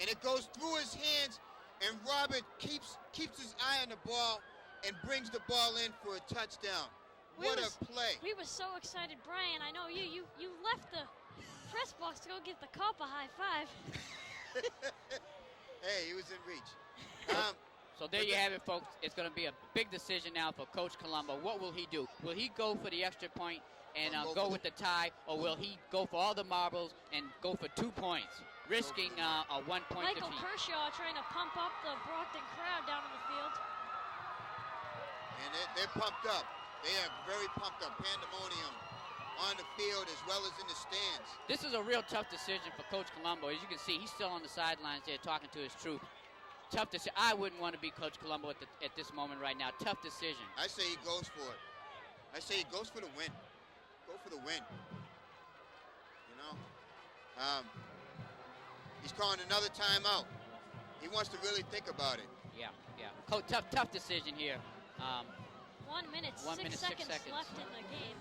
And it goes through his hands, and Robert keeps his eye on the ball and brings the ball in for a touchdown. What a play. We were so excited, Brian. I know you left the press box to go give the cop a high five. Hey, he was in reach. So there you have it, folks. It's going to be a big decision now for Coach Colombo. What will he do? Will he go for the extra point and go with the tie, or will he go for all the marbles and go for 2 points, risking a 1 point Michael defeat? Kershaw trying to pump up the Brockton crowd down on the field. And they're pumped up. They are very pumped up. Pandemonium on the field as well as in the stands. This is a real tough decision for Coach Colombo. As you can see, he's still on the sidelines there talking to his troops. Tough decision. I wouldn't want to be Coach Colombo at this moment right now. Tough decision. I say he goes for it. I say he goes for the win. Go for the win. You know? He's calling another timeout. He wants to really think about it. Yeah. Tough decision here. 1 minute, 1 6 minute, 6 seconds seconds. left in the game.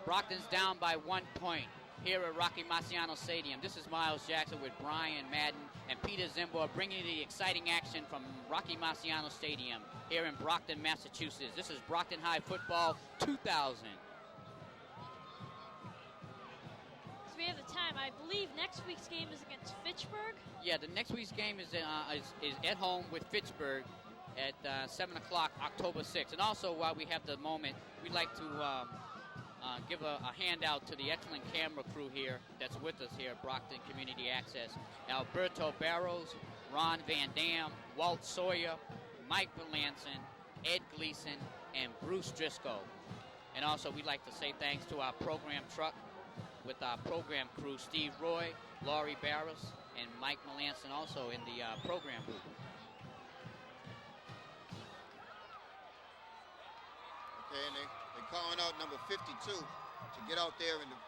Brockton's down by 1 point here at Rocky Marciano Stadium. This is Miles Jackson with Brian Madden and Peter Zimbor bringing you the exciting action from Rocky Marciano Stadium here in Brockton, Massachusetts. This is Brockton High Football 2000. So we have the time. I believe next week's game is against Fitchburg. Yeah, the next week's game is at home with Fitchburg at 7 o'clock, October 6th. And also, while we have the moment, we'd like to give a handout to the excellent camera crew here that's with us here at Brockton Community Access. Alberto Barrows, Ron Van Dam, Walt Sawyer, Mike Melanson, Ed Gleason, and Bruce Driscoll. And also, we'd like to say thanks to our program truck with our program crew, Steve Roy, Laurie Barros, and Mike Melanson also in the program booth. Okay, and they're calling out number 52 to get out there in the.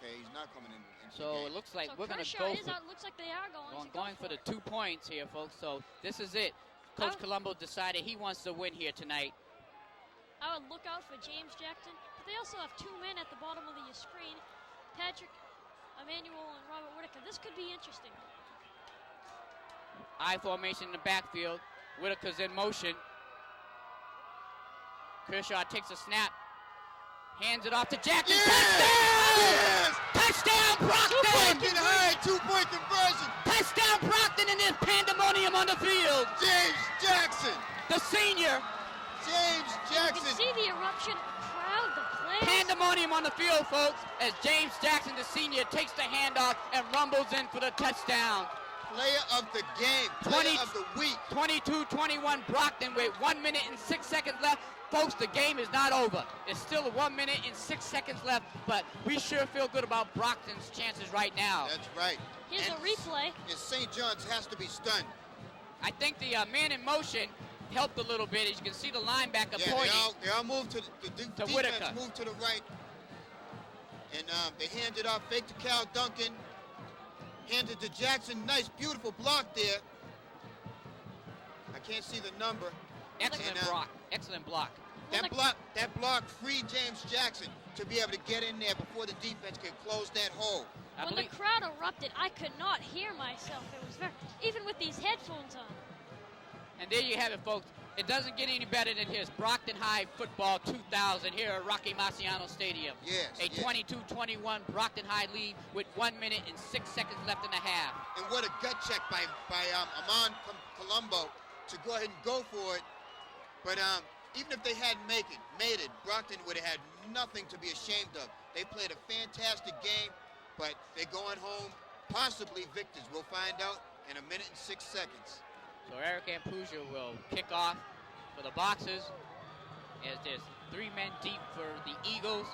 Okay, he's not coming in. So it looks like So we're going to Kershaw go is out. Looks like they are going for the 2 points here, folks. So this is it. Coach Colombo decided he wants to win here tonight. I would look out for James Jackson, but they also have 2 men at the bottom of the screen, Patrick Emmanuel and Robert Whitaker. This could be interesting. I formation in the backfield. Whitaker's in motion. Kershaw takes a snap, hands it off to Jackson. Yes! Touchdown! Touchdown, Brockton! 2 point high, 2-point conversion. Touchdown, Brockton, and there's pandemonium on the field. James Jackson. The senior. James You Jackson. can see the eruption crowd, the players. Pandemonium on the field, folks, as James Jackson, the senior, takes the handoff and rumbles in for the touchdown. Player of the game. Player of the week. 22-21 Brockton with 1 minute and 6 seconds left. Folks, the game is not over. It's still 1 minute and 6 seconds left, but we sure feel good about Brockton's chances right now. That's right. Here's a replay. And St. John's has to be stunned. I think the man in motion helped a little bit. As you can see the linebacker Yeah, pointing. they all moved to the defense Whitaker. moved to the right. And they handed off fake to Cal Duncan. Handed to Jackson. Nice, beautiful block there. I can't see the number. Excellent And, block. Excellent block. That block freed James Jackson to be able to get in there before the defense could close that hole. When the crowd erupted, I could not hear myself. It was very, even with these headphones on. And there you have it, folks. It doesn't get any better than his Brockton High Football 2000 here at Rocky Marciano Stadium. Yes. A 22-21 Brockton High lead with 1 minute and 6 seconds left in the half. And what a gut check by Amon Colombo to go ahead and go for it. But even if they hadn't made it, Brockton would have had nothing to be ashamed of. They played a fantastic game, but they're going home possibly victors. We'll find out in 1 minute and 6 seconds. So Eric Ampuja will kick off for the Boxers as there's 3 men deep for the Eagles.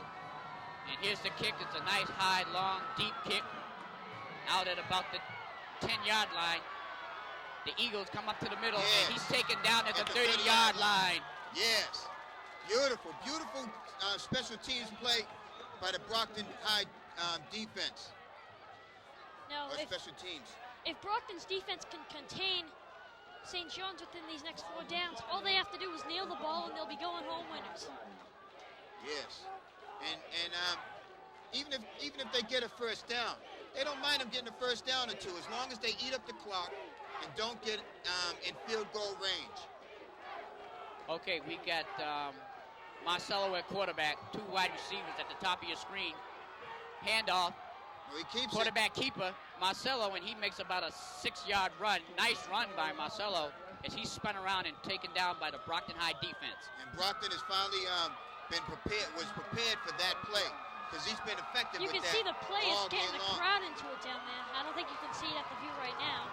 And here's the kick. It's a nice, high, long, deep kick out at about the 10-yard line. The Eagles come up to the middle, Yes. and he's taken down at the 30-yard line. Yes. Beautiful, beautiful special teams play by the Brockton High defense. Now, Or special teams. if Brockton's defense can contain St. John's within these next 4 downs, all they have to do is nail the ball, and they'll be going home winners. Yes. And even if they get a first down, they don't mind them getting a first down or two as long as they eat up the clock and don't get in field goal range. Okay, we got Marcelo at quarterback, 2 wide receivers at the top of your screen. Handoff. Well, he keeps Quarterback keeper, Marcelo, and he makes about a 6-yard run. Nice run by Marcelo as he's spun around and taken down by the Brockton High defense. And Brockton has finally was prepared for that play because he's been effective You with can that see the play is all getting game the long. crowd into it down there. I don't think you can see it at the view right now,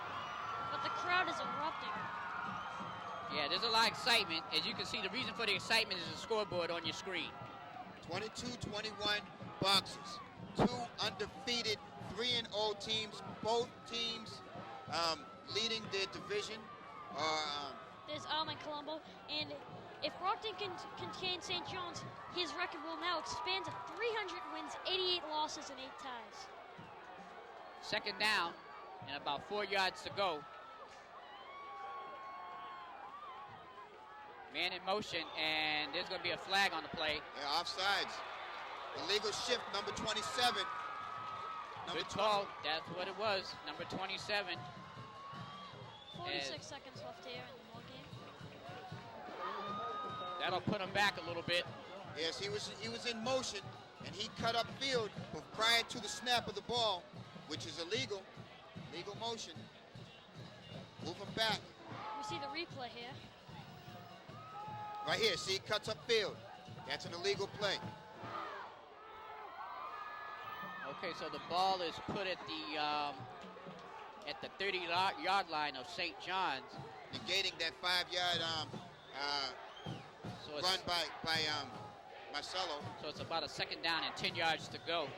but the crowd is erupting. Yeah, there's a lot of excitement. As you can see, the reason for the excitement is the scoreboard on your screen. 22-21 Boxers. 2 undefeated 3-0 teams. Both teams leading their division. There's and Colombo, and if Brockton can contain St. John's, his record will now expand to 300 wins, 88 losses, and 8 ties. Second down and about 4 yards to go. Man in motion, and there's going to be a flag on the play. Yeah, offsides. Illegal shift, number 27. Good call. That's what it was. Number 27. 46 seconds left here in the ball game. That'll put him back a little bit. Yes, he was in motion, and he cut up field prior to the snap of the ball, which is illegal. Legal motion. Move him back. We see the replay here. Right here, see, cuts up field. That's an illegal play. Okay, so the ball is put at the 30-yard line of St. John's. Negating that 5-yard So run by Marcelo. So it's about a second down and 10 yards to go.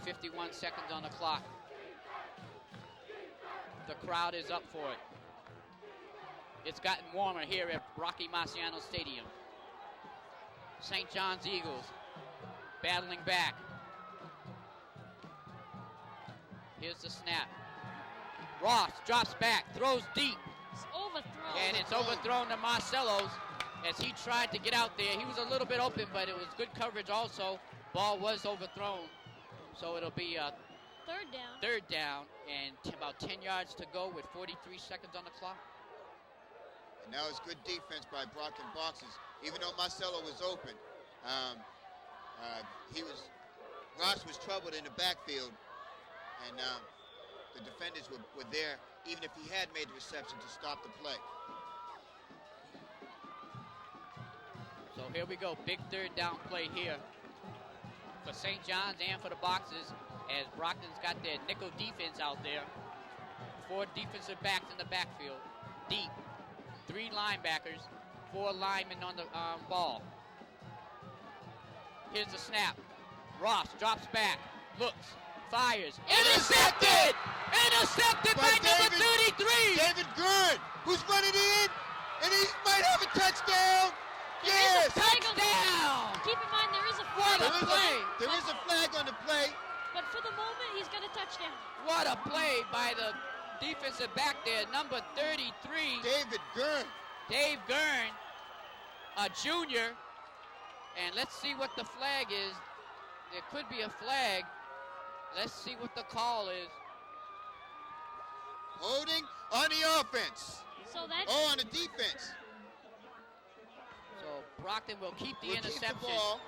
51 seconds on the clock. The crowd is up for it. It's gotten warmer here at Rocky Marciano Stadium. St. John's Eagles battling back. Here's the snap. Ross drops back, throws deep. It's overthrown. And it's overthrown to Marcelo's as he tried to get out there. He was a little bit open, but it was good coverage also. Ball was overthrown. So it'll be a third down and about 10 yards to go with 43 seconds on the clock. And that was good defense by Brockton Boxers. Even though Marcelo was open, Ross was troubled in the backfield, and the defenders were there, even if he had made the reception to stop the play. So here we go, big third down play here for St. John's and for the Boxers, as Brockton's got their nickel defense out there. 4 defensive backs in the backfield, deep. 3 linebackers, 4 linemen on the ball. Here's the snap. Ross drops back, looks, fires. Intercepted! Intercepted by number 33! David Gurn, who's running in, and he might have a touchdown. Yes! Touchdown! Keep in mind there is a What flag. a play! There is a flag on the play. But for the moment, he's got a touchdown. What a play by the defensive back there, number 33. David Gurn. Dave Gurn, a junior. And let's see what the flag is. There could be a flag. Let's see what the call is. Holding on the offense. So that's Oh, on the defense. So Brockton will keep the We'll keep the interception. ball.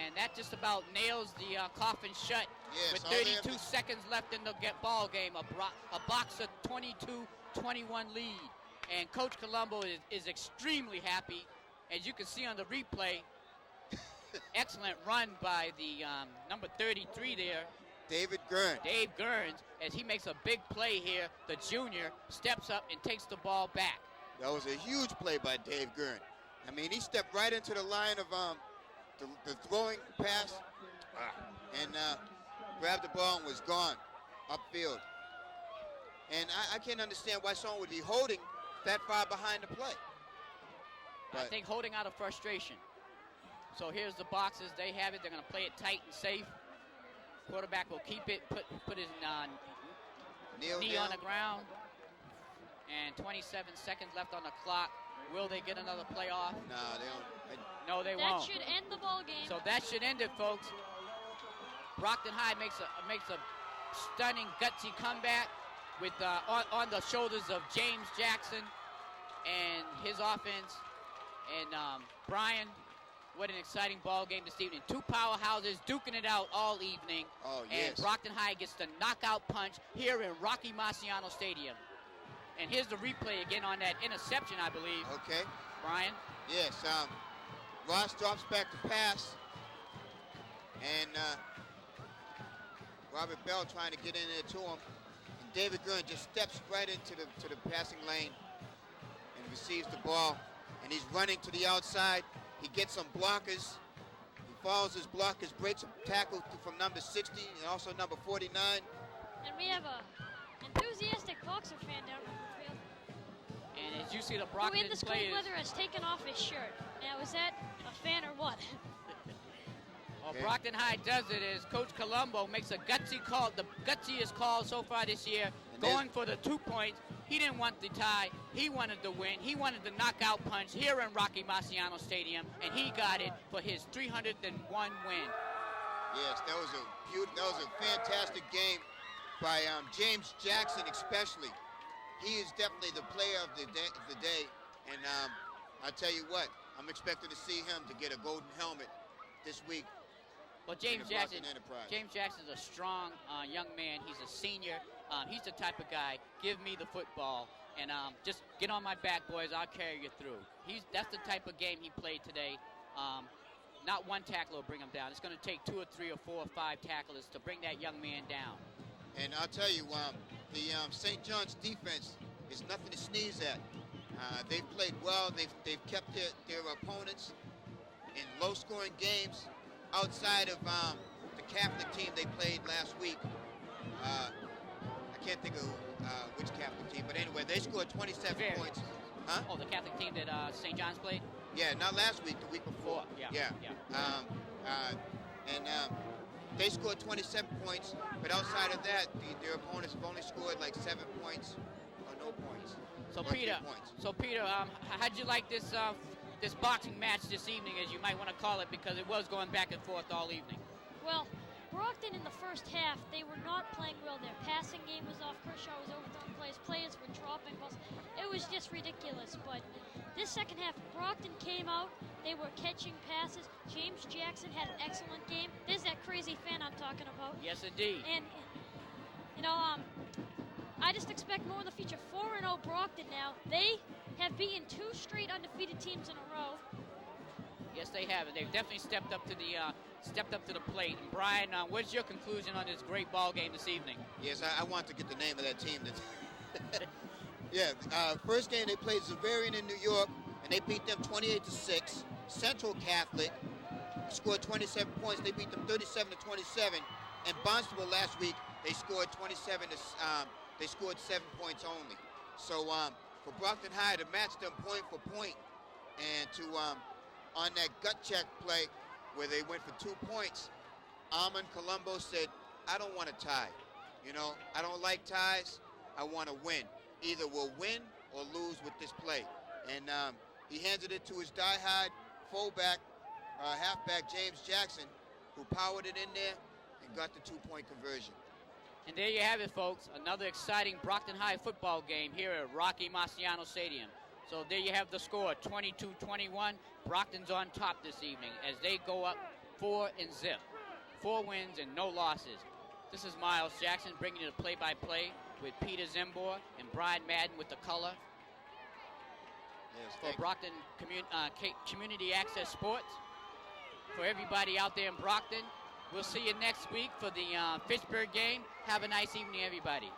And that just about nails the coffin shut. Yes, With all they have 32 to- seconds left in the ball game, a Boxer 22-21 lead. And Coach Colombo is extremely happy. As you can see on the replay, excellent run by the number 33 there, David Gurn. Dave Gurns, as he makes a big play here. The junior steps up and takes the ball back. That was a huge play by Dave Gurn. I mean, he stepped right into the line of the throwing pass and grabbed the ball and was gone upfield. And I can't understand why someone would be holding that far behind the play. I think holding out of frustration. So here's the Boxers. They have it. They're going to play it tight and safe. Quarterback will keep it, put his knee on the ground. And 27 seconds left on the clock. Will they get another play off? No, they don't. No, they That won't. should end the ball game. So that should end it, folks. Brockton High makes a stunning, gutsy comeback with on the shoulders of James Jackson and his offense. And Brian, what an exciting ball game this evening. Two powerhouses duking it out all evening. Oh, yes. And Brockton High gets the knockout punch here in Rocky Marciano Stadium. And here's the replay again on that interception, I believe. Okay. Brian? Yes. Ross drops back to pass. And Robert Bell trying to get in there to him. And David Gurn just steps right into the passing lane and receives the ball. And he's running to the outside. He gets some blockers. He follows his blockers, breaks a tackle from number 60 and also number 49. And we have a enthusiastic boxer fan down on the field. And as you see the Who Brockton in this cold players, weather has taken off his shirt. Now, is that a fan or what? well, Okay. Brockton High does it as Coach Colombo makes a gutsy call, the gutsiest call so far this year, And going for the 2 points. He didn't want the tie. He wanted the win. He wanted the knockout punch here in Rocky Marciano Stadium, and he got it for his 301 win. Yes, that was a fantastic game by James Jackson especially. He is definitely the player of the day. And I tell you what, I'm expecting to see him to get a golden helmet this week. Well, James in the Brockton Jackson, Enterprise. James Jackson's a strong young man. He's a senior. He's the type of guy, give me the football, and just get on my back, boys. I'll carry you through. That's the type of game he played today. Not one tackle will bring him down. It's going to take 2 or 3 or 4 or 5 tacklers to bring that young man down. And I'll tell you, the St. John's defense is nothing to sneeze at. They've played well. They've kept their opponents in low-scoring games. Outside of the Catholic team they played last week, I can't think of which Catholic team, but anyway, they scored 27 Very. points. Huh? Oh, the Catholic team that St. John's played? Yeah, not last week, the week before. Yeah. They scored 27 points, but outside of that, their opponents have only scored like 7 points or no points. So Or 3 Peter, points. how'd you like this this boxing match this evening, as you might want to call it, because it was going back and forth all evening? Well, Brockton in the first half, they were not playing well. Their passing game was off. Kershaw was overthrowing plays. Players were dropping balls. It was just ridiculous. But this second half, Brockton came out. They were catching passes. James Jackson had an excellent game. There's that crazy fan I'm talking about. Yes, indeed. And, I just expect more in the future. 4-0 Brockton now. They have beaten 2 straight undefeated teams in a row. Yes, they have, and they've definitely stepped up to the plate. And Brian, what's your conclusion on this great ball game this evening? Yes, I want to get the name of that team. Yeah, first game they played Zavarian in New York, and they beat them 28-6. Central Catholic scored 27 points. They beat them 37-27. And Barnstable last week, they scored they scored 7 points only. So for Brockton High to match them point for point, and to on that gut check play where they went for 2 points, Armand Colombo said, I don't want to tie. I don't like ties. I want to win. Either we'll win or lose with this play. And he handed it to his diehard fullback, halfback James Jackson, who powered it in there and got the 2-point conversion. And there you have it, folks. Another exciting Brockton High football game here at Rocky Marciano Stadium. So there you have the score, 22-21. Brockton's on top this evening as they go up 4-0. 4 wins and no losses. This is Miles Jackson bringing you the play-by-play with Peter Zembor and Brian Madden with the color Yes, for thank you. Brockton Community Access Sports. For everybody out there in Brockton, we'll see you next week for the Fitchburg game. Have a nice evening, everybody.